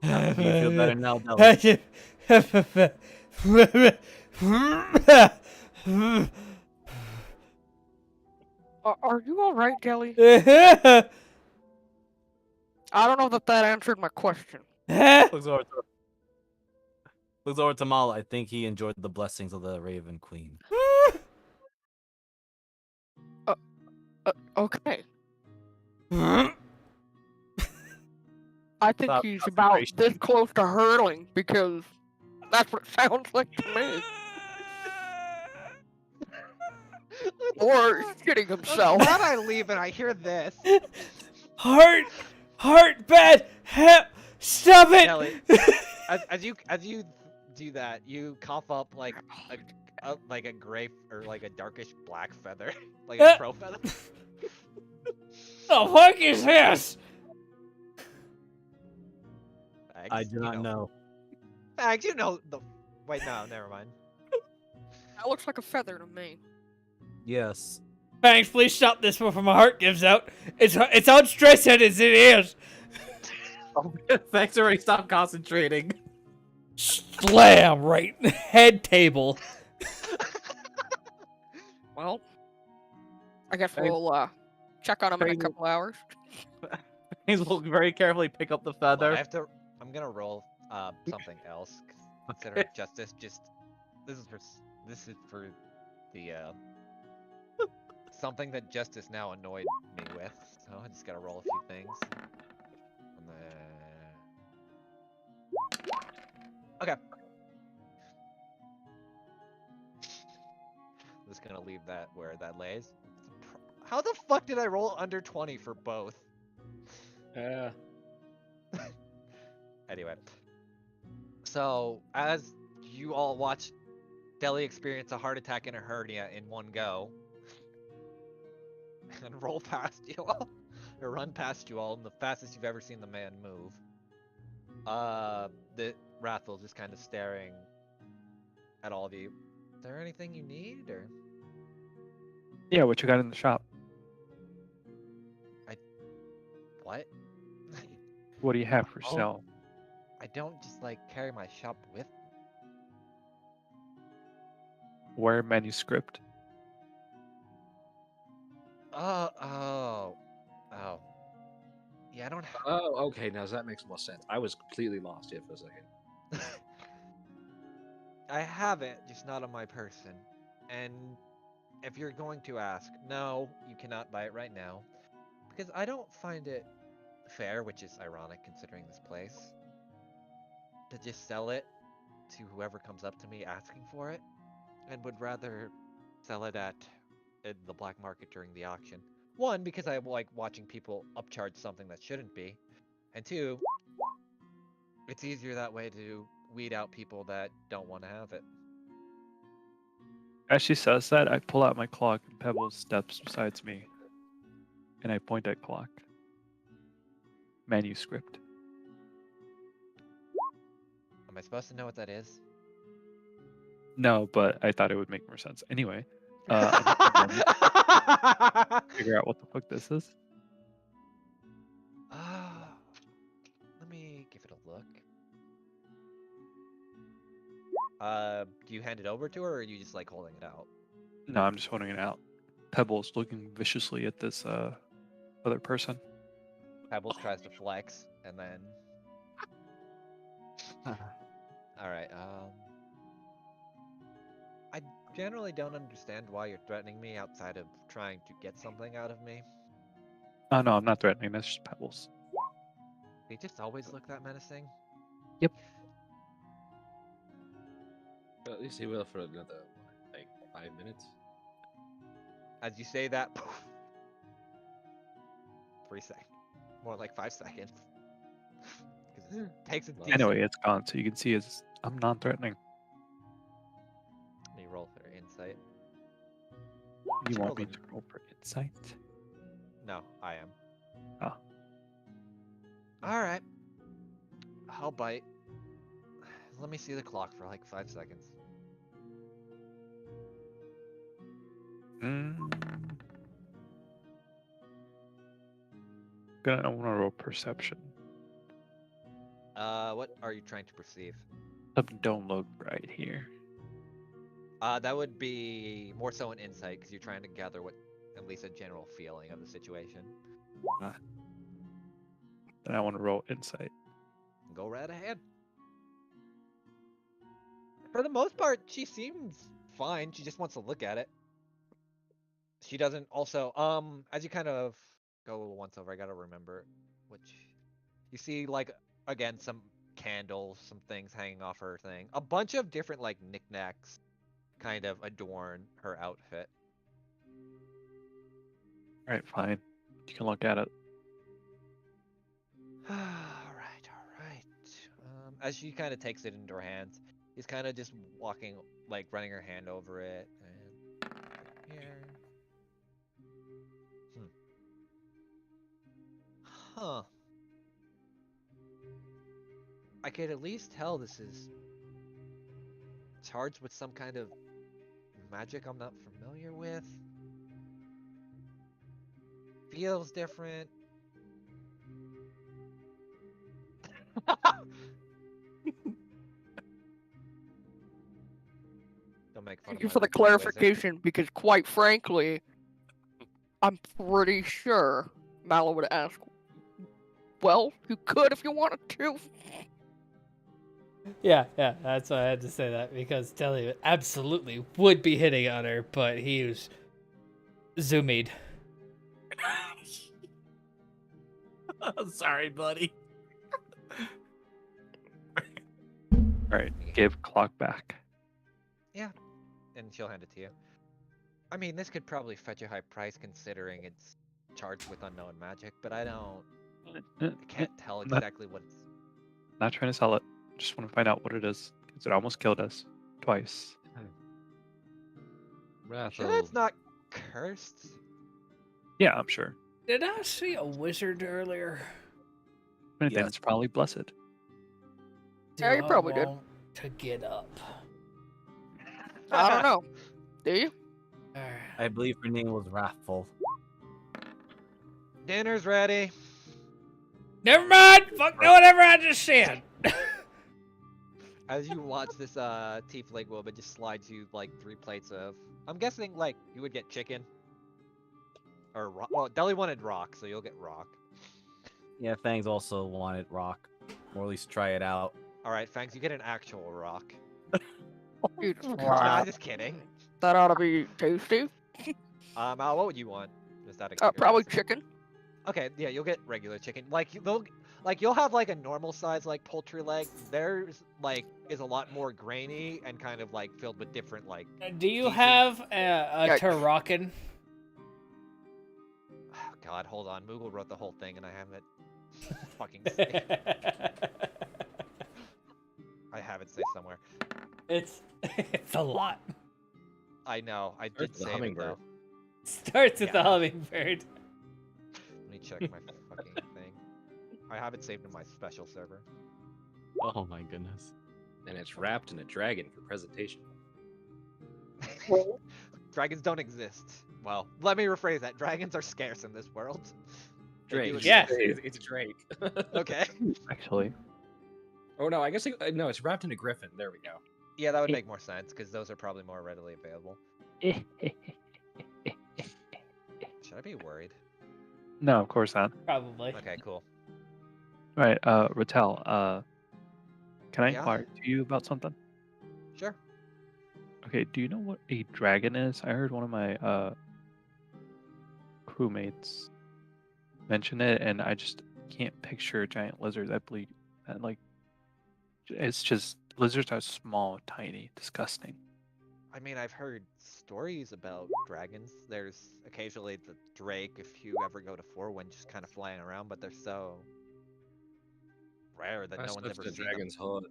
you feel better now, Deli? Are you all right, Kelly? Looks I don't know that answered my question. Looks over to Mala. I think he enjoyed the blessings of the Raven Queen. Okay. I think Stop he's about concentration. this close to hurling because that's what it sounds like to me. Or shitting I'm himself. glad I leave and I hear this. heart, bad, stop it. Kelly, as you do that, you cough up like a gray or like a darkish black feather, like a crow feather. The fuck is this? I do not know. Fags, you know the. Wait, no, never mind. That looks like a feather to me. Yes. Thanks, please stop this before my heart gives out. It's outstretched as it is. Thanks already stopped concentrating. Slam right head table. Well, I guess we'll check on him in a couple hours. He's will very carefully pick up the Well, feather. I'm gonna roll something else. Considering justice, this is for the something that justice now annoyed me with. So I just gotta roll a few things. And then... Okay. I'm just gonna leave that where that lays. How the fuck did I roll under 20 for both? Anyway. So, as you all watch Deli experience a heart attack and a hernia in one go, and roll past you all, or run past you all in the fastest you've ever seen the man move, the Wrathel just kind of staring at all of you. Is there anything you need, or? Yeah, what you got in the shop? What? What do you have for Oh. sale? I don't just like carry my shop with me. Where manuscript? Oh. Yeah, I don't have... Oh, okay. Now that makes more sense. I was completely lost here for a second. I have it, just not on my person. And if you're going to ask, no, you cannot buy it right now. Because I don't find it fair, which is ironic considering this place, to just sell it to whoever comes up to me asking for it, and would rather sell it at the black market during the auction. One, because I like watching people upcharge something that shouldn't be, and two, it's easier that way to weed out people that don't want to have it. As she says that, I pull out my clock and Pebbles steps beside me. And I point at clock. Manuscript. Am I supposed to know what that is? No, but I thought it would make more sense. Anyway, figure out what the fuck this is. Let me give it a look. Do you hand it over to her, or are you just like holding it out? No, I'm just holding it out. Pebbles looking viciously at this other person. Pebbles tries to flex, and then... Alright, I generally don't understand why you're threatening me outside of trying to get something out of me. Oh no, I'm not threatening. That's just Pebbles. They just always look that menacing. Yep. But at least he will for another, like, 5 minutes. As you say that, poof, 3 seconds. More like 5 seconds. Because it takes a decent... Anyway, it's gone, so you can see I'm non-threatening. Let me roll for insight. You roll want me the- to roll for insight? No, I am. Oh. All right. I'll bite. Let me see the clock for like 5 seconds. I want to roll perception. What are you trying to perceive? Something don't look right here. That would be more so an insight because you're trying to gather what, at least a general feeling of the situation. Then I want to roll insight. Go right ahead. For the most part, she seems fine. She just wants to look at it. She doesn't also, as you kind of go once over, I gotta remember which. You see, like, again, some candles, some things hanging off her thing. A bunch of different, like, knickknacks kind of adorn her outfit. Alright, fine. You can look at it. Alright. As she kind of takes it into her hands, she's kind of just walking, like, running her hand over it. And here. Huh. I could at least tell this is charged with some kind of magic I'm not familiar with. Feels different. Don't make fun Thank of you my for the my wizard. clarification, because quite frankly, I'm pretty sure Mallow would ask, well, you could if you wanted to. Yeah, that's why I had to say that because Telly absolutely would be hitting on her, but he was zoomied. Sorry, buddy. Alright, give clock back. And she'll hand it to you. I mean, this could probably fetch a high price considering it's charged with unknown magic, but I can't tell Not- exactly what it's. Not trying to sell it. Just want to find out what it is. Because it almost killed us. Twice. Sure that's not cursed? Yeah, I'm sure. Did I see a wizard earlier? If anything, Yes. it's probably blessed. Yeah, you Do I probably did. want to get up? I don't know. Do you? Alright. I believe her name was Wrathful. Dinner's ready. Never mind. Fuck no, whatever I just said. As you watch this tiefling woman just slides you like 3 plates of, I'm guessing like you would get chicken. Or well, Deli wanted rock, so you'll get rock. Yeah, Fangs also wanted rock. Or at least try it out. Alright, Fangs, you get an actual rock. Jesus No, Christ. I'm just kidding. That ought to be tasty. Al, what would you want? Just out of Probably curiosity. chicken. Okay, yeah, you'll get regular chicken. You'll have like a normal size like poultry leg. Theirs like is a lot more grainy and kind of like filled with different like. Do you Decent. have a Yikes. Turrican? Oh, God, hold on. Moogle wrote the whole thing and I haven't fucking saved. I have it saved somewhere. it's a lot. I know. I did Starts with the save it hummingbird. though. Starts with the Yeah. hummingbird. Let me check my fucking thing. I have it saved in my special server. Oh my goodness. And it's wrapped in a dragon for presentation. Dragons don't exist. Well, let me rephrase that. Dragons are scarce in this world. They do Drake. exist. Yeah. It's Drake. Okay. Actually. Oh no, I guess no, it's wrapped in a griffin. There we go. Yeah, that would make more sense because those are probably more readily available. Should I be worried? No, of course not. Probably. Okay, cool. Right, Rattel, can I Yeah? inquire to you about something? Sure. Okay, do you know what a dragon is? I heard one of my crewmates mention it, and I just can't picture giant lizards. I believe that, like, it's just lizards are small, tiny, disgusting. I mean, I've heard stories about dragons. There's occasionally the drake if you ever go to Fourwind just kind of flying around, but they're so rare that I no one's slept ever in a seen dragon's hut.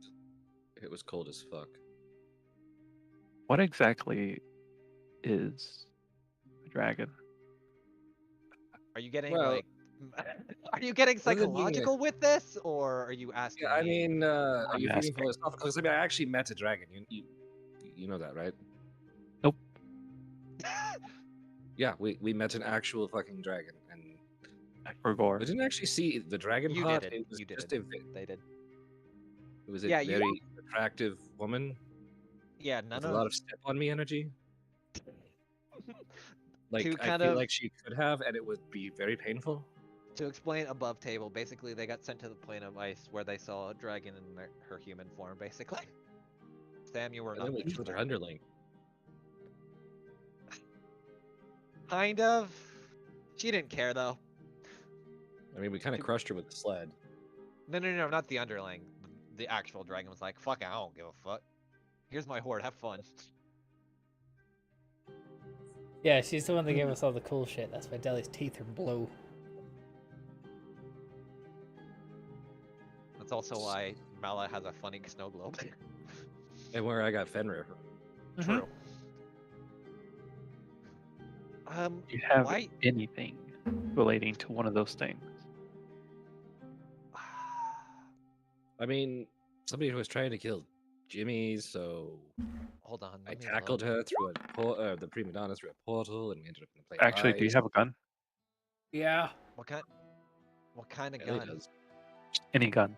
It was cold as fuck. What exactly is a dragon. Are you getting Well- like? Are you getting Other than being a- psychological with this, or are you asking? Yeah, I me? mean, are I'm you feeling asking. philosophical? Because I mean, I actually met a dragon. You know that, right? Nope. Yeah, we met an actual fucking dragon, and I forgot. I didn't actually see the dragon You part. did It it. was You did just it. a They did. it was a Yeah, you- very attractive woman Yeah, none with of a lot of step on me energy. Like To I kind feel of- like she could have, and it would be very painful. To explain above table, basically they got sent to the plane of ice where they saw a dragon in her human form, basically. Sam, you were And not then we mentioned killed her that. underling. Kind of. She didn't care though. I mean, we kind of crushed her with the sled. No, not the underling. The actual dragon was like, "Fuck it, I don't give a fuck. Here's my horde. Have fun." Yeah, she's the one that gave us all the cool shit. That's why Deli's teeth are blue. That's also why Mala has a funny snow globe. And where I got Fenrir. True. Do you have why? anything relating to one of those things? I mean, somebody was trying to kill Jimmy, so Hold on. I let me tackled load. her through the prima donna through a portal, and we ended up in the plane. Actually, do you have a gun? Yeah. What kind? What kind of Ellie gun? does. Just any gun.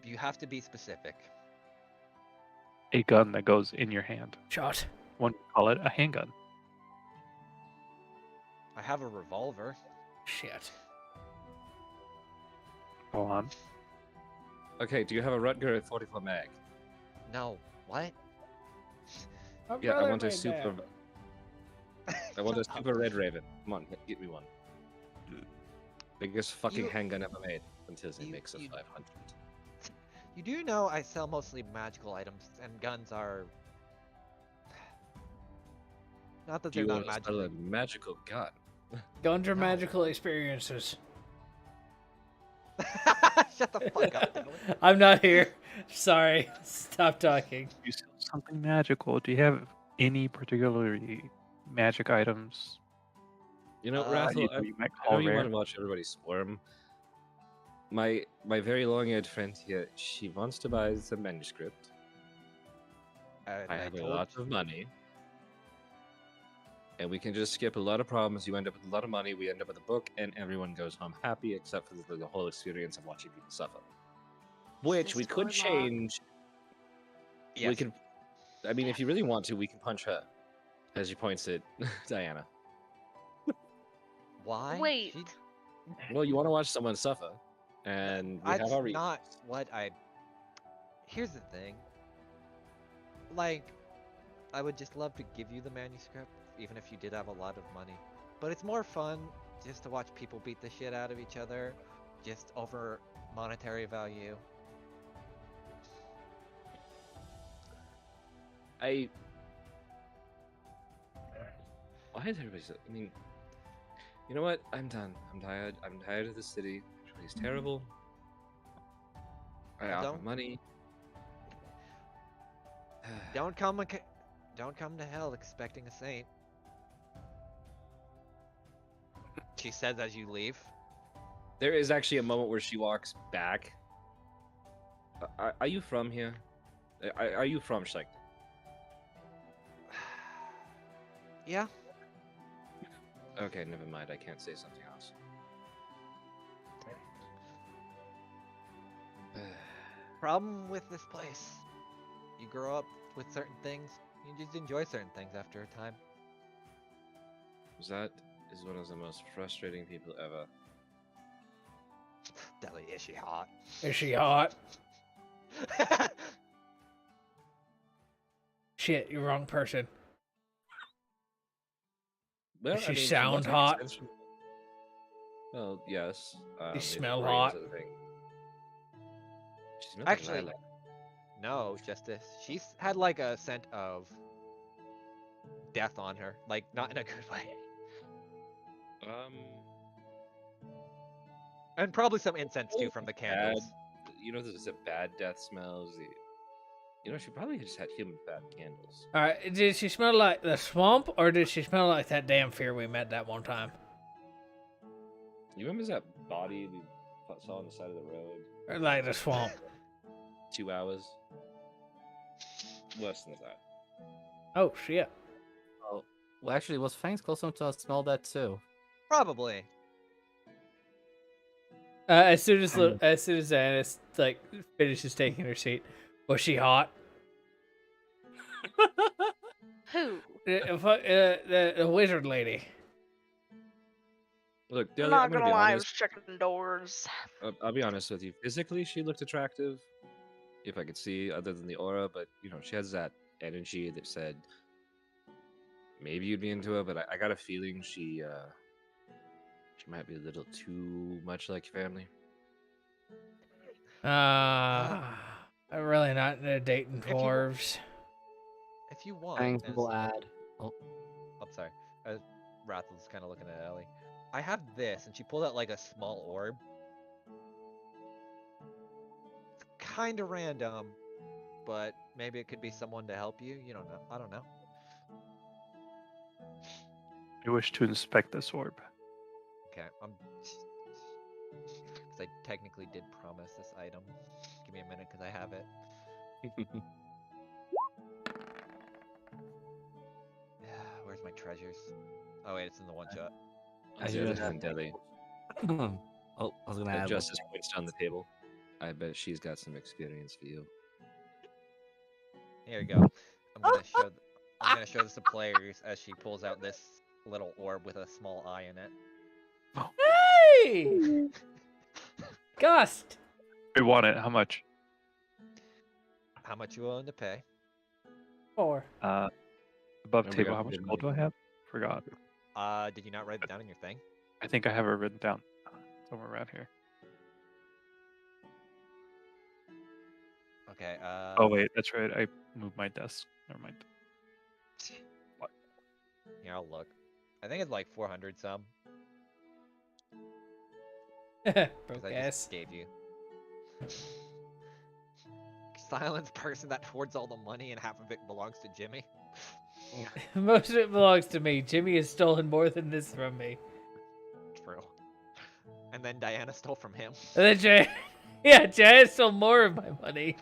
You have to be specific. A gun that goes in your hand. Shot. One would call it a handgun. I have a revolver. Shit. Go on. Okay, do you have a Rutger at 44 mag? No. What? Yeah, I want a super. I want a Shut up. super red raven. Come on, get me one. Biggest fucking You- handgun ever made until it you- makes a you- 500. You do know I sell mostly magical items, and guns are. Not that Do they're you not want to sell magical. a magical gun? Guns are No. magical experiences. Shut the fuck up, Dylan. I'm not here. Sorry. Stop talking. You sell something magical. Do you have any particularly magic items You know, Uh, Rathel, that you might I know call you rare? want to watch everybody squirm. My very long-haired friend here, she wants to buy the manuscript. I have a lot of money. And we can just skip a lot of problems. You end up with a lot of money. We end up with a book, and everyone goes home happy, except for the whole experience of watching people suffer. Which we could Sister-in-law. change. Yes. We can. I mean, if you really want to, we can punch her. As she points at Diana. Why? Wait. She- Well, you want to watch someone suffer, and we have That's our reasons. not what I. Here's the thing. Like, I would just love to give you the manuscript, even if you did have a lot of money. But it's more fun just to watch people beat the shit out of each other, just over monetary value. Why is everybody so? I mean, you know what? I'm done. I'm tired. I'm tired of the city. Everybody's terrible. I Well, offer don't- money. Don't come to hell expecting a saint. She says as you leave. There is actually a moment where she walks back. Are you from here? Are you from Schlecht? Yeah. Okay, never mind. I can't say something else. Problem with this place. You grow up with certain things, you just enjoy certain things after a time. That is one of the most frustrating people ever. Deli, is she hot? Is she hot? Shit, you're wrong person. Well, Does she was sound like hot? extension- Well, yes. You if smell brains hot? are the thing. She smells like Actually, lilac. no, Justice. She's had like a scent of death on her. Like, not in a good way. And probably some incense too from the candles. You know, there's a bad death smells. You know, she probably just had human fat candles. All right, did she smell like the swamp, or did she smell like that damn fear we met that one time? You remember that body we saw on the side of the road? Or like the swamp? 2 hours? Worse than that. Oh shit! Oh, well, actually, was Fangs close enough to smell that too? Probably. As soon as Anna like finishes taking her seat, was she hot? Who? The wizard lady. Look, I'm Dilly, not I'm gonna gonna be lie, I was honest. checking doors. I'll be honest with you. Physically, she looked attractive, if I could see, other than the aura. But you know, she has that energy that said maybe you'd be into her. But I got a feeling she might be a little too much like your family. I'm really not into dating If you- dwarves. If you want, Fangs there's- will add. Oh, I'm sorry. Rathel's kind of looking at Ellie. I have this, and she pulled out like a small orb. It's kind of random, but maybe it could be someone to help you. You don't know. I don't know. I wish to inspect this orb. Okay, because I technically did promise this item. Give me a minute, because I have it. Where's my treasures? Oh wait, it's in the one shot. I The other should hand, Dilly. oh, I was gonna add. Justice points down the table. I bet she's got some experience for you. Here you go. I'm gonna show this to players as she pulls out this little orb with a small eye in it. Hey, Gust. We want it. How much? How much you willing to pay? 4. Above And we table, got how much good gold do I money. have? Forgot. Did you not write it down in your thing? I think I have it written down somewhere around here. Okay. Oh wait, that's right. I moved my desk. Never mind. Here, I'll look. I think it's like 400 some. Broke Because I ass. just gave you. Silence person that hoards all the money and half of it belongs to Jimmy. Most of it belongs to me. Jimmy has stolen more than this from me. True. And then Diana stole from him. And then Jay, yeah, Jay stole more of my money.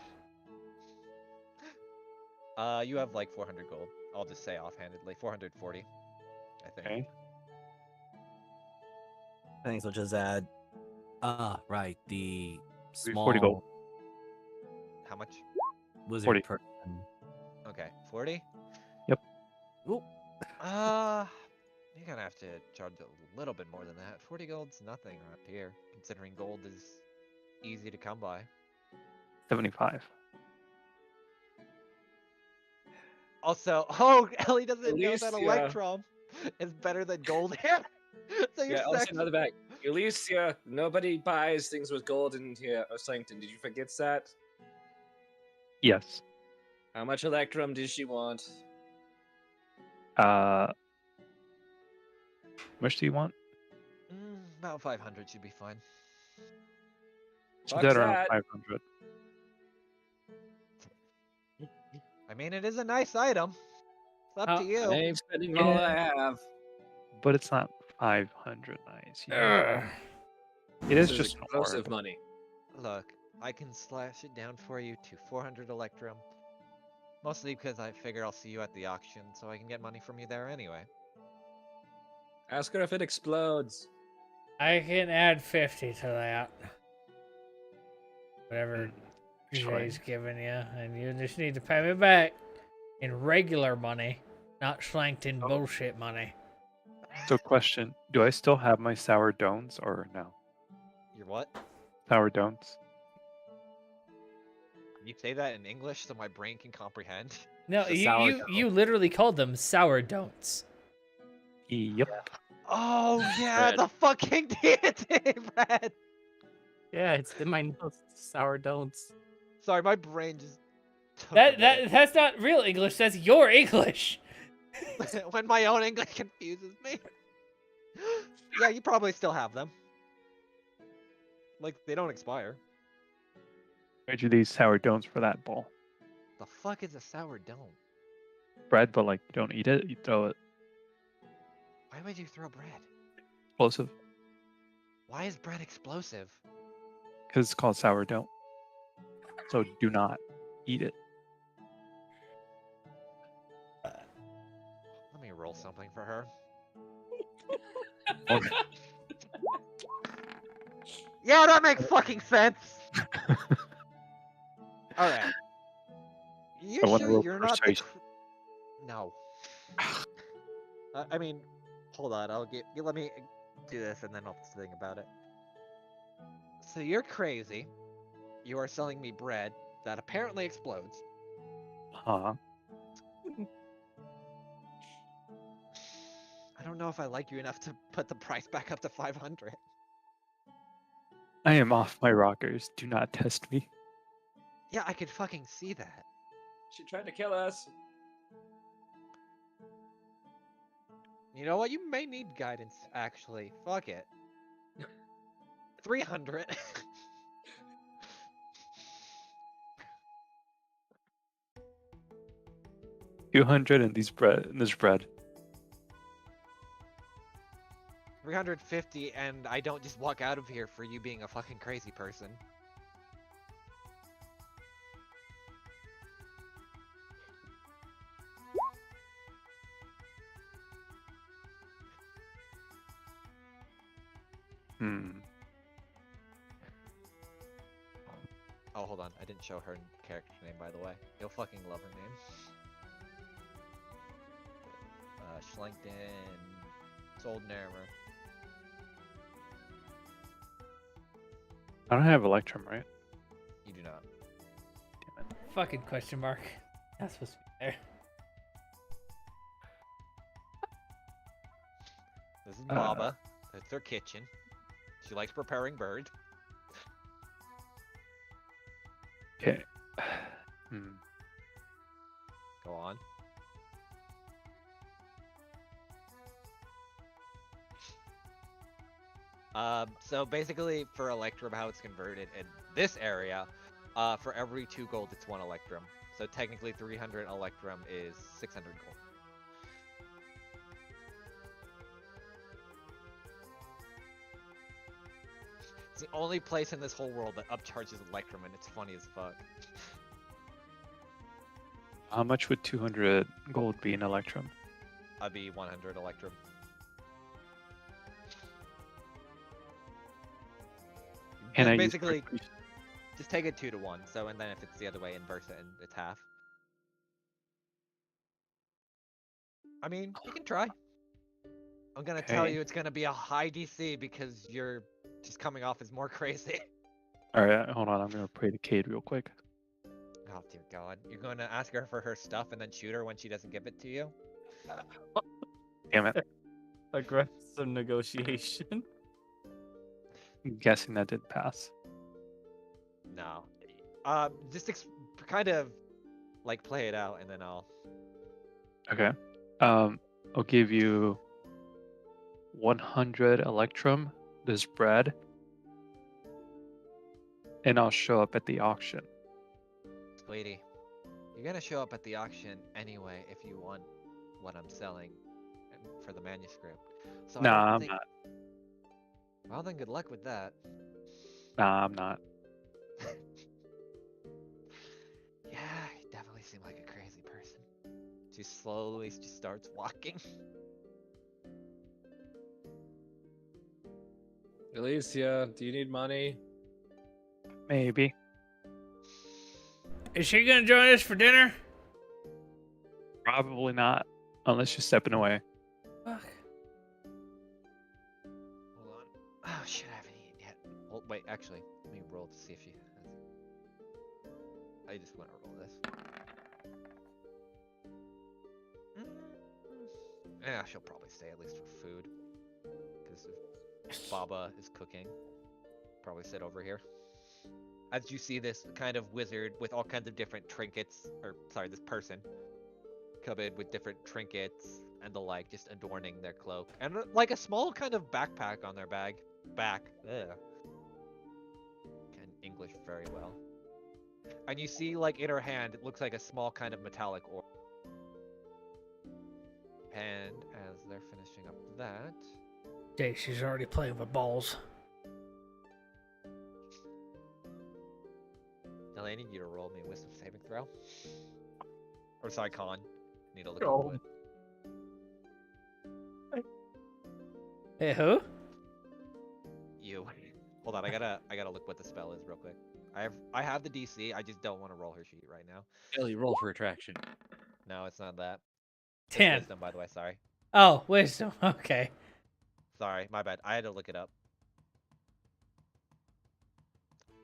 You have like 400 gold. I'll just say offhandedly, 440. I think. Okay. Fangs will just add. Right. The 40 gold. small How much? wizard 40. person. Okay, 40. Yep. Ooh. You're gonna have to charge a little bit more than that. 40 gold's nothing around here, considering gold is easy to come by. 75. Also, oh, Ellie doesn't know least, that yeah. Electrum is better than gold here. So you're Yeah, also second. another back. Elysia, nobody buys things with gold in here. Or Sanctum, did you forget that? Yes. How much Electrum did she want? How much do you want? About 500 should be fine. She's Fuck at around that. 500. I mean, it is a nice item. It's up to I you. ain't spending all I have. But it's not 500 nice. You know? Ugh. It is This just an explosive orb. money. Look, I can slash it down for you to 400 Electrum. Mostly because I figure I'll see you at the auction, so I can get money from you there anyway. Ask her if it explodes. I can add 50 to that. Whatever Sure. Jay's giving you, and you just need to pay me back in regular money, not slanked in bullshit money. So, question: do I still have my sour don'ts or no? You're what? Sour don'ts. You say that in English so my brain can comprehend? No, The you sourdough. you literally called them sour don'ts. Yep. Oh yeah, Bread. the fucking deity bread. Yeah, it's in my notes. Sour don'ts. Sorry, my brain just took a That's not real English. That's your English. minute. When my own English confuses me. Yeah, you probably still have them. Like they don't expire. Trade you these sour don'ts for that bowl. The fuck is a sourdough? Bread, but like you don't eat it, you throw it. Why would you throw bread? Explosive. Why is bread explosive? Because it's called sourdough. So do not eat it. Let me roll something for her. Okay. Yeah, that makes fucking sense. All right. You I wanna sure roll you're not the? persuasion. No. I mean, hold on. Let me do this, and then I'll think about it. So you're crazy. You are selling me bread that apparently explodes. Huh? I don't know if I like you enough to put the price back up to 500. I am off my rockers. Do not test me. Yeah, I could fucking see that. She tried to kill us. You know what? You may need guidance, actually. Fuck it. 300. 200 and this bread. 350, and I don't just walk out of here for you being a fucking crazy person. Oh, hold on. I didn't show her character name, by the way. You'll fucking love her name. Schlankton Soldnermer. I don't have Electrum, right? You do not. Damn it. Fucking question mark. That's supposed to be there. This is Baba. That's her kitchen. She likes preparing bird. Okay. Go on. So basically, for Electrum, how it's converted in this area, for every 2 gold, it's 1 Electrum. So technically, 300 Electrum is 600 gold. It's the only place in this whole world that upcharges Electrum, and it's funny as fuck. How much would 200 gold be in Electrum? I'd be 100 Electrum. And I basically use just take it 2 to 1. So, and then if it's the other way, inverse it, and it's half. I mean, you can try. I'm gonna tell Okay. you it's gonna be a high DC because you're just coming off as more crazy. Alright, hold on. I'm going to pray to Cade real quick. Oh dear God! You're going to ask her for her stuff and then shoot her when she doesn't give it to you? Damn it. Aggressive negotiation. I'm guessing that did pass. No. Just kind of like play it out and then I'll. Okay. I'll give you 100 Electrum, this bread, and I'll show up at the auction. Sweetie, you're gonna show up at the auction anyway if you want what I'm selling for the manuscript. So Nah, I don't I'm think... not. Well then, good luck with that. Nah, I'm not. Yeah, you definitely seem like a crazy person. She slowly just starts walking. Alicia, do you need money? Maybe. Is she gonna join us for dinner? Probably not, unless you're stepping away. Fuck. Hold on. Oh shit, I haven't eaten yet. Well, wait, actually, let me roll to see if she has. I just want to roll this. Yeah, she'll probably stay at least for food. Because if Baba is cooking, probably sit over here. As you see this kind of wizard with all kinds of different trinkets, or sorry, this person come in with different trinkets and the like, just adorning their cloak, and like a small kind of backpack on their back. Ugh. Can English very well. And you see, like, in her hand, it looks like a small kind of metallic orb. And as they're finishing up that, Jay, she's already playing with balls. Nelly, I need you to roll me a wisdom saving throw. Or sorry, con. Need to look Oh. into it. Hey, who? You. Hold on, I gotta look what the spell is real quick. I have the DC. I just don't want to roll her sheet right now. Ellie, roll for attraction. No, it's not that. It's 10. wisdom, by the way. Sorry. Oh, wisdom. Okay. Sorry, my bad. I had to look it up.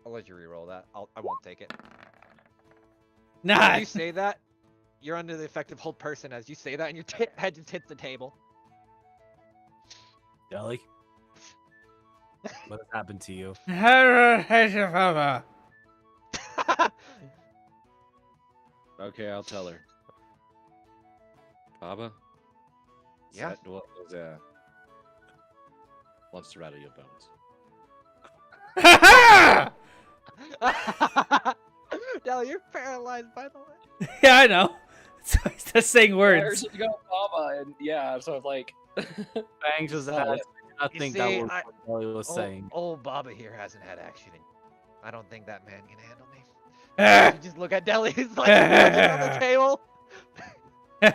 I'll let you re-roll that. I won't take it. As you Nice. say that, you're under the effect of hold person as you say that, and your head just hits the table. Deli, what has happened to you? Okay, I'll tell her. Baba? Yeah? That dwarf is, wants to rattle your bones. Dell, you're paralyzed, by the way. Yeah, I know. So he's just saying I words. heard you go Baba, and yeah, so I'm like... Bangs just Oh, asked. yeah. I You think see, that was what Deli was saying. Old Baba here hasn't had action. I don't think that man can handle me. Ah. You just look at Deli, he's like punching on the table. I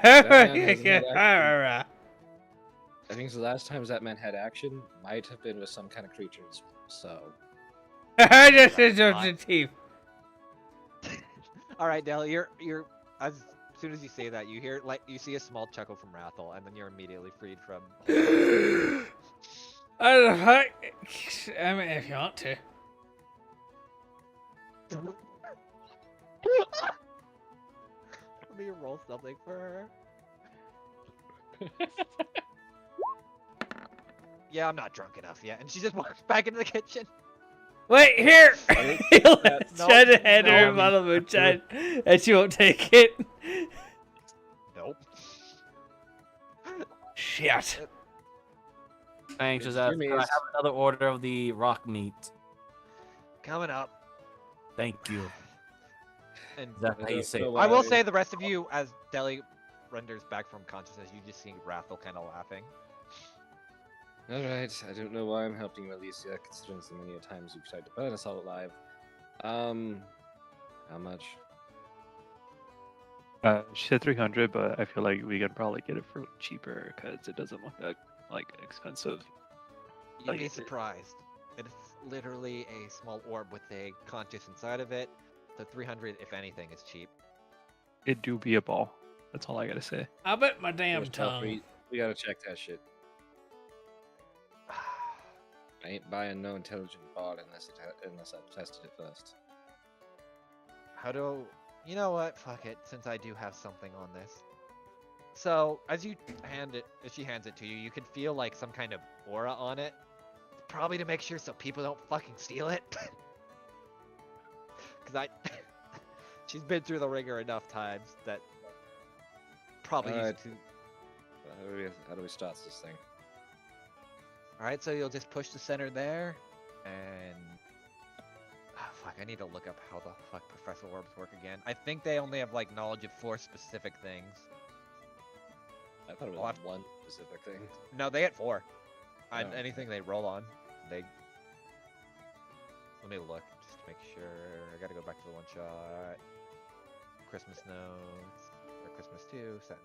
think the last times that man had action might have been with some kind of creatures, so... Just the teeth. All right, Deli, you're as soon as you say that, you hear like you see a small chuckle from Rathel, and then you're immediately freed from. I mean, if you want to. Let me roll something for her. Yeah, I'm not drunk enough yet, and she just walks back into the kitchen. Wait, here! Let's No, try to hand her no. a bottle of moonshine, and she won't take it. Nope. Shit. Bangs just Excuse asked, me, "Can I is- have another order of the rock meat?" Coming up. Thank you. And Is that how you say it? I will say the rest of you, as Deli renders back from consciousness, you just see Rathel kind of laughing. Alright, I don't know why I'm helping you, Alicia, considering so many times you've tried to burn us all alive. How much? She said 300, but I feel like we could probably get it for cheaper because it doesn't look that like expensive. You'd Like be it- surprised. It's literally a small orb with a conscious inside of it. The 300, if anything, is cheap. It do be a ball. That's all I gotta say. I bet my damn First off, tongue. we gotta check that shit. I ain't buying no intelligent bot unless I've tested it first. How do... You know what? Fuck it, since I do have something on this. So, as you hand it, as she hands it to you, you can feel like some kind of aura on it. Probably to make sure so people don't fucking steal it. Cause she's been through the ringer enough times that probably used Alright. to. How do we start this thing? Alright, so you'll just push the center there, and... Ah, fuck, I need to look up how the fuck Professor Orbs work again. I think they only have, like, knowledge of 4 specific things. I thought it was I'll have- one specific thing. No, they get 4. And Oh. anything they roll on, they... Let me look, just to make sure. I gotta go back to the one shot. Christmas notes. Or Christmas 2, set.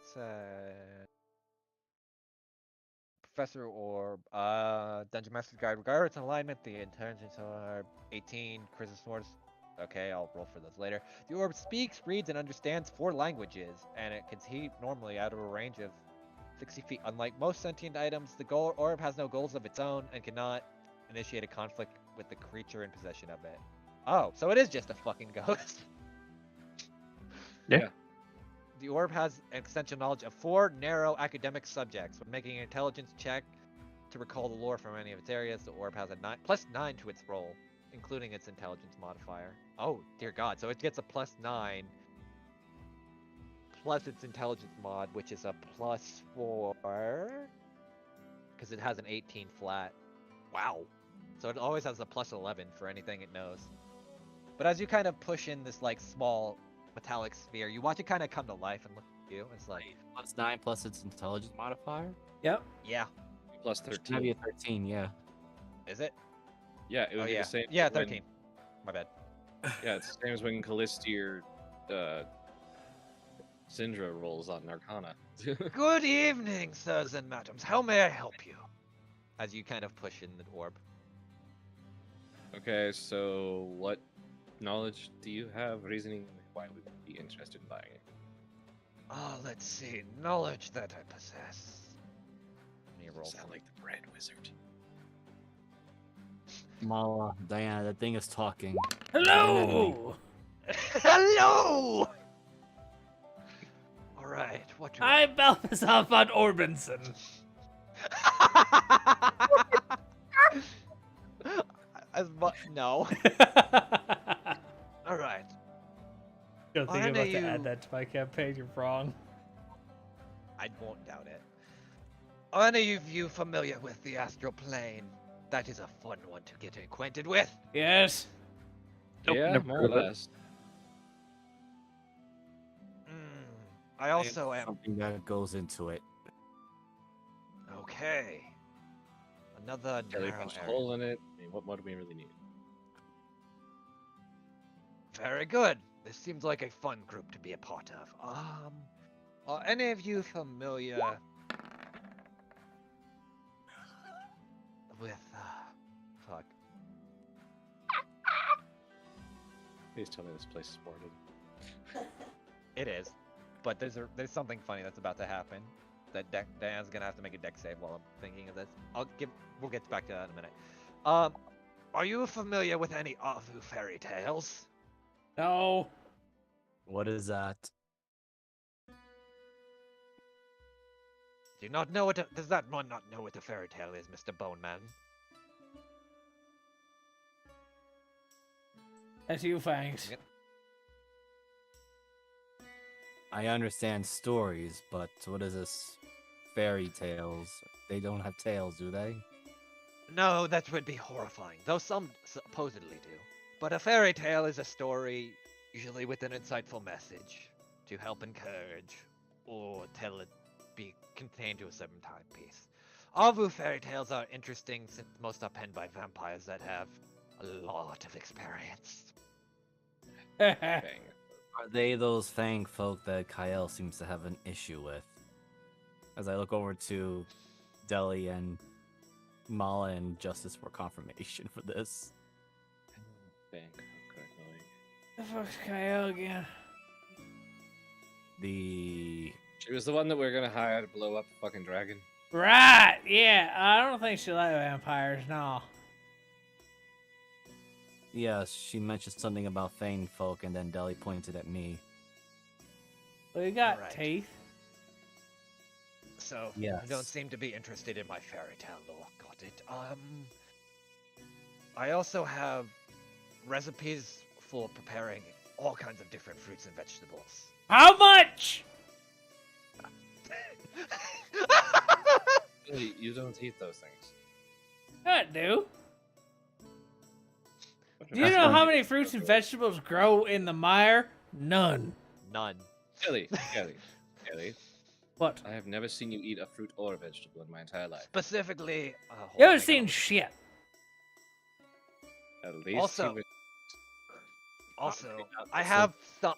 Professor Orb, Dungeon Master's Guide. Regardless of alignment, the intelligence are 18. Christmas Swords. Okay, I'll roll for those later. The orb speaks, reads, and understands 4 languages, and it can see normally out of a range of 60 feet. Unlike most sentient items, the orb has no goals of its own and cannot initiate a conflict with the creature in possession of it. Oh, so it is just a fucking ghost. Yeah. The orb has an essential knowledge of 4 narrow academic subjects. When making an intelligence check to recall the lore from any of its areas, the orb has a +9 to its roll, including its intelligence modifier. Oh, dear God. So it gets a +9 plus its intelligence mod, which is a +4, because it has an 18 flat. Wow. So it always has a +11 for anything it knows. But as you kind of push in this like small metallic sphere, you watch it kind of come to life and look at you. It's like, +9 plus its intelligence modifier. Yep. yeah, Plus Should have 13. you a 13, yeah. is it? Yeah, it would Oh be yeah, the same. yeah, when- 13. My bad. Yeah, it's the same as when Callistier Syndra rolls on Arcana. Good evening, sirs and madams. How may I help you? As you kind of push in the orb. Okay, so what knowledge do you have? Reasoning why we would be interested in buying it? Oh, let's see. Knowledge that I possess. Let me roll. Sound like the bread wizard. Mala, Diana, that thing is talking. Hello. Hello! Alright, what do I'm Balthazar von Orbinson. No. Alright. Don't think Why I'm about do to add you- that to my campaign. You're wrong. I won't doubt it. Are any of you familiar with the astral plane? That is a fun one to get acquainted with. Yes. Nope, yeah, never more heard or of it. less. I also am. Something that goes into it. Okay. Another Kelly narrow punched a area. hole in it. I mean, what more do we really need? Very good. This seems like a fun group to be a part of. Are any of you familiar with fuck. Please tell me this place is boarded. It is. But there's something funny that's about to happen. That Diana's gonna have to make a deck save while I'm thinking of this. We'll get back to that in a minute. Are you familiar with any Avu fairy tales? No. What is that? Do you not know what? Does that one not know what a fairy tale is, Mr. Bone Man? That's you, Fangs. Yep. I understand stories, but what is this? Fairy tales. They don't have tails, do they? No, that would be horrifying, though some supposedly do. But a fairy tale is a story, usually with an insightful message, to help encourage, or tell it be contained to a certain timepiece. Avu fairy tales are interesting since most are penned by vampires that have a lot of experience. Bang. Are they those Fang folk that Kyle seems to have an issue with? As I look over to Deli and Mala and Justice for confirmation for this. Bang. Correctly. The fuck's Kyle again? The She was the one that we are gonna hire to blow up the fucking dragon. Right. Yeah. I don't think she likes vampires. No. yes, she mentioned something about Fang folk, and then Deli pointed at me. Well, you got Right. teeth. So, Yes. you don't seem to be interested in my fairy tale lore. Got it. I also have recipes for preparing all kinds of different fruits and vegetables. How much? Really, you don't eat those things. I do. Do you That's know fine. how many fruits and vegetables grow in the mire? None. None. Kelly, What? I have never seen you eat a fruit or a vegetable in my entire life. Specifically, hold You on, haven't I seen gotta- shit. At least Also- he would- Also, not I so- have some,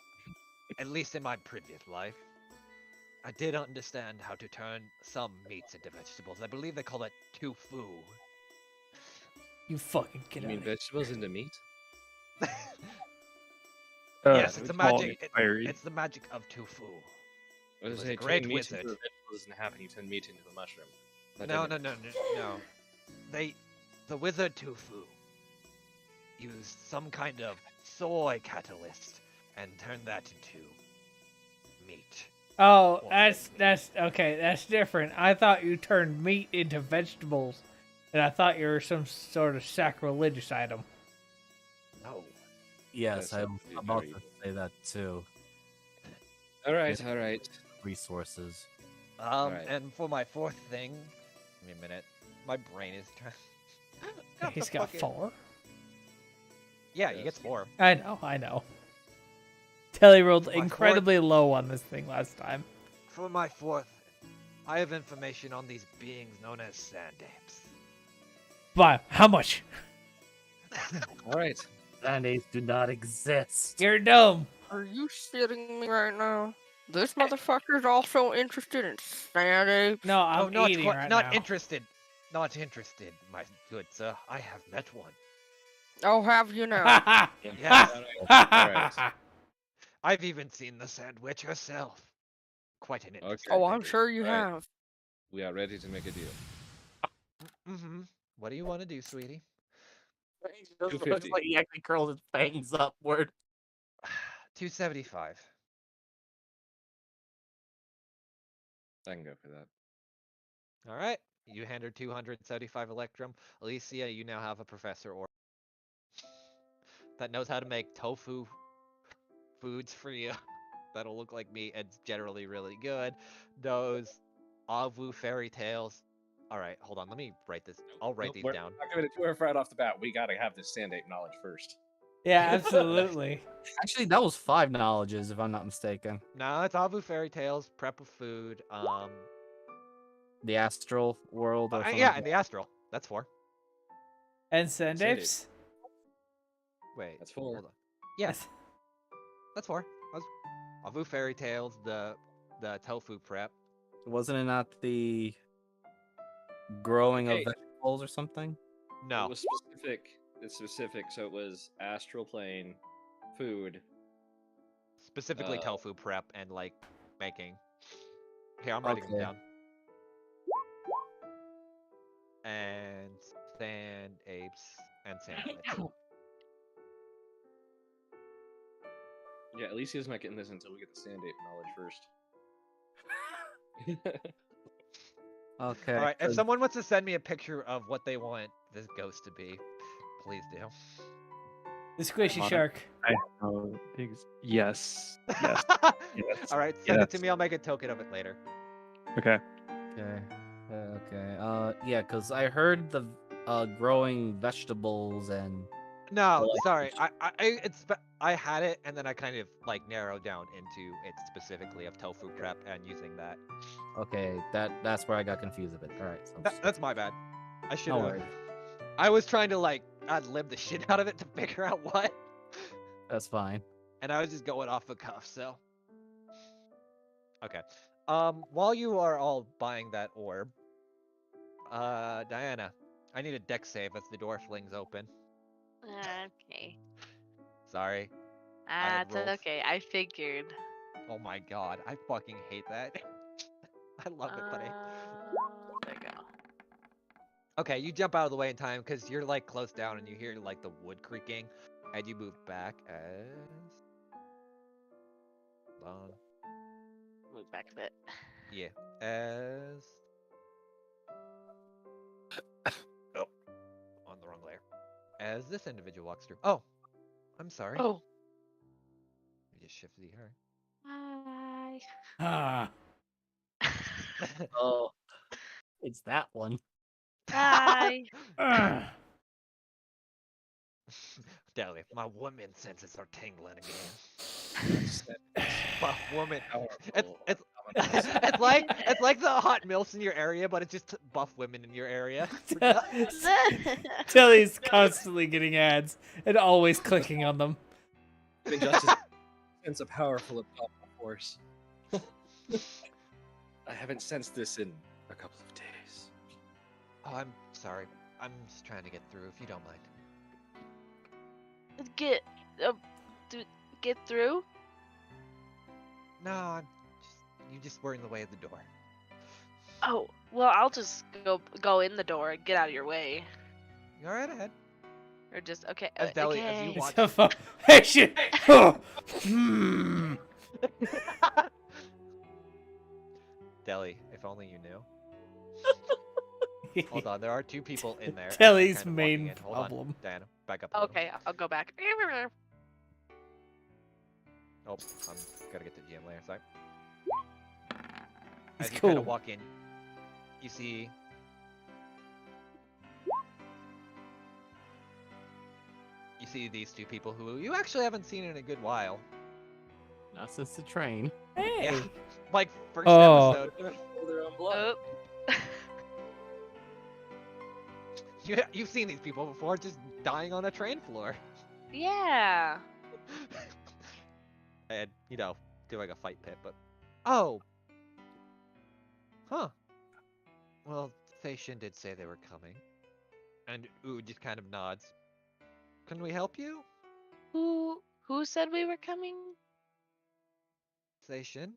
at least in my previous life, I did understand how to turn some meats into vegetables. I believe they call it tofu. You fucking get You out mean of here. vegetables into meat? Yes, it's we a call magic. it fiery. It's the magic of tofu. What was is a it? great Turn meat wizard. into vegetables and happen you turn meat into a mushroom. That No, didn't- no. The wizard tofu used some kind of soy catalyst and turned that into meat. Oh, that's okay. That's different. I thought you turned meat into vegetables, and I thought you were some sort of sacrilegious item. No. Yes, That I'm sounds very about to evil. say that too. All right, all right. Resources. Alright. And for my fourth thing, give me a minute. My brain is trying. He's got 4. Yeah, he gets 4. I know. Telly rolled My incredibly low on this thing last time. For my 4th, I have information on these beings known as sand apes. But how much? All right. And apes do not exist. You're dumb. Are you shitting me right now? This motherfucker's also interested in sand apes. No, I'm Oh, not eating quite- right not now. interested. Not interested, my good sir. I have met one. I'll have you know. Yes, Alright. I've even seen the sandwich herself. Quite an interesting Oh, I'm lady. sure you Right. have. We are ready to make a deal. Mm-hmm. What do you want to do, sweetie? It looks 250. like he actually curls his fangs upward. 275. I can go for that. All right. You hand her 275 Electrum. Alicia, you now have a professor or that knows how to make tofu foods for you. That'll look like meat and it's generally really good. Knows Avu fairy tales. All right, hold on. Let me write this. I'll write these down. I'm giving it to her right off the bat. We gotta have this sand ape knowledge first. Yeah, absolutely. Actually, that was 5 knowledges, if I'm not mistaken. No, it's Avu fairy tales, prep of food. The astral world or something. Yeah, and the astral. That's 4. And sand Sand apes? Wait, That's 4. hold on. Yes, that's 4. Avu fairy tales, the tofu prep. Wasn't it not the growing Okay. of vegetables or something? No. It was specific. It's specific, so it was astral plane, food. Specifically Uh, tofu prep and like making. Here, I'm writing them Okay. down. And sand apes and sandwich. Yeah, Alicia's not getting this until we get the sand ape knowledge first. Okay. All right, if 'cause someone wants to send me a picture of what they want this ghost to be, please do. The squishy Mono- shark. I know. Yes. Yes. Yes. All right, send it to yes. me. I'll make a token of it later. Okay. Okay. Okay. Yeah, because I heard the growing vegetables and No, Well, sorry. I had it, and then I kind of like narrowed down into it specifically of tofu prep and using that. okay, that's where I got confused a bit. All right. So That's my bad. I should No have. worries. I was trying to like ad lib the shit out of it to figure out what, That's fine. and I was just going off the cuff. So. Okay. While you are all buying that orb, Diana, I need a deck save as the door flings open. Okay. Sorry. It's rolled. okay. I figured. Oh my god, I fucking hate that. I love it, buddy. There you go. Okay, you jump out of the way in time because you're like close down and you hear like the wood creaking, and you move back as. Hold on. Move back a bit. Yeah, as. Oh, on the wrong layer. As this individual walks through. Oh, I'm sorry. Oh. Let me just shift Z her. Hi. Ah. Oh, it's that one. Hi. Dally, my woman senses are tingling again. Buff woman. It's like the hot milfs in your area, but it's just buff women in your area. Telly's constantly getting ads and always clicking on them. Injustice sense a powerful and powerful force. I haven't sensed this in a couple of days. Oh, I'm sorry. I'm just trying to get through, if you don't mind. Get through? No, you just were in the way of the door. Oh, well, I'll just go in the door and get out of your way. You're right ahead. Or just okay. As Deli, as okay. you watch. Hey, shit! Oh. Hmm. Deli, if only you knew. Hold on, there are 2 people in there. and Telly's they're kind of main walking in. Hold on, problem. Diana, back up. A little. Okay, I'll go back. Oh, I'm gotta get to GM layer. Sorry. It's As you kind cool. of walk in, you see. You see these two people who you actually haven't seen in a good while. Not since the train. Hey. Yeah, like first Oh. episode. Their own blood. Oh. You've seen these people before, just dying on a train floor. Yeah. And, you know, doing a fight pit, but... Oh! Huh. Well, Seishin did say they were coming. And Ooh just kind of nods. Can we help you? Who said we were coming? Seishin?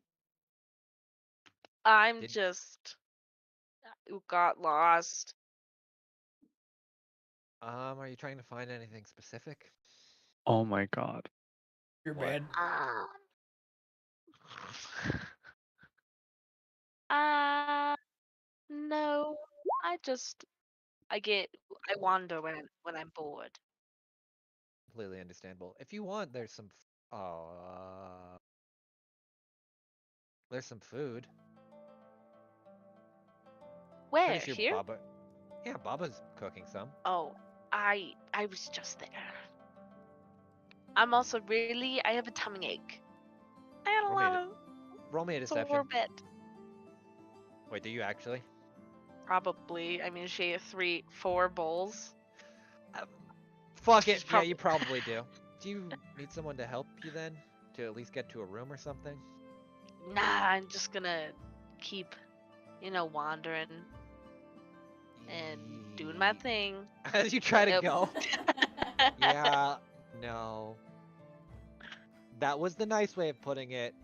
I'm Did- just got lost. Are you trying to find anything specific? Oh my god. You're What? bad. No. I wander when I'm bored. Completely understandable. If you want, there's some... there's some food. Where? Pretty sure Here? Baba... Yeah, Baba's cooking some. Oh, I was just there. I'm also I have a tummy ache. I had a Roll me lot a of Roll me a deception. sorbet. Wait, do you actually? Probably. I mean, she had 4 bowls. Fuck it. She's Yeah, you probably do. Do you need someone to help you then? To at least get to a room or something? Nah, I'm just gonna keep, wandering and doing my thing. As you try to Nope. go. Yeah, no. That was the nice way of putting it.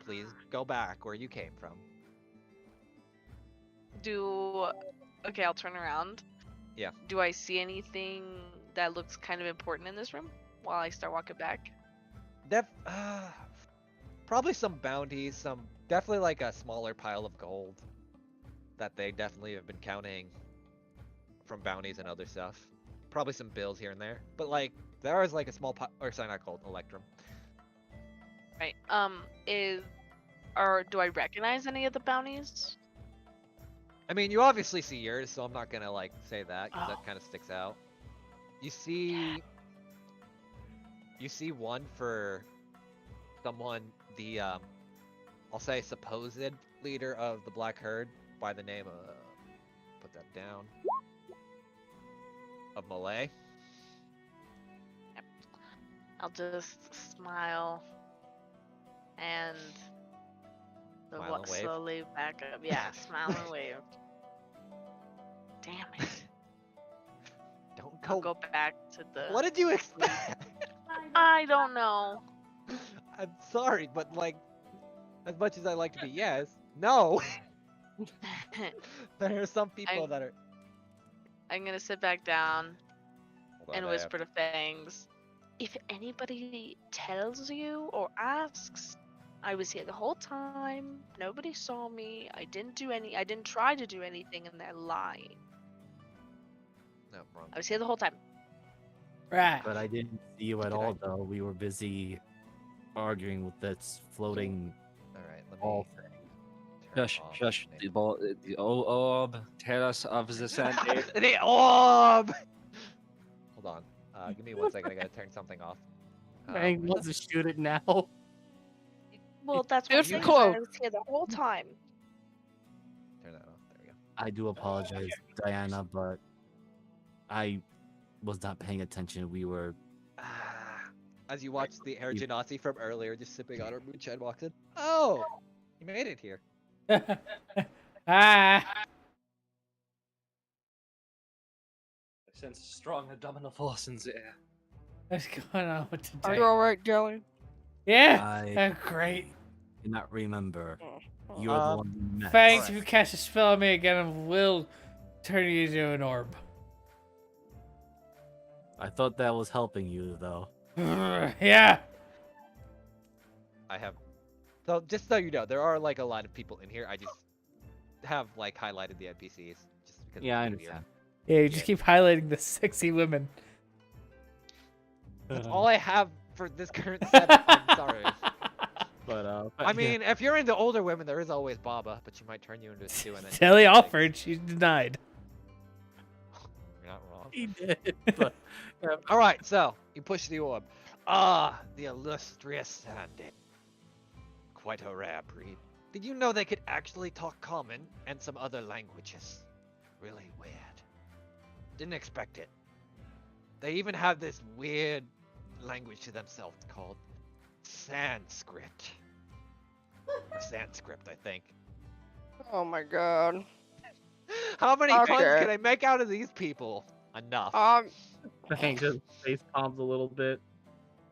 Please go back where you came from. Okay, I'll turn around. Yeah. Do I see anything that looks kind of important in this room while I start walking back? Probably some bounties, definitely like a smaller pile of gold that they definitely have been counting from bounties and other stuff. Probably some bills here and there, but like there is like a small not gold, electrum. Right. Do I recognize any of the bounties? I mean, you obviously see yours, so I'm not gonna like say that because Oh. that kind of sticks out. You see one for someone, the I'll say supposed leader of the Black Herd by the name of, put that down, of Malay. I'll just smile and Smile and wave. slowly back up. Yeah, smile and wave. Damn it. Don't I'll go back to the. What did you expect? I don't know. I'm sorry, but like, as much as I like to be yes, no. There are some people that are. I'm gonna sit back down Hold on, and I whisper to Fangs. If anybody tells you or asks, I was here the whole time. Nobody saw me. I didn't try to do anything, and they're lying. No, wrong. I was here the whole time. Right. But I didn't see you at all, though. We were busy arguing with this floating All right, let me. ball thing. turn Shush, off shush. the The ball, the orb. Tell us of the sand. The orb! Hold on. Give me 1 second. I gotta turn something off. Bang wants to shoot it now. Well, that's what I'm It's saying. close. I was here the whole time. Turn that off. There we go. I do apologize, Diana, but I was not paying attention. We were. As you watch the Air Genasi from earlier just sipping on her moonshine walks in. Oh! You made it here. Ah. I sense strong abdominal force in the air. What's going on with Are today? you alright, Jelly? Yeah. I Great. cannot remember. Oh. You are the one we met. Fangs, if Alright. you cast a spell on me again, I will turn you into an orb. I thought that was helping you, though. Yeah. I have. So, just so you know, there are like a lot of people in here. I just have like highlighted the NPCs. Just because Yeah, I it's easier. understand. Yeah, you just keep highlighting the sexy women. That's all I have for this current setup. I'm sorry. But I mean, if you're into older women, there is always Baba, but she might turn you into a stew and then. Jelly offered, she denied. You're not wrong. He did, but All right, so you push the orb. Ah, the illustrious Sandy. Quite a rare breed. Did you know they could actually talk common and some other languages? Really weird. Didn't expect it. They even have this weird language to themselves called Sanskrit. Or Sanskrit, I think. Oh my god. How many puns Okay. can I make out of these people? Enough. Hank just face palms a little bit.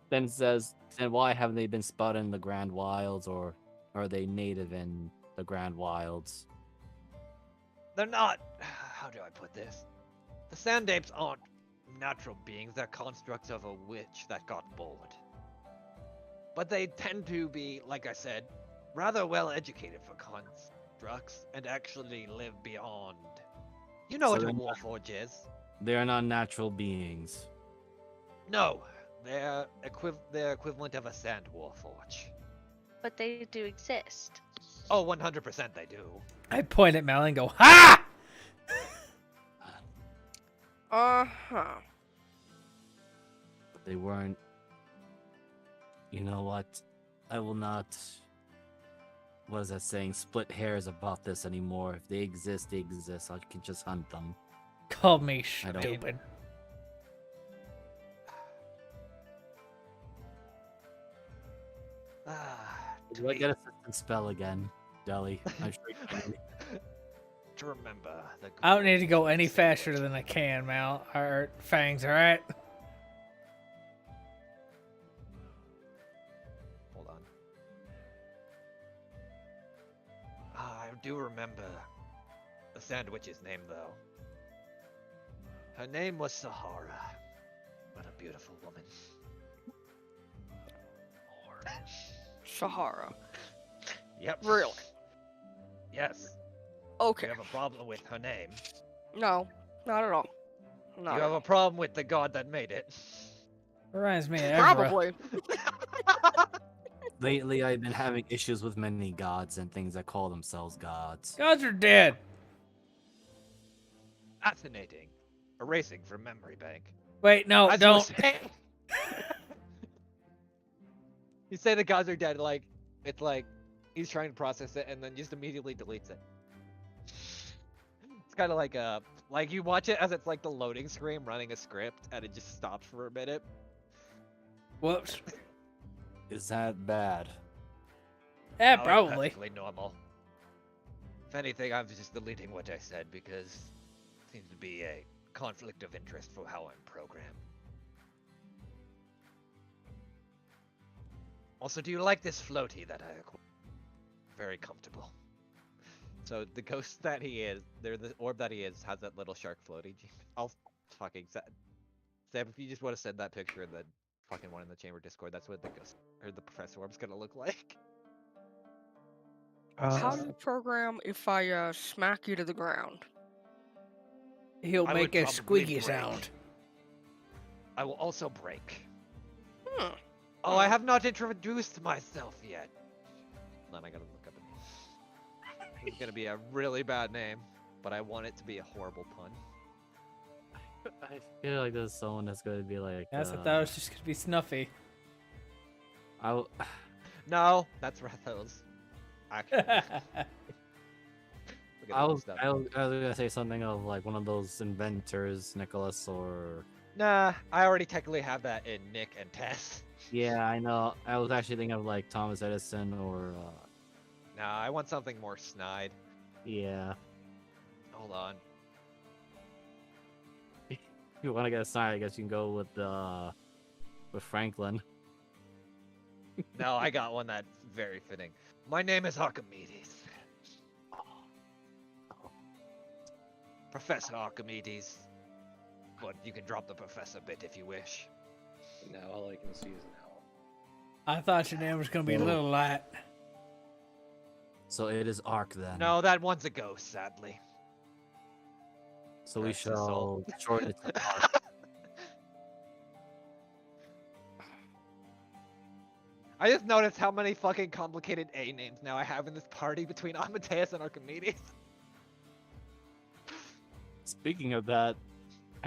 Then says, "Then why haven't they been spotted in the Grand Wilds, or are they native in the Grand Wilds?" They're not. How do I put this? The Sandapes aren't natural beings, they're constructs of a witch that got bored. But they tend to be, like I said, rather well educated for constructs and actually live beyond. You know So what a they're Warforge is? They are not natural beings. No, they're equivalent of a Sand Warforge. But they do exist. Oh, 100% they do. I point at Mal and go, ha! Uh-huh. But they weren't. You know what? I will not. What is that saying? Split hairs about this anymore. If they exist, they exist. I can just hunt them. Called me I don't- stupid. To Do I me- get assistant spell again, Deli? I'm sure you can. to remember the I don't need to go great any Sand faster Warforge. than I can, Mal. Or Fangs, alright? Hold on. I do remember the sandwich's name, though. Her name was Sahara. What a beautiful woman. Sahara. Yep. Really? Yes. Okay. You have a problem with her name. No, not at all. Not You at have all. a problem with the god that made it. Reminds me of Evra. Probably. Lately, I've been having issues with many gods and things that call themselves gods. Gods are dead. Fascinating. Erasing from memory bank. Wait, no, As you were don't. saying- You say the gods are dead, like, it's like, he's trying to process it and then just immediately deletes it. It's kind of like you watch it as it's like the loading screen running a script and it just stops for a minute. Whoops. Is that bad? Yeah, Oh, it's probably. perfectly normal. If anything, I'm just deleting what I said because it seems to be a conflict of interest for how I'm programmed. Also, do you like this floaty that I acquired? Very comfortable. So the ghost that he is, the orb that he is, has that little shark floaty. I'll fucking Sam, if you just want to send that picture in the fucking one in the chamber Discord, that's what the ghost or the professor orb's gonna look like. How do you program if I smack you to the ground? He'll I make would a probably squeaky break. sound. I will also break. Hmm. Oh, I have not introduced myself yet. Then I gotta look up a name. It's gonna be a really bad name, but I want it to be a horrible pun. I feel like there's someone that's going to be like. That's what that was just gonna be Snuffy. I'll. No, that's Rathos. Actually. Look at I the was, stuff. I was gonna say something of like one of those inventors, Nicholas, or Nah, I already technically have that in Nick and Tess. yeah, I know. I was actually thinking of like Thomas Edison or Nah, I want something more snide. yeah. Hold on. If you want to get a sign, I guess you can go with Franklin. No, I got one that's very fitting. My name is Archimedes. Professor Archimedes. But you can drop the professor bit if you wish. Now all I can see is an owl. I thought your name was gonna be a little light. So it is Ark then. No, that one's a ghost, sadly. So we Rest his soul. shall shorten it to Ark. I just noticed how many fucking complicated A names now I have in this party between Amadeus and Archimedes. Speaking of that,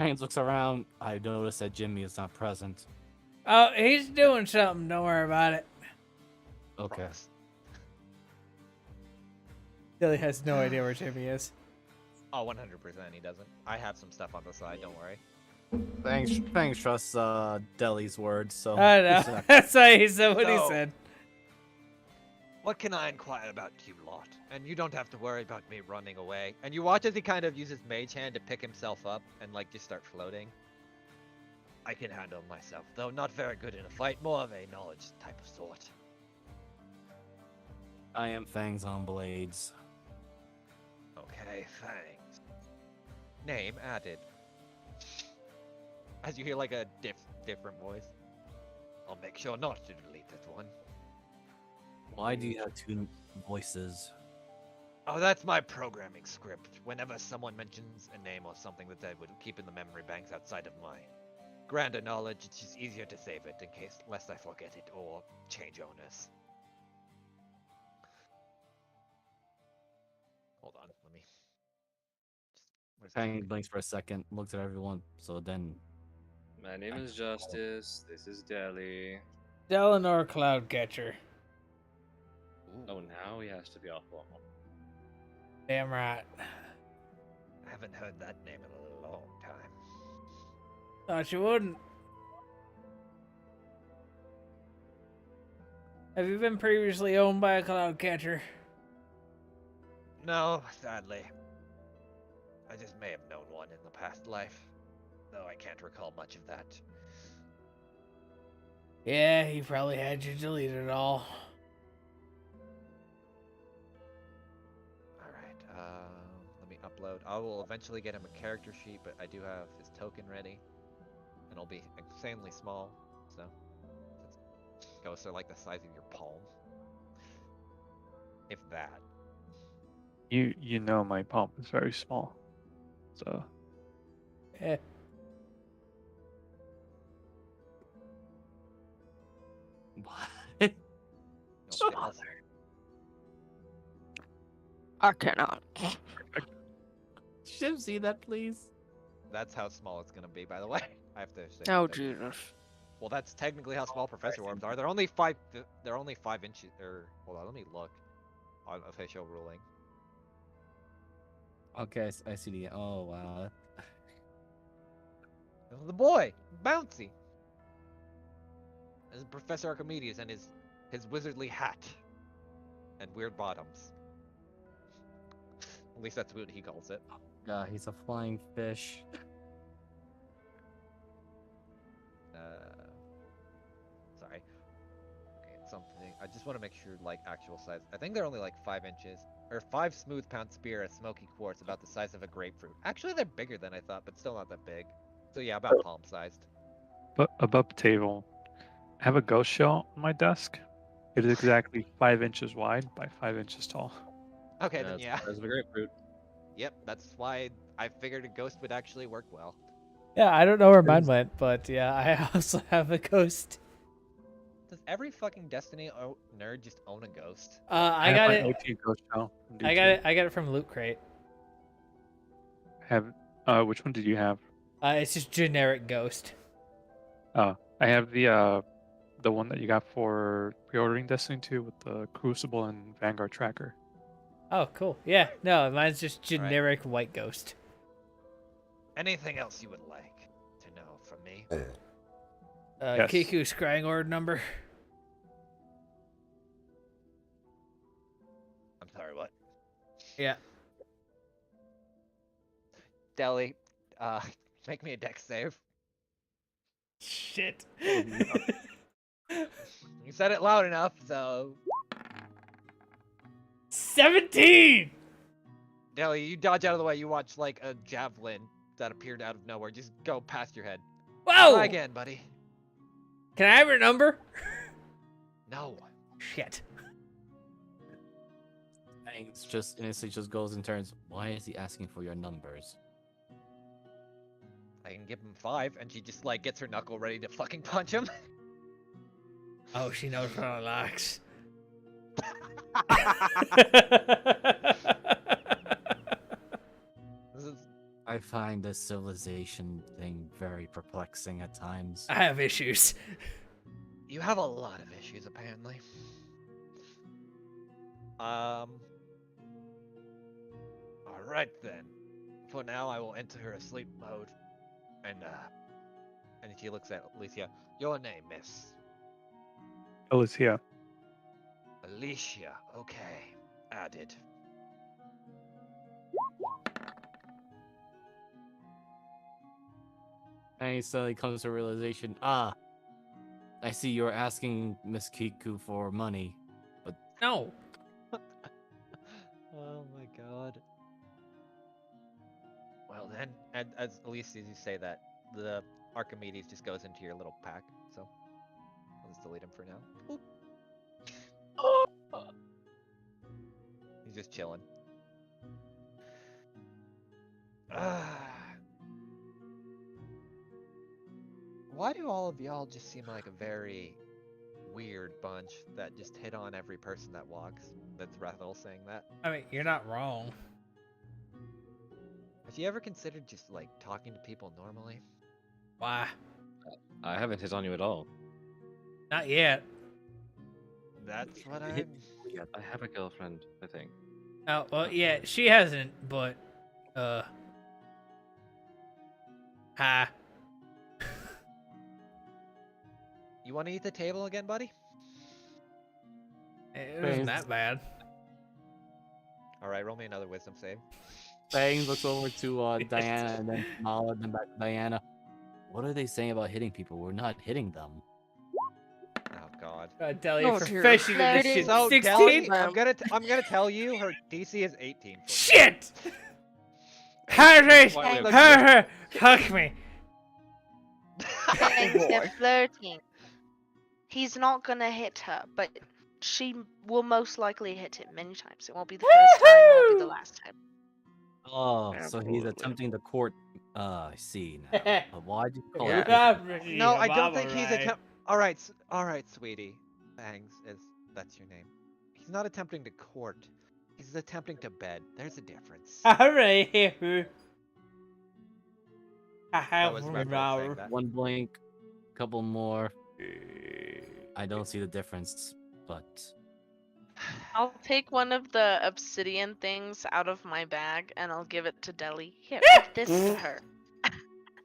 Fangs looks around. I notice that Jimmy is not present. Oh, he's doing something. Don't worry about it. Okay. Promise. Billy has no idea where Jimmy is. Oh, 100% he doesn't. I have some stuff on the side, don't worry. Fangs trusts Deli's words, so. I know. That's why he said what he So- said. What can I inquire about you lot? And you don't have to worry about me running away. And you watch as he kind of uses Mage Hand to pick himself up and like just start floating. I can handle myself, though not very good in a fight, more of a knowledge type of sort. I am Fangs on blades. Okay, thanks. Name added. As you hear like a different voice. I'll make sure not to delete that one. Why do you have two voices? Oh, that's my programming script. Whenever someone mentions a name or something that they would keep in the memory banks outside of my grander knowledge, it's just easier to save it in case, lest I forget it or change owners. Hold on, let me. Where's the Fangs fucking- blinks for a second, looks at everyone, so then. My name is Justice. This is Deli. Delanor Cloudcatcher. Ooh, Oh, now he has to be off formal. Damn right. I haven't heard that name in a long time. Thought you wouldn't. Have you been previously owned by a Cloudcatcher? No, sadly. I just may have known one in the past life, though I can't recall much of that. Yeah, he probably had you delete it all. Alright, let me upload. I will eventually get him a character sheet, but I do have his token ready. And it'll be insanely small, so. Ghosts are like the size of your palm. If that. You know my palm is very small, so Eh. What? You'll see how- I cannot. Shim, see that, please? That's how small it's gonna be, by the way. I have to say. Oh that. Jesus. Well, that's technically how small Professor Orbs are. They're only 5. They're only 5 inches. Or hold on, let me look. On official ruling. Okay, I see the. Oh, wow. This is the boy, Bouncy. This is Professor Archimedes and his wizardly hat and weird bottoms. At least that's what he calls it. God, he's a flying fish. Sorry. Okay, it's something. I just want to make sure, like, actual size. I think they're only like 5 inches. Or 5 smooth pound spear at smoky quartz, about the size of a grapefruit. Actually, they're bigger than I thought, but still not that big. So yeah, about palm sized. but above the table, I have a ghost shell on my desk. It is exactly 5 inches wide by 5 inches tall. Okay, then That's yeah. the size of a grapefruit. Yep, that's why I figured a ghost would actually work well. Yeah, I don't know where mine went, but yeah, I also have a ghost. Does every fucking Destiny nerd just own a ghost? I have got my it. OT ghost shell. from I got D2. it. I got it from Loot Crate. Have which one did you have? It's just generic ghost. I have the one that you got for pre-ordering Destiny 2 with the Crucible and Vanguard tracker. Oh, cool. Yeah, no, mine's just Alright. generic white ghost. Anything else you would like to know from me? Yes. Kiku scrying order number. I'm sorry, what? Yeah. Deli, make me a dex save. Shit. You said it loud enough, so 17. Deli, you dodge out of the way. You watch like a javelin that appeared out of nowhere just go past your head. Whoa. Try again, buddy. Can I have your number? No. Shit. Fangs just innocently just goes and turns. Why is he asking for your numbers? I can give him 5, and she just like gets her knuckle ready to fucking punch him. Oh, she knows what I likes. This is I find this civilization thing very perplexing at times. I have issues. You have a lot of issues, apparently. All right then. For now, I will enter her asleep mode, and she looks at Alicia. Your name, miss? Alicia. Alicia. Okay, added. And he suddenly comes to a realization, I see you're asking Miss Kiku for money. No. Oh my god. Well then, and as least as you say that, the Archimedes just goes into your little pack, so I'll just delete him for now. Boop. He's just chilling. Why do all of y'all just seem like a very weird bunch that just hit on every person that walks? That's Rathel saying that. I mean, you're not wrong. Have you ever considered just like talking to people normally? Why? I haven't hit on you at all. Not yet. That's what Hit- I'm. I have a girlfriend, I think. Oh, well, yeah, she hasn't, but, hi. You want to eat the table again, buddy? It wasn't that bad. All right, roll me another wisdom save. Fangs looks over to Diana and then Mala and then back to Diana. What are they saying about hitting people? We're not hitting them. Oh God. Deli Oh, dear. profession in this shit. So 16? Deli, I'm gonna tell you her DC is 18. Shit! Harry! Why- Harry! Fuck me. Thanks, they're flirting. He's not gonna hit her, but she will most likely hit him many times. It won't be the first time, it won't be the last time. Oh, so he's Absolutely. attempting to court. I see now. But why'd you call it? No, I don't think he's attempt. All right, sweetie. Fangs is that's your name. He's not attempting to court. He's attempting to bed. There's a difference. Alright. That was Rathel saying that. One blink, couple more. I don't see the difference, but I'll take one of the obsidian things out of my bag and I'll give it to Deli. Here, give this to her.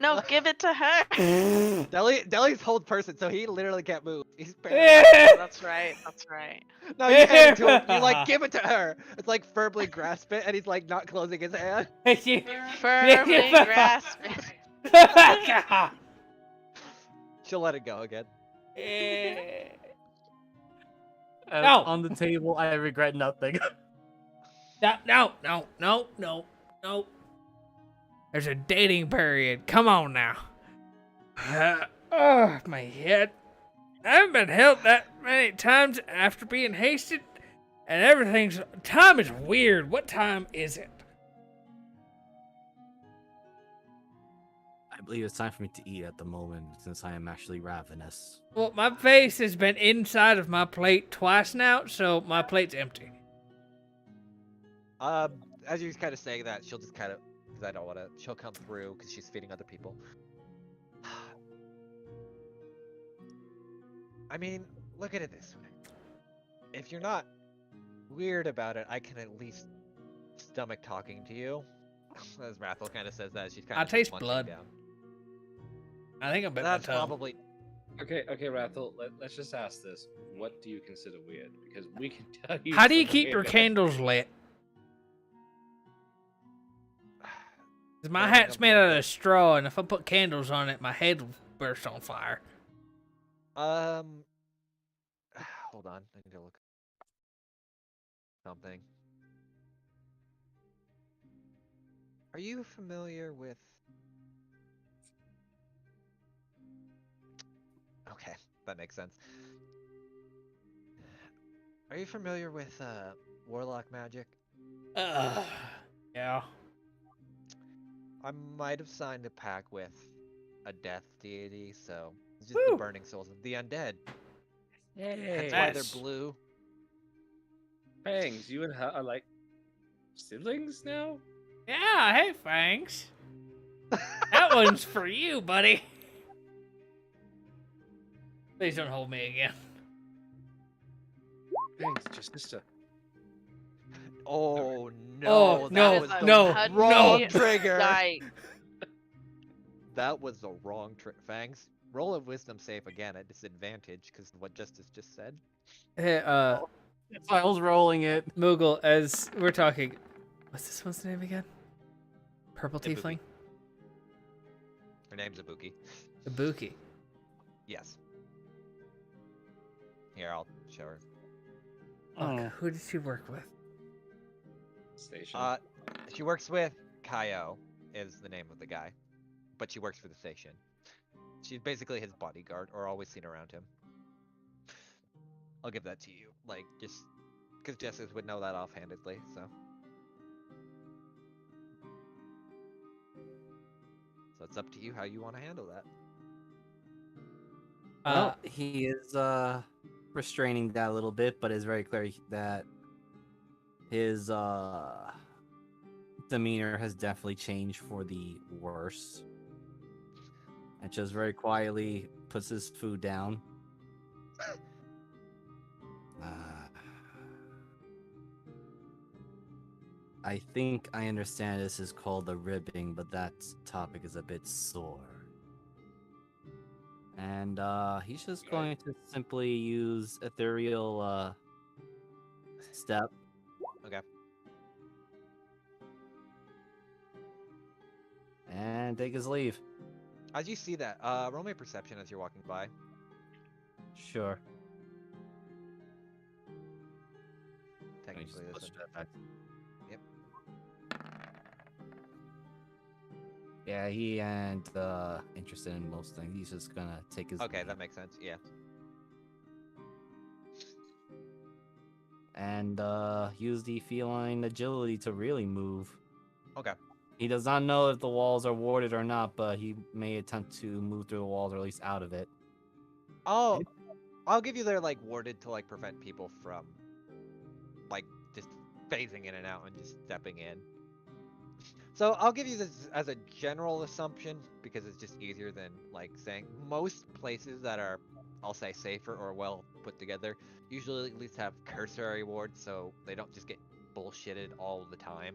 No, give it to her. Deli's hold person, so he literally can't move. He's That's right. That's right. No, you hand it to him. You like give it to her. It's like firmly grasp it, and he's like not closing his hand. Firmly grasp it. She'll let it go again. No. on the table, I regret nothing. No. There's a dating period. Come on now. Oh, my head. I haven't been held that many times after being hasted, and everything's. Time is weird. What time is it? I believe it's time for me to eat at the moment, since I am actually ravenous. Well, my face has been inside of my plate twice now, so my plate's empty. As you're kind of saying that, she'll just kind of, because I don't want to, she'll come through because she's feeding other people. I mean, look at it this way. If you're not weird about it, I can at least stomach talking to you. As Rathel kind of says that, she's kind I of taste blood. down. I think I bet That's my tongue. probably. Okay, Rathel, let's just ask this. What do you consider weird? Because we can tell you. How do you some keep your weird- candles lit? 'Cause my Don't hat's think made I'm out doing of straw, and if I put candles on it, my head will burst on fire. Hold on, I need to look something. Are you familiar with? Okay, that makes sense. Are you familiar with warlock magic? Yeah. I might have signed a pact with a death deity, so it's just the Woo. burning souls of the undead. Hey, That's why they're That's- blue. Fangs, you and her are like siblings now? Yeah, hey, Fangs. That one's for you, buddy. Please don't hold me again. Thanks, Justista. Oh no! Oh, that no, was That is the a no, touchy wrong trigger. Yikes. That was the wrong trick. Fangs, roll a wisdom save again at disadvantage because of what Justice just said. Hey, That's why I was rolling it. Moogle, as we're talking, what's this one's name again? Purple Ibuki. Tiefling? Her name's Ibuki. Ibuki. Yes. Here, I'll show her. Fuck, who did she work with? Station. She works with Kaio, is the name of the guy, but she works for the station. She's basically his bodyguard, or always seen around him. I'll give that to you, like, just because Justice would know that offhandedly, so. So it's up to you how you want to handle that. Well, he is restraining that a little bit, but it's very clear that his demeanor has definitely changed for the worse. And just very quietly puts his food down. I think I understand this is called the ribbing, but that topic is a bit sore. And he's just going to simply use ethereal step. Okay. And take his leave. As you see that, roll me a perception as you're walking by. Sure. Technically, this is... Yep. Yeah, he ain't interested in most things. He's just gonna take his Okay, leave. that makes sense. Yeah. And use the feline agility to really move. Okay. He does not know if the walls are warded or not, but he may attempt to move through the walls or at least out of it. I'll give you their like warded to like prevent people from like just phasing in and out and just stepping in. So I'll give you this as a general assumption because it's just easier than like saying most places that are, I'll say, safer or well put together usually at least have cursory wards so they don't just get bullshitted all the time.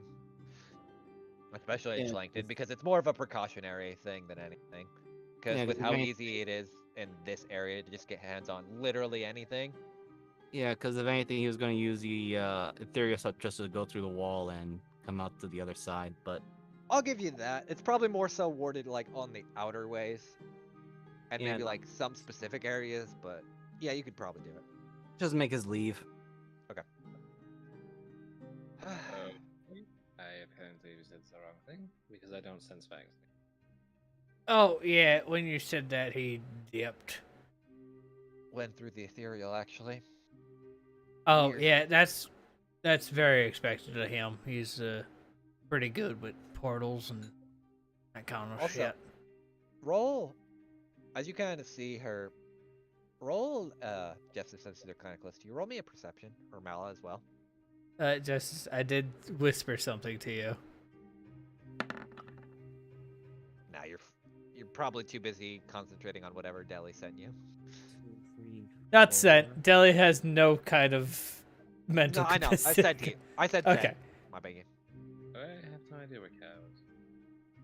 Especially in Yeah, Schlenkton, because it's more of a precautionary thing than anything. Because Yeah, with 'cause how any- easy it is in this area to just get hands on literally anything. Yeah, because if anything, he was going to use the ethereal stuff just to go through the wall and come out to the other side. But I'll give you that. It's probably more so warded like on the outer ways. And Yeah. maybe like some specific areas, but yeah, you could probably do it. just make his leave. I apparently said the wrong thing because I don't sense fangs. Oh, yeah, when you said that, he dipped. Went through the ethereal actually. Oh, Weird. yeah, that's very expected of him. He's pretty good with portals and that kind of Also, shit. roll as you kind of see her roll Justice, since they're kind of close to you. Roll me a perception, or Mala as well. Just, I did whisper something to you. Nah, you're probably too busy concentrating on whatever Deli sent you. Not sent. Deli has no kind of mental No, I know. I capacity. said to you. I said Okay. send. My bad. I have no idea what cows.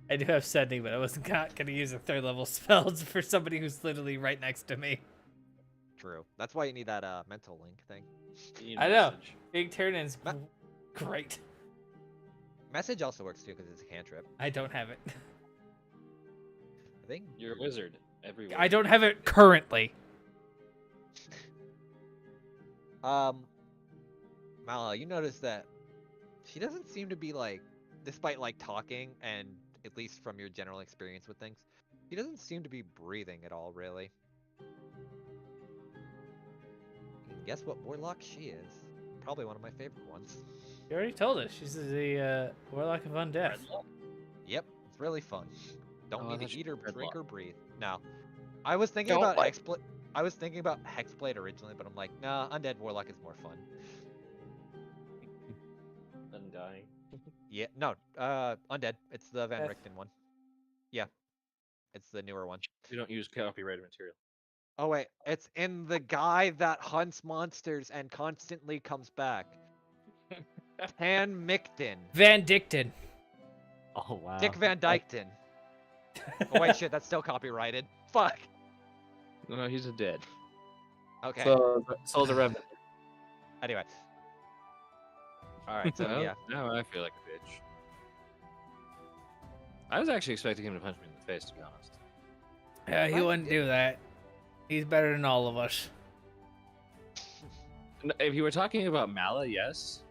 I do have sending, but I wasn't going to use a third level spells for somebody who's literally right next to me. True. That's why you need that mental link thing. You need I know. message. Big Turnan's Ma- great. Message also works too because it's a cantrip. I don't have it. I think. You're a wizard. Everywhere. I don't have it currently. Mala, you notice that she doesn't seem to be like, despite like talking and at least from your general experience with things, she doesn't seem to be breathing at all, really. And guess what warlock she is? Probably one of my favorite ones. You already told us. She's the Warlock of Undeath. Yep, it's really fun. Don't Oh, I need thought to she eat or was drink Redlock. or breathe. No. I was thinking Don't about like- Hexblade. I was thinking about Hexblade originally, but I'm like, nah, Undead Warlock is more fun. Undying. Yeah, no, Undead. It's the Van Yes. Richten one. It's the newer one. We don't use copyrighted material. Oh wait, it's in the guy that hunts monsters and constantly comes back. Pan Micton. Van Dicton. Oh wow. Dick Van Dyketon. Oh wait, shit, that's still copyrighted. Fuck. No, he's a dead. Okay. So's a revenant. Anyway. Alright, so Well, yeah. Now I feel like a bitch. I was actually expecting him to punch me in the face, to be honest. Yeah, he What? wouldn't do that. He's better than all of us. If you were talking about Mala, yes.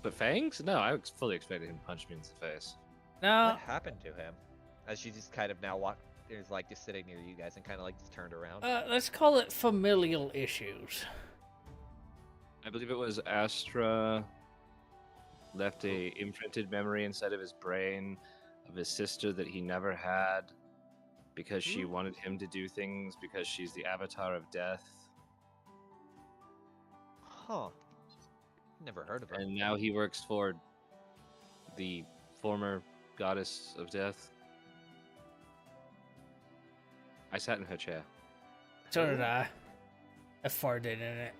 But Fangs? No, I fully expected him to punch me in the face. No, What happened to him? As she just kind of now walked, is like just sitting near you guys and kind of like just turned around. let's call it familial issues. I believe it was Astra left a imprinted memory inside of his brain of his sister that he never had because she wanted him to do things because she's the avatar of death. Huh. Never heard of her. And now he works for the former goddess of death. I sat in her chair. So did I. I farted in it.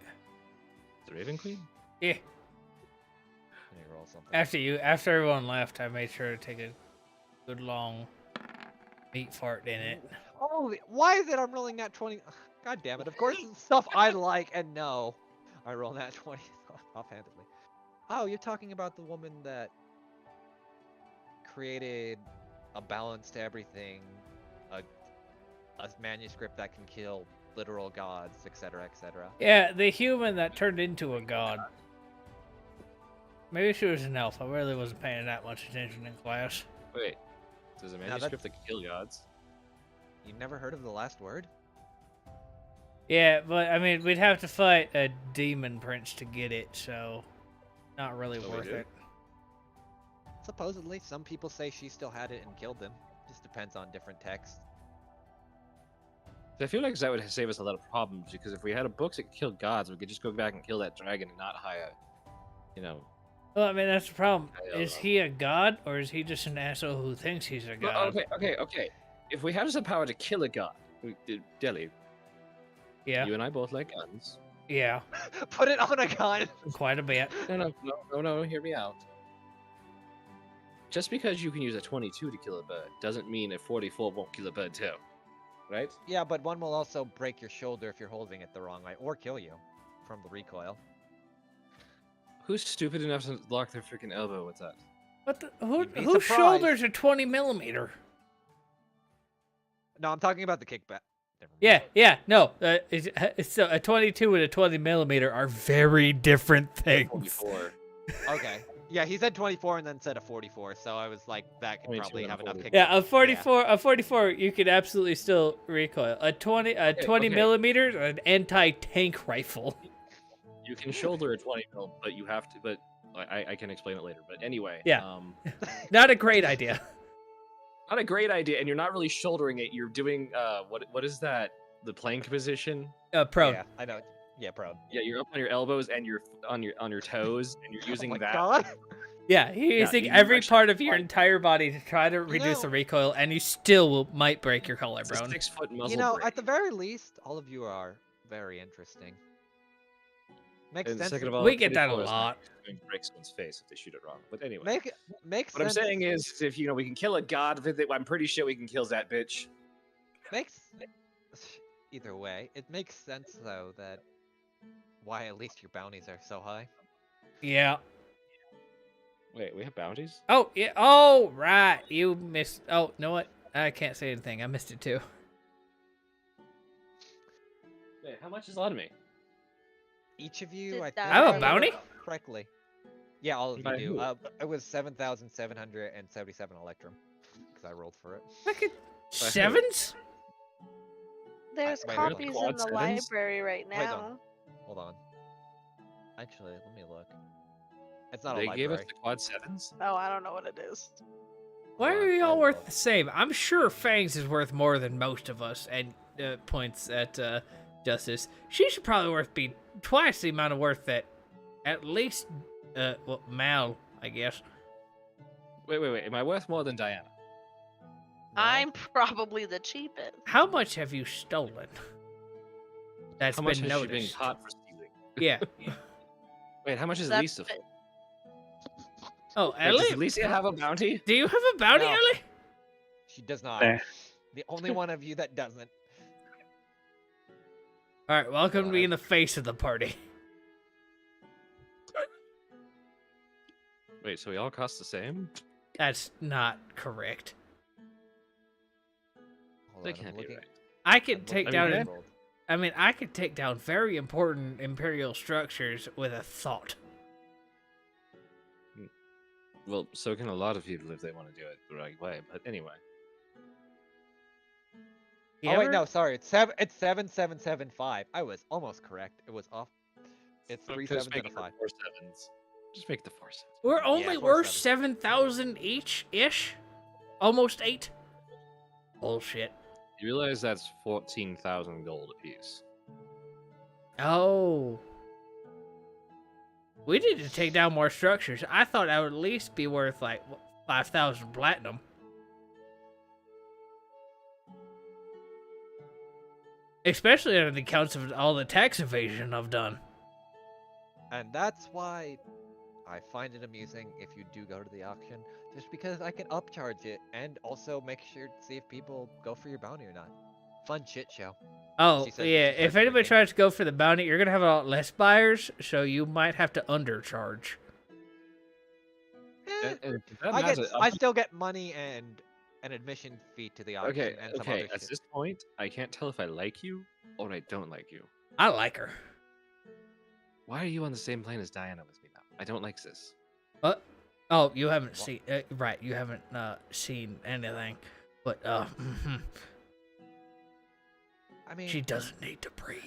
The Raven Queen? Yeah. Let me roll something. After everyone left, I made sure to take a good long meat fart in it. Holy, why is it I'm rolling that 20? Ugh, God damn it. Of course it's stuff I like and know. I roll that 20 offhandedly. Oh, you're talking about the woman that created a balance to everything, a manuscript that can kill literal gods, etc., etc. Yeah, the human that turned into a god. Maybe she was an elf. I really wasn't paying that much attention in class. Wait, there's a that's- manuscript that can kill gods? You never heard of the last word? Yeah, but I mean, we'd have to fight a demon prince to get it, so not really So we worth do? it. Supposedly, some people say she still had it and killed them. Just depends on different texts. I feel like that would save us a lot of problems because if we had a book that could kill gods, we could just go back and kill that dragon and not hire, you know. Well, I mean, that's the problem. I Is don't he a god, or is he just an asshole who thinks he's a god? Okay. If we had the power to kill a god, Deli, Yeah, you and I both like guns. yeah, Put it on a gun! quite a bit. No, hear me out. Just because you can use a 22 to kill a bird doesn't mean a 44 won't kill a bird too, right? Yeah, but one will also break your shoulder if you're holding it the wrong way, or kill you from the recoil. Who's stupid enough to lock their freaking elbow with that? What the? You'd be Whose surprised. shoulders are 20 millimeter? No, I'm talking about the kickback. Never mind. Yeah, no. So a 22 and a 20 millimeter are very different things. 44. Okay. Yeah, he said 24 and then said a 44, so I was like, that could 22 probably and have enough 40. kickback. Yeah, a 44, you could absolutely still recoil. A 20 okay. millimeters, an anti-tank rifle. You can shoulder a 20 mil, but you have to. But I can explain it later. But anyway, Yeah. Not a great idea. not a great idea. And you're not really shouldering it. You're doing what is that? The plank position. Prone. Yeah, I know. Yeah, prone. Yeah, you're up on your elbows and you're on your toes, and you're using oh my that. God. Yeah, you're using you every actually part of your fight. entire body to try to reduce know- the recoil, and you still might break your It's a collarbone. 6-foot muzzle You know, brake. at the very least, all of you are very interesting. Makes And sense. second of all, We get that a 24 is not lot. going to break someone's face if they shoot it wrong. But anyway, Makes what I'm sense. saying is, if we can kill a god with it, I'm pretty sure we can kill that bitch. Makes either way, it makes sense though that why at least your bounties are so high. Yeah. Wait, we have bounties? Oh, yeah. Oh, right. You missed. Oh, know what? I can't say anything. I missed it too. Wait, how much is on me? Each of you, Did I think. that- I have a if I remember bounty? correctly. Yeah, all of you By do. who? It was 7,777 Electrum because I rolled for it. Look at who? sevens? There's wait, really? copies in Quad the sevens? library right Wait, now. Hold on. Actually, let me look. It's not They a library. gave us the quad sevens? Oh, I don't know what it is. Why Hold are on, y'all I'll worth look. the same? I'm sure Fangs is worth more than most of us, and points at Justice. She should probably be twice the amount of worth that at least, Mal, I guess. Wait. Am I worth more than Diana? No? I'm probably the cheapest. How much have you stolen? That's How much been has she been noticed. caught for stealing? Yeah. Wait, how much is That's Lisa? it. Oh, Wait, does Ellie? Lisa have a bounty? Do you have a bounty, No. Ellie? She does not. Nah. The only one of you that doesn't. All right, welcome to being the face of the party. Wait, so we all cost the same? That's not correct. Hold They on, I'm can't be looking- right. I I'm could looking take at down. the yeah. gold. I mean, I could take down very important imperial structures with a thought. Well, so can a lot of people if they want to do it the right way. But anyway, You Oh wait, ever- no, sorry. It's 7775. I was almost correct. It was off. It's so three just sevens make and a it the 5. 4 sevens. Just make the 4 sevens. We're only four worth sevens. 7,000 each ish, almost 8. Bullshit. You realize that's 14,000 gold apiece. Oh. We need to take down more structures. I thought I would at least be worth like 5,000 platinum. Especially under the counts of all the tax evasion I've done. And that's why I find it amusing if you do go to the auction, just because I can upcharge it and also make sure to see if people go for your bounty or not. Fun shit show. Oh, She said yeah. she If starts anybody drinking. tries to go for the bounty, you're going to have a lot less buyers, so you might have to undercharge. Eh, And that I matters. still get money and an admission fee to the auction Okay, and some okay. other At shit. this point, I can't tell if I like you or I don't like you. I like her. Why are you on the same plane as Diana with me now? I don't like this. What? Oh, you haven't seen... right, you haven't seen anything. But, I mean, she doesn't need to breathe.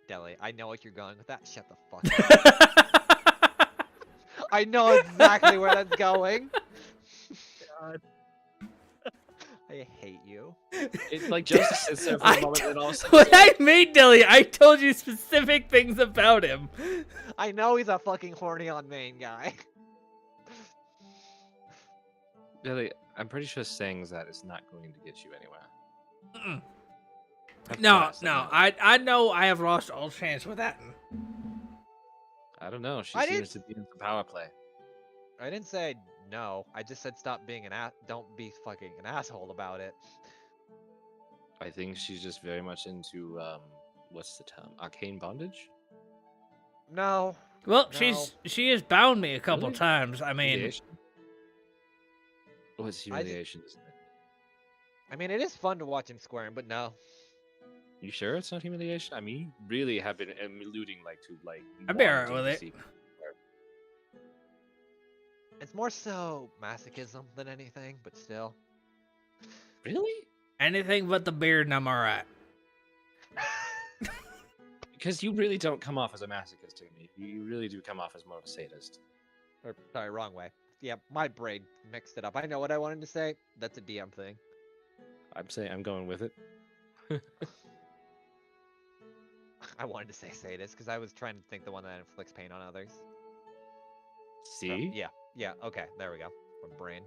Deli, I know what you're going with that. Shut the fuck up. I know exactly where that's going. I hate you. It's like Joseph sits there for I a moment t- and all of a sudden. When I made Dilly, I told you specific things about him. I know he's a fucking horny on main guy. Really, I'm pretty sure saying that is not going to get you anywhere. Mm-mm. Have No, class, no, I I know I have lost all chance with that. don't know. She I seems didn't- to be in the power play. I didn't say no. I just said stop being an ass. Don't be fucking an asshole about it. I think she's just very much into what's the term? Arcane bondage? No. Well, No. she has bound me a couple Really? times. I mean, Humiliation? Oh, it's I just- humiliation, isn't it? I mean, it is fun to watch him squirm, but no. You sure it's not humiliation? I mean, you really have been alluding to I'd be alright wanting with to it. see- It's more so masochism than anything, but still. Really? anything but the beard, and I'm alright. Because you really don't come off as a masochist to me. You really do come off as more of a sadist. Or, sorry, wrong way. Yeah, my brain mixed it up. I know what I wanted to say. That's a DM thing. I'm saying I'm going with it. I wanted to say sadist because I was trying to think the one that inflicts pain on others. So, See? yeah, okay, there we go. My brain.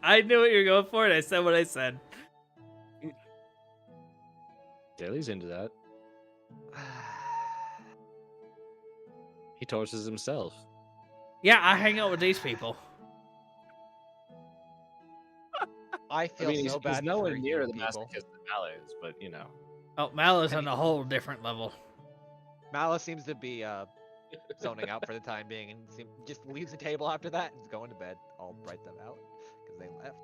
I knew what you were going for, and I said what I said. Daly's into that. He tortures himself. Yeah, I hang out with these people. I I feel mean, so he's bad nowhere for near you the people. masochist that Mal is, but you know. Oh, Mal is on a whole different level. Malice seems to be zoning out for the time being and just leaves the table after that and is going to bed. I'll write them out because they left.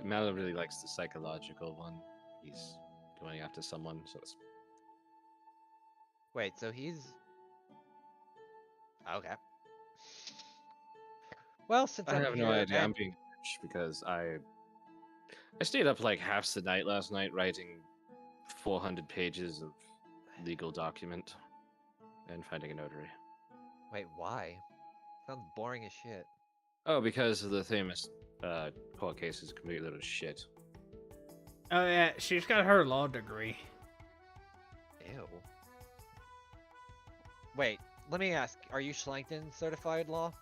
Mal really likes the psychological one. He's going after someone, so it's Wait, so he's okay. Well, since I I'm have no here idea. I'm and- being rich because I stayed up like half the night last night writing 400 pages of legal document and finding a notary. Wait, why? Sounds boring as shit. Oh, because of the famous court case is a complete little shit. Oh yeah, she's got her law degree. Ew. Wait, let me ask. Are you Schlankton certified law?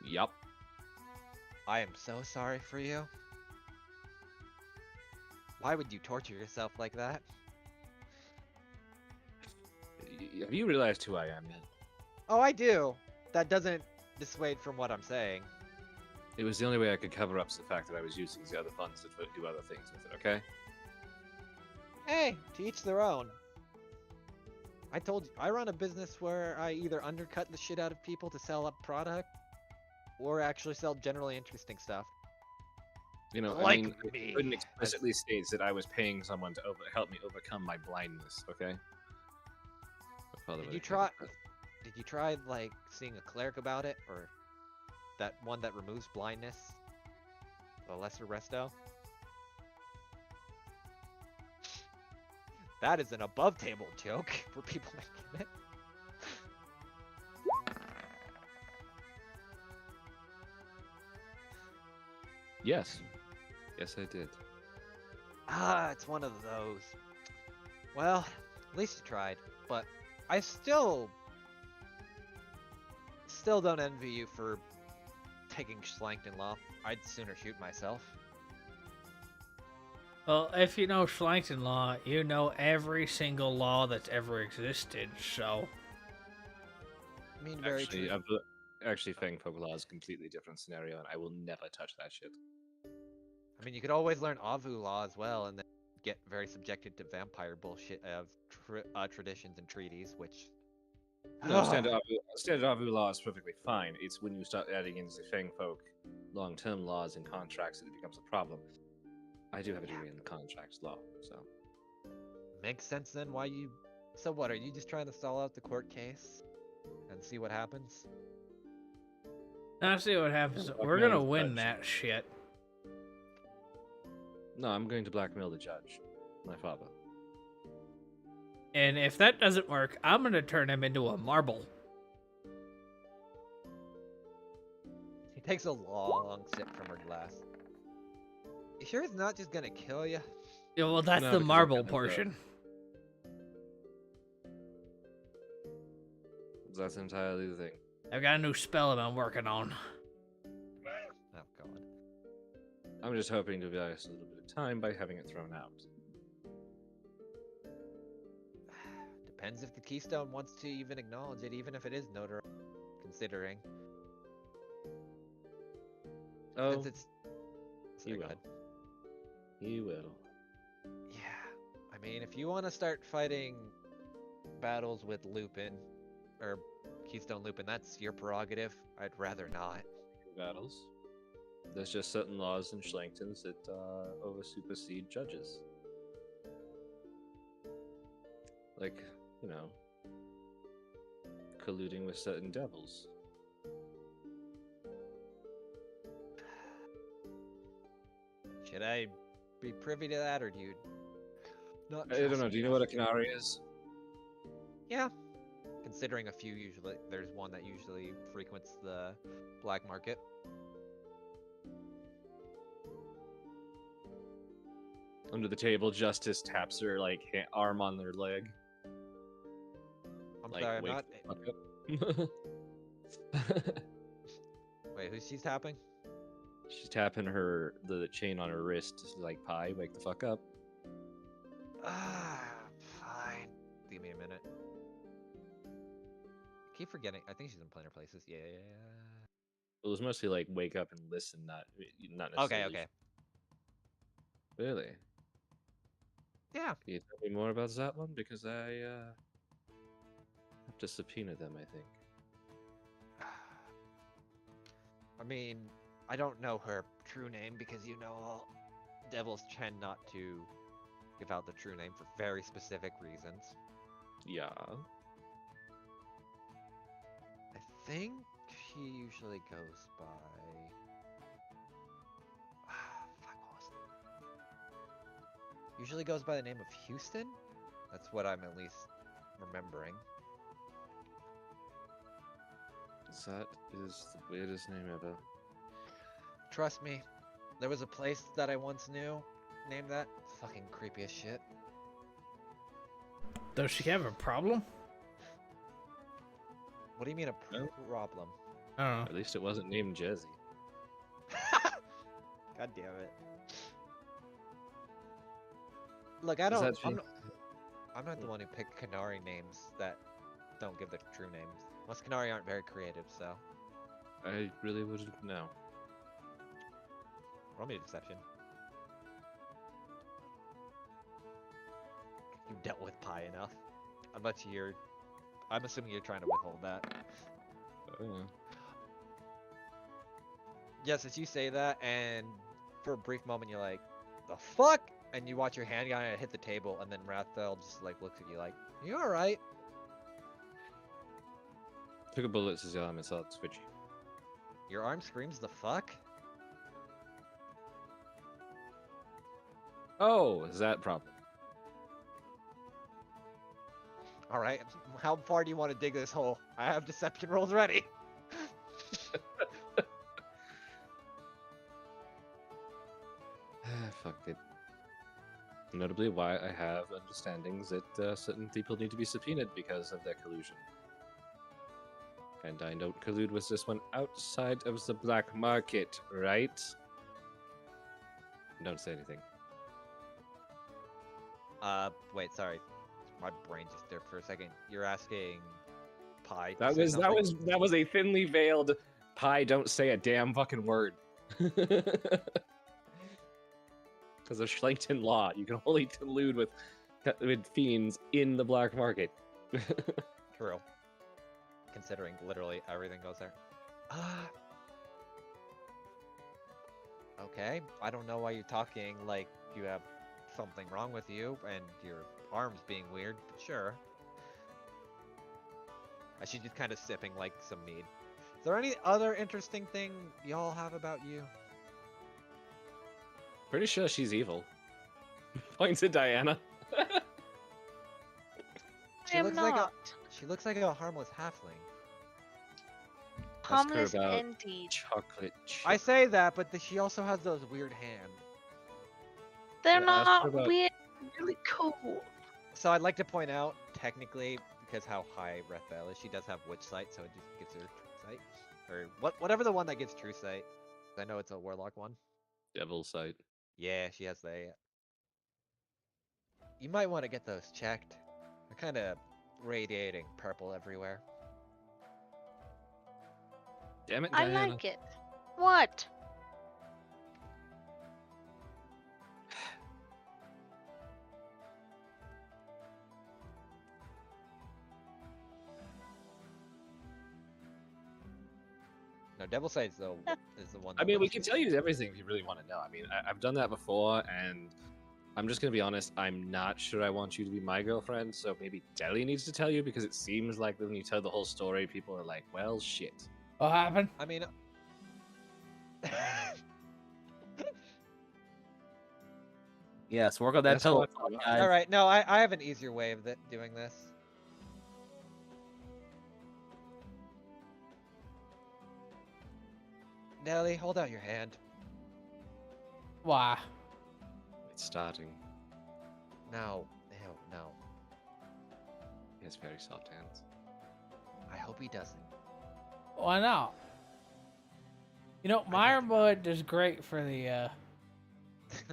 Yup. I am so sorry for you. Why would you torture yourself like that? Have you realized who I am yet? Oh, I do. That doesn't dissuade from what I'm saying. It was the only way I could cover up the fact that I was using the other funds to do other things with it, okay? Hey, to each their own. I told you, I run a business where I either undercut the shit out of people to sell a product, or actually sell generally interesting stuff. You know, Like I mean, me. I couldn't explicitly state that I was paying someone to help me overcome my blindness, okay? Did you try? Did you try like seeing a cleric about it, or that one that removes blindness, the lesser resto? That is an above-table joke for people making it. Yes. Yes, I did. Ah, it's one of those. Well, at least you tried, but I still don't envy you for taking Schlankton Law. I'd sooner shoot myself. Well, if you know Schlankton Law, you know every single law that's ever existed, so... I mean, very true. Actually, Fang Folk Law is a completely different scenario, and I will never touch that shit. I mean, you could always learn Avu Law as well, and then get very subjected to vampire bullshit of traditions and treaties, which... No, standard Avu Law is perfectly fine. It's when you start adding in the Fang Folk long-term laws and contracts that it becomes a problem. I do have a degree in contracts law, so... Makes sense then why you... So what, are you just trying to stall out the court case? And see what happens? Now see what happens. We're gonna win that shit. No, I'm going to blackmail the judge. My father. And if that doesn't work, I'm gonna turn him into a marble. He takes a long sip from her glass. You sure it's not just gonna kill you? Yeah, well, that's No, the because marble I'm gonna portion. That's entirely the thing. I've got a new spell I'm working on. Oh god. I'm just hoping to buy us a little bit of time by having it thrown out. Depends if the Keystone wants to even acknowledge it, even if it is notary, considering. Oh, Since it's... he Sorry, go will. ahead. He will. Yeah. I mean, if you want to start fighting battles with Lupin, or Keystone Lupin, that's your prerogative. I'd rather not. Battles. There's just certain laws in Schlangtons that over supersede judges. Like, you know, colluding with certain devils. Should I be privy to that, or do you not? I don't trust know. me Do you know enough? what a Canary is? Yeah. Considering a few usually, there's one that usually frequents the black market. Under the table, Justice taps her like arm on their leg. I'm Like, sorry, I'm wake not. the fuck up. Wait, who's she's tapping? She's tapping the chain on her wrist, like pie. Wake the fuck up. Ah, fine. Give me a minute. I keep forgetting. I think she's in Planner Places. Yeah. It was mostly like wake up and listen, not Okay, necessarily. okay. Really? Yeah. Can you tell me more about that one? Because I have to subpoena them, I think. I mean, I don't know her true name because you know all devils tend not to give out the true name for very specific reasons. Yeah. I think she usually goes by... Fuck, what was it? Usually goes by the name of Houston? That's what I'm at least remembering. That is the weirdest name ever. Trust me, there was a place that I once knew named that. Fucking creepy as shit. Does she have a problem? What do you mean a No. problem? I don't know. At least it wasn't named Jezzy. God damn it. Look, I Is don't. that true? I'm not the one who picked Canary names that don't give their true names. Most Canary aren't very creative, so. I really wouldn't know. Roll me a deception. You dealt with pie enough. I'm assuming you're trying to withhold that. Yes, as you say that, and for a brief moment you're like, the fuck? And you watch your hand kind of hit the table, and then Rathel just like looks at you like, you alright? Took a bullet to his arm and started twitching. Your arm screams the fuck? Oh, is that problem? Alright, how far do you want to dig this hole? I have deception rolls ready. Fuck it. Notably, why I have understandings that certain people need to be subpoenaed because of their collusion. And I don't collude with this one outside of the black market, right? Don't say anything. Wait, sorry. My brain just dipped for a second. You're asking Pie to That say was something? that was a thinly veiled pie. Don't say a damn fucking word. Because of Schlenkton law, you can only collude with fiends in the black market. True. Considering literally everything goes there. Okay, I don't know why you're talking like you have something wrong with you and your arms being weird, but sure. She's just kind of sipping like some mead. Is there any other interesting thing y'all have about you? Pretty sure she's evil. Points at Diana. I She am looks not. like she looks like a harmless halfling. Ask her Harmless about indeed. chocolate chip. I say that, but she also has those weird hands. They're Yeah, ask her not about- weird. Really cool. So I'd like to point out, technically, because how high Rathel is, she does have witch sight, so it just gives her true sight, or whatever the one that gives true sight. I know it's a warlock one. Devil sight. Yeah, she has that. You might want to get those checked. They're kind of radiating purple everywhere. Damn it, I Diana. like it. What? No, Devil Sight is the one. I that mean, we lets can you- tell you everything if you really want to know. I mean, I've done that before, and I'm just gonna be honest. I'm not sure I want you to be my girlfriend, so maybe Deli needs to tell you because it seems like when you tell the whole story, people are like, "Well, shit." What happened? I mean. Yes, work on that That's pillow, what I thought. guys. All right, no, I have an easier way of doing this. Nelly, hold out your hand. Why? It's starting. No, ew, no. He has very soft hands. I hope he doesn't. Why not? You know, Meyer Mud is great for the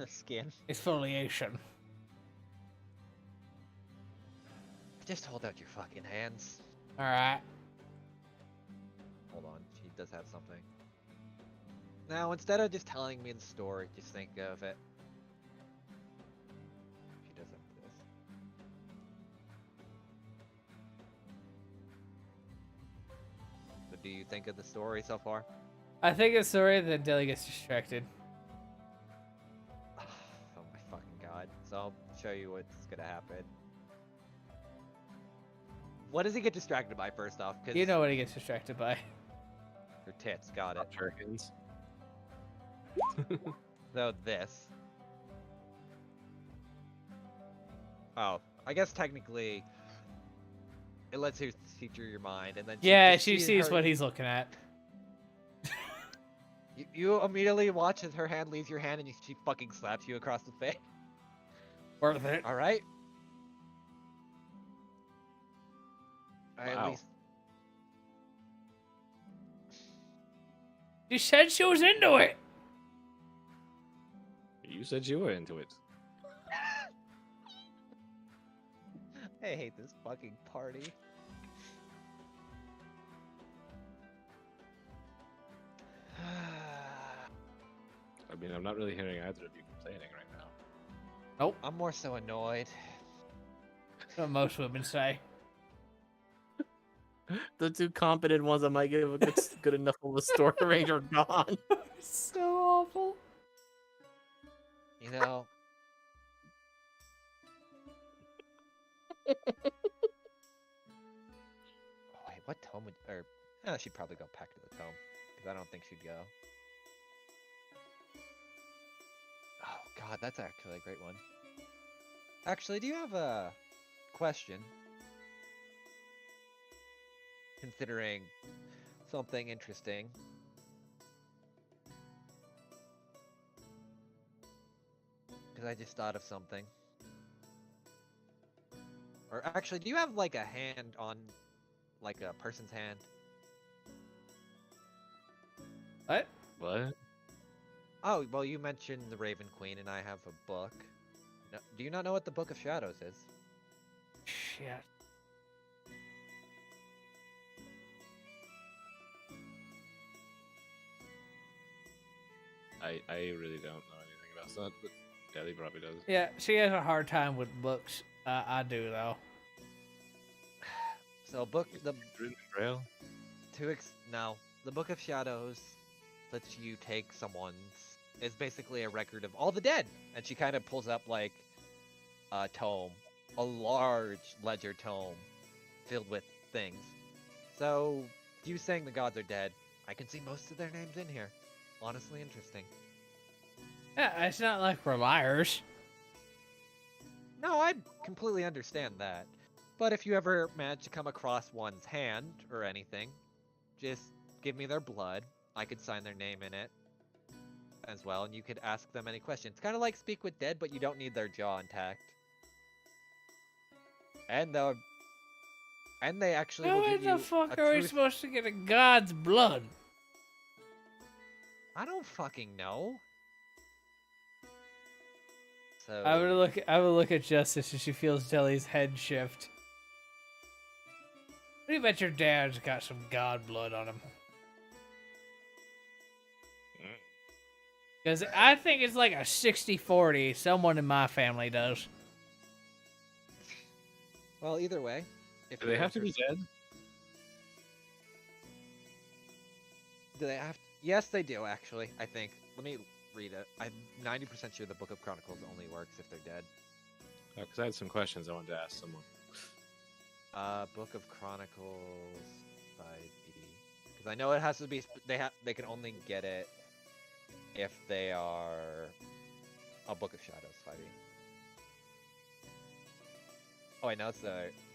Skin. exfoliation. Just hold out your fucking hands. All right. Hold on, she does have something. Now, instead of just telling me the story, just think of it. She does have this. What do you think of the story so far? I think it's sorry that Dilly gets distracted. Oh my fucking god. So I'll show you what's gonna happen. What does he get distracted by first off? Cause You know what he gets distracted by. her tits, got it. Her hands. So this. Oh, I guess technically it lets her see through your mind, and then Yeah, just she sees her- what he's looking at. You immediately watch as her hand leaves your hand, and she fucking slaps you across the face. Worth it. All right. At Wow. least. She said she was into it. You said you were into it. I hate this fucking party. I mean, I'm not really hearing either of you complaining right now. I'm more so annoyed. That's what most women say. The two competent ones that might give a good enough of a story range are gone. So awful. You know. Oh, wait, what tome would she'd probably go back to the tome because I don't think she'd go. Oh God, that's actually a great one. Actually, do you have a question? Considering something interesting. Because I just thought of something. Or actually, do you have like a hand on, like a person's hand? What? What? Oh, well, you mentioned the Raven Queen, and I have a book. No, do you not know what the Book of Shadows is? Shit. I really don't know anything about that, but Kelly probably does. Yeah, she has a hard time with books. I do though. So, the Dream Trail? no, the Book of Shadows lets you take someone's. It's basically a record of all the dead, and she kind of pulls up like a tome, a large ledger tome, filled with things. So, you saying the gods are dead, I can see most of their names in here. Honestly, interesting. Yeah, it's not like we're liars. No, I completely understand that. But if you ever manage to come across one's hand or anything, just give me their blood. I could sign their name in it as well, and you could ask them any questions. Kind of like Speak with Dead, but you don't need their jaw intact. And they actually will How give in you the fuck a are we truth- supposed to get a god's blood? I don't fucking know. So I would look at Justice and she feels Jelly's head shift. What do you bet your dad's got some god blood on him? Because I think it's like a 60-40. Someone in my family does. Well, either way, if Do they you're have to be interested- dead? Do they have? Yes, they do. Actually, I think. Let me read it. I'm 90% sure the Book of Chronicles only works if they're dead. Because I had some questions I wanted to ask someone. Book of Chronicles by B. Because I know it has to be. They can only get it if they are a Book of Shadows 5e. Oh, I know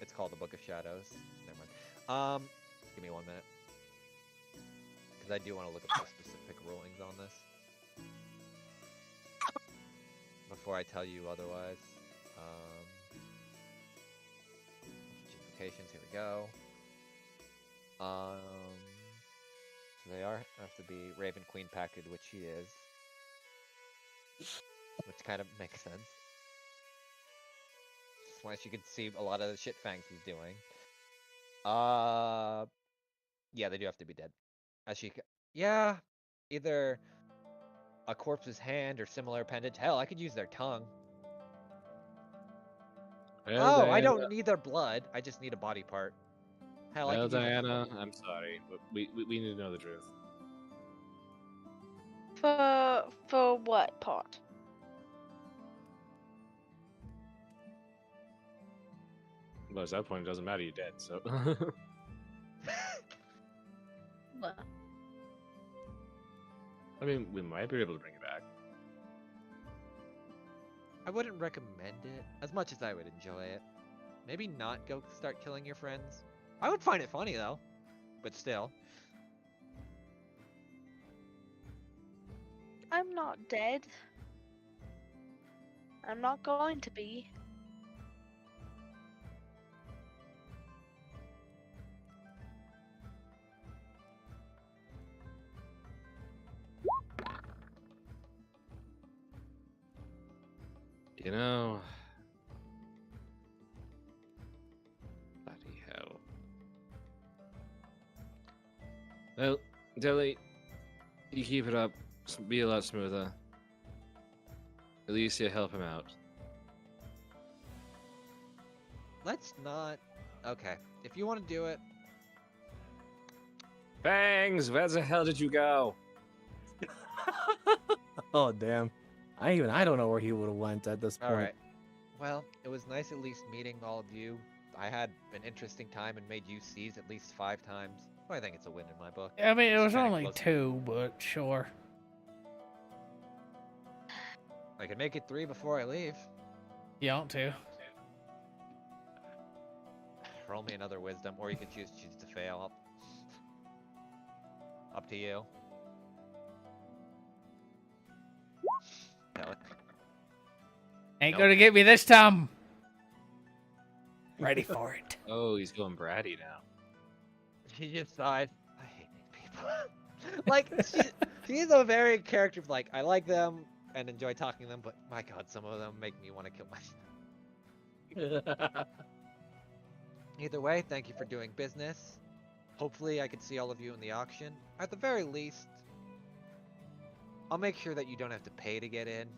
it's called the Book of Shadows. Never mind. Give me 1 minute. Because I do want to look up the specific rulings on this before I tell you otherwise. Implications. Here we go. So they have to be Raven Queen package, which she is, which kind of makes sense. That's why she could see a lot of the shit Fangs is doing. Yeah, they do have to be dead. Yeah, either a corpse's hand or similar appendage. Hell, I could use their tongue. Well, I Diana, don't need their blood. I just need a body part. Hell, I Well, could use Diana, I'm sorry, but we need to know the truth. For what part? Well, at that point, it doesn't matter. You're dead, so. What? I mean, we might be able to bring it back. I wouldn't recommend it as much as I would enjoy it. Maybe not go start killing your friends. I would find it funny though, but still. I'm not dead. I'm not going to be. You know. Bloody hell. Well, Deli, you keep it up. Be a lot smoother. At least you help him out. Let's not. Okay, if you want to do it, Bangs, where the hell did you go? Oh damn. I don't know where he would have went at this point. all right. Well, it was nice at least meeting all of you. I had an interesting time and made you seize at least 5 times. I think it's a win in my book. I mean, it It's was kinda only close. 2, but sure. I can make it 3 before I leave. You want to? Roll me another wisdom, or you can choose to fail. Up to you. Tell it. Ain't Nope. gonna get me this time. Ready for it. Oh, he's going bratty now. She just sighed. I hate these people. Like, she's a very character of, like, I like them and enjoy talking to them, but my god, some of them make me want to kill myself. Either way, thank you for doing business. Hopefully I can see all of you in the auction. At the very least, I'll make sure that you don't have to pay to get in,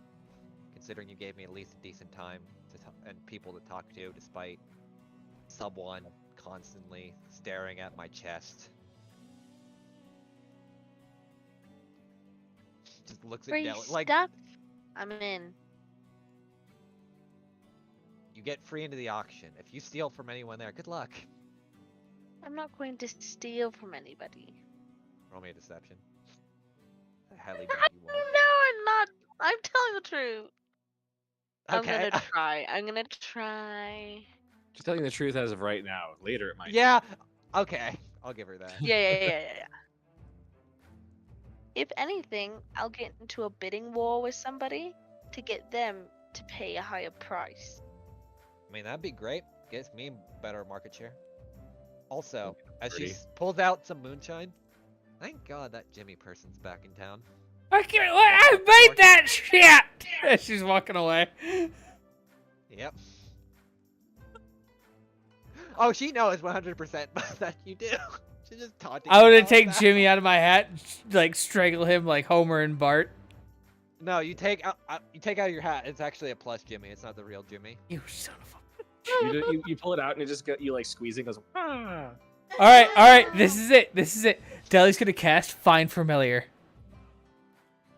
considering you gave me at least a decent time and people to talk to, despite someone constantly staring at my chest. Just looks at Free Deli like stuff. I'm in. you get free into the auction. If you steal from anyone there, good luck. I'm not going to steal from anybody. Roll me a deception. I highly No, doubt you won't. I'm not. I'm telling the truth. Okay. I'm gonna try. I'm gonna try. Just telling the truth as of right now. Later it might. Yeah. Okay. I'll give her that. Yeah. If anything, I'll get into a bidding war with somebody to get them to pay a higher price. I mean, that'd be great. Gets me better market share. Also, as she Pretty. pulls out some moonshine, thank God that Jimmy person's back in town. I made that shit! As she's walking away. Yep. Oh, she knows 100% that you do. She's just taunting I you would all have taken the Jimmy time. out of my hat and, like, strangle him like Homer and Bart. No, you take out your hat. It's actually a plus Jimmy. It's not the real Jimmy. You son of a... You pull it out and it just you like squeeze it and goes. Ah. Alright, this is it. Deli's gonna cast Find Familiar.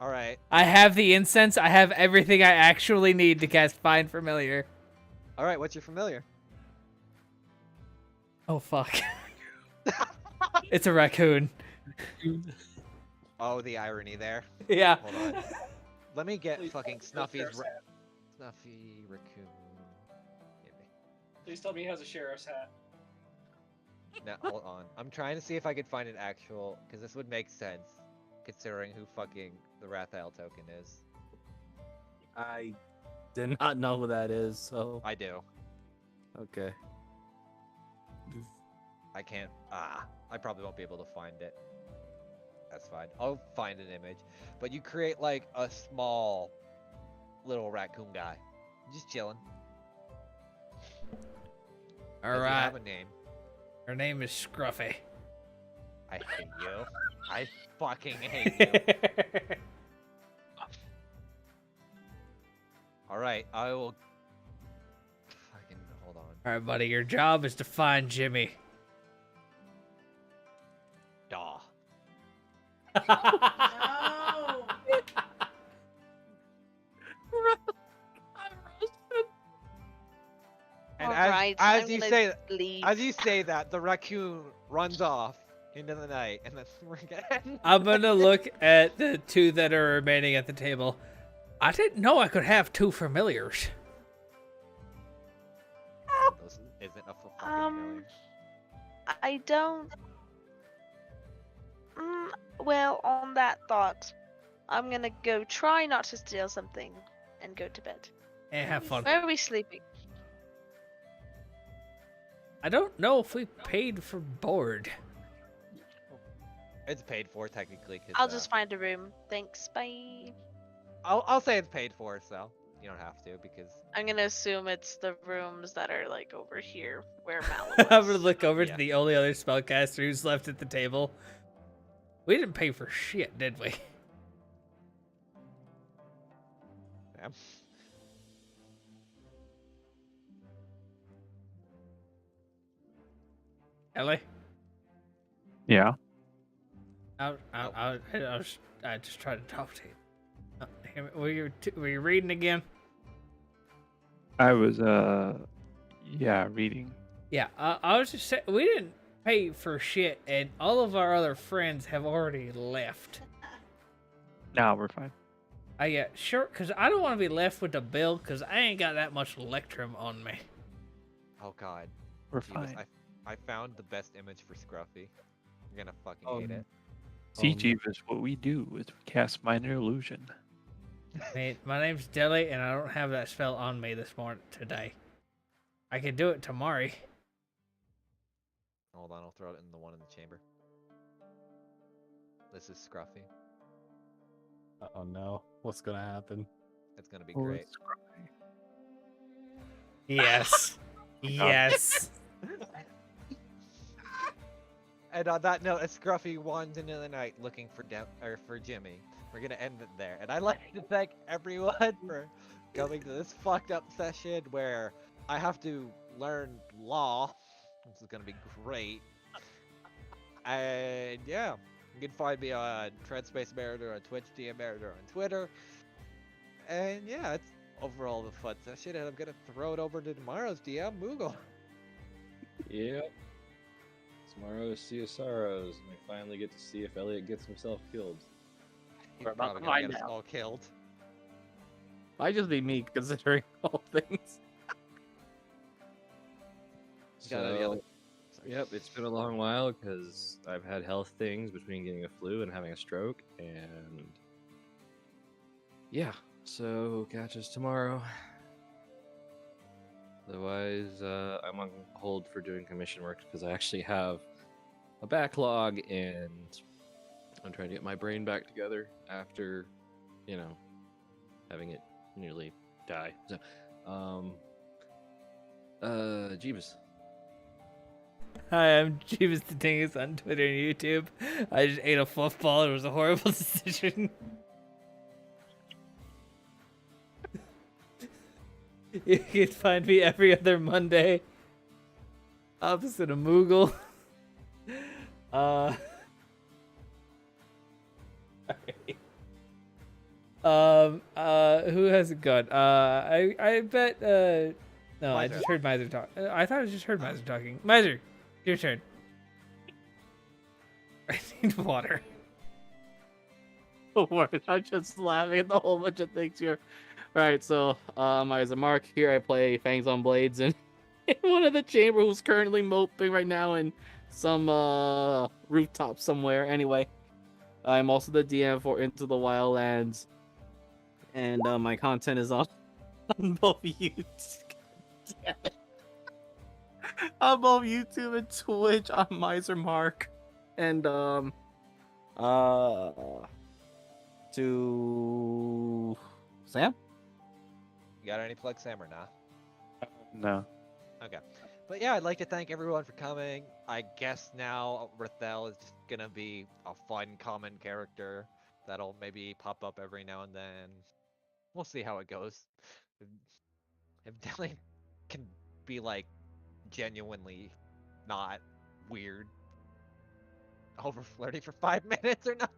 All right. I have the incense, I have everything I actually need to cast Find Familiar. All right. What's your familiar? Oh fuck. It's a raccoon. Oh, the irony there. Yeah. Hold on. Let me get Please, fucking no Snuffy's sheriff's hat. Snuffy raccoon. Give me. Please tell me he has a sheriff's hat. No, hold on. I'm trying to see if I could find an actual, because this would make sense, considering who fucking the Rathael token is. I did not know who that is, so I do. okay. I can't. I probably won't be able to find it. That's fine. I'll find an image. But you create like a small little raccoon guy. Just chilling. Does he Alright. have a name? Her name is Scruffy. I hate you. I fucking hate you. Alright, I will. Fucking hold on. Alright, buddy, your job is to find Jimmy. Daw. And Alright, as I'm you gonna say leave. as you say that, the raccoon runs off into the night, and then we're getting. I'm gonna look at the 2 that are remaining at the table. I didn't know I could have 2 familiars. This isn't a fucking Um, I don't. Well, on that thought, I'm gonna go try not to steal something and go to bed. Hey, have fun. Where are we sleeping? I don't know if we paid for board. It's paid for technically. 'Cause, I'll just find a room. Thanks. Bye. I'll say it's paid for. So You don't have to because I'm gonna assume it's the rooms that are like over here where Mal I'm gonna was. look over Yeah. to the only other spellcaster who's left at the table. We didn't pay for shit, did we? yeah. Ellie? Yeah. I just tried to talk to you. Were you reading again? I was reading. Yeah, I was just saying, we didn't pay for shit, and all of our other friends have already left. Now we're fine. Yeah, sure, because I don't want to be left with the bill, because I ain't got that much Electrum on me. Oh God. We're Jeebus, fine. I found the best image for Scruffy. You're gonna fucking Oh, hate it. See, no. Jeeves, what we do is we cast minor illusion. Man, my name's Deli, and I don't have that spell on me today. I can do it tomorrow. Hold on, I'll throw it in the one in the chamber. This is Scruffy. Oh no, what's gonna happen? It's gonna be Oh, great. it's crazy. Yes. Yes. And on that note, as Scruffy wanders into the night looking for Jimmy, we're gonna end it there. And I'd like to thank everyone for coming to this fucked up session where I have to learn law. This is gonna be great. And yeah, you can find me on Treadspace Mariner on Twitch, DM Mariner on Twitter. And yeah, it's overall a fun session, and I'm gonna throw it over to tomorrow's DM, Moogle. Yep. Tomorrow's Sea of Sorrows, and we finally get to see if Elliot gets himself killed. He's We're about probably to gonna find get us out. all killed. Might just be me considering all things. Got any other- Yep, it's been a long while because I've had health things between getting a flu and having a stroke, and yeah, so catch us tomorrow. Otherwise, I'm on hold for doing commission work because I actually have a backlog, and I'm trying to get my brain back together after, having it nearly die. So, Jeebus. Hi, I'm Jeeves the Dingus on Twitter and YouTube. I just ate a fluff ball. It was a horrible decision. You can find me every other Monday. Opposite of Moogle. Who hasn't gone? I bet, no, I Miser. just heard Miser talk. I thought I just heard Miser talking. Miser, your turn. I need water. Don't worry, I'm just laughing at the whole bunch of things here. Alright, so as a Mark here, I play Fangs on Blades and in one of the chamber who's currently moping right now in some rooftop somewhere. Anyway, I'm also the DM for Into the Wildlands, and my content is on both YouTube. Damn it. On both YouTube and Twitch. I'm Miser Mark, and to Sam. You got any plug, Sam, or not? No. Okay. But yeah, I'd like to thank everyone for coming. I guess now Rathel is just gonna be a fun common character that'll maybe pop up every now and then. We'll see how it goes. If Deli can be like genuinely not weird over flirty for 5 minutes or not.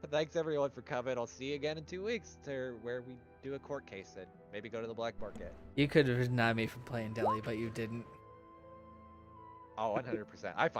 But thanks everyone for coming. I'll see you again in 2 weeks to where we do a court case and maybe go to the black market. You could have denied me from playing Deli, but you didn't. Oh, 100%. I find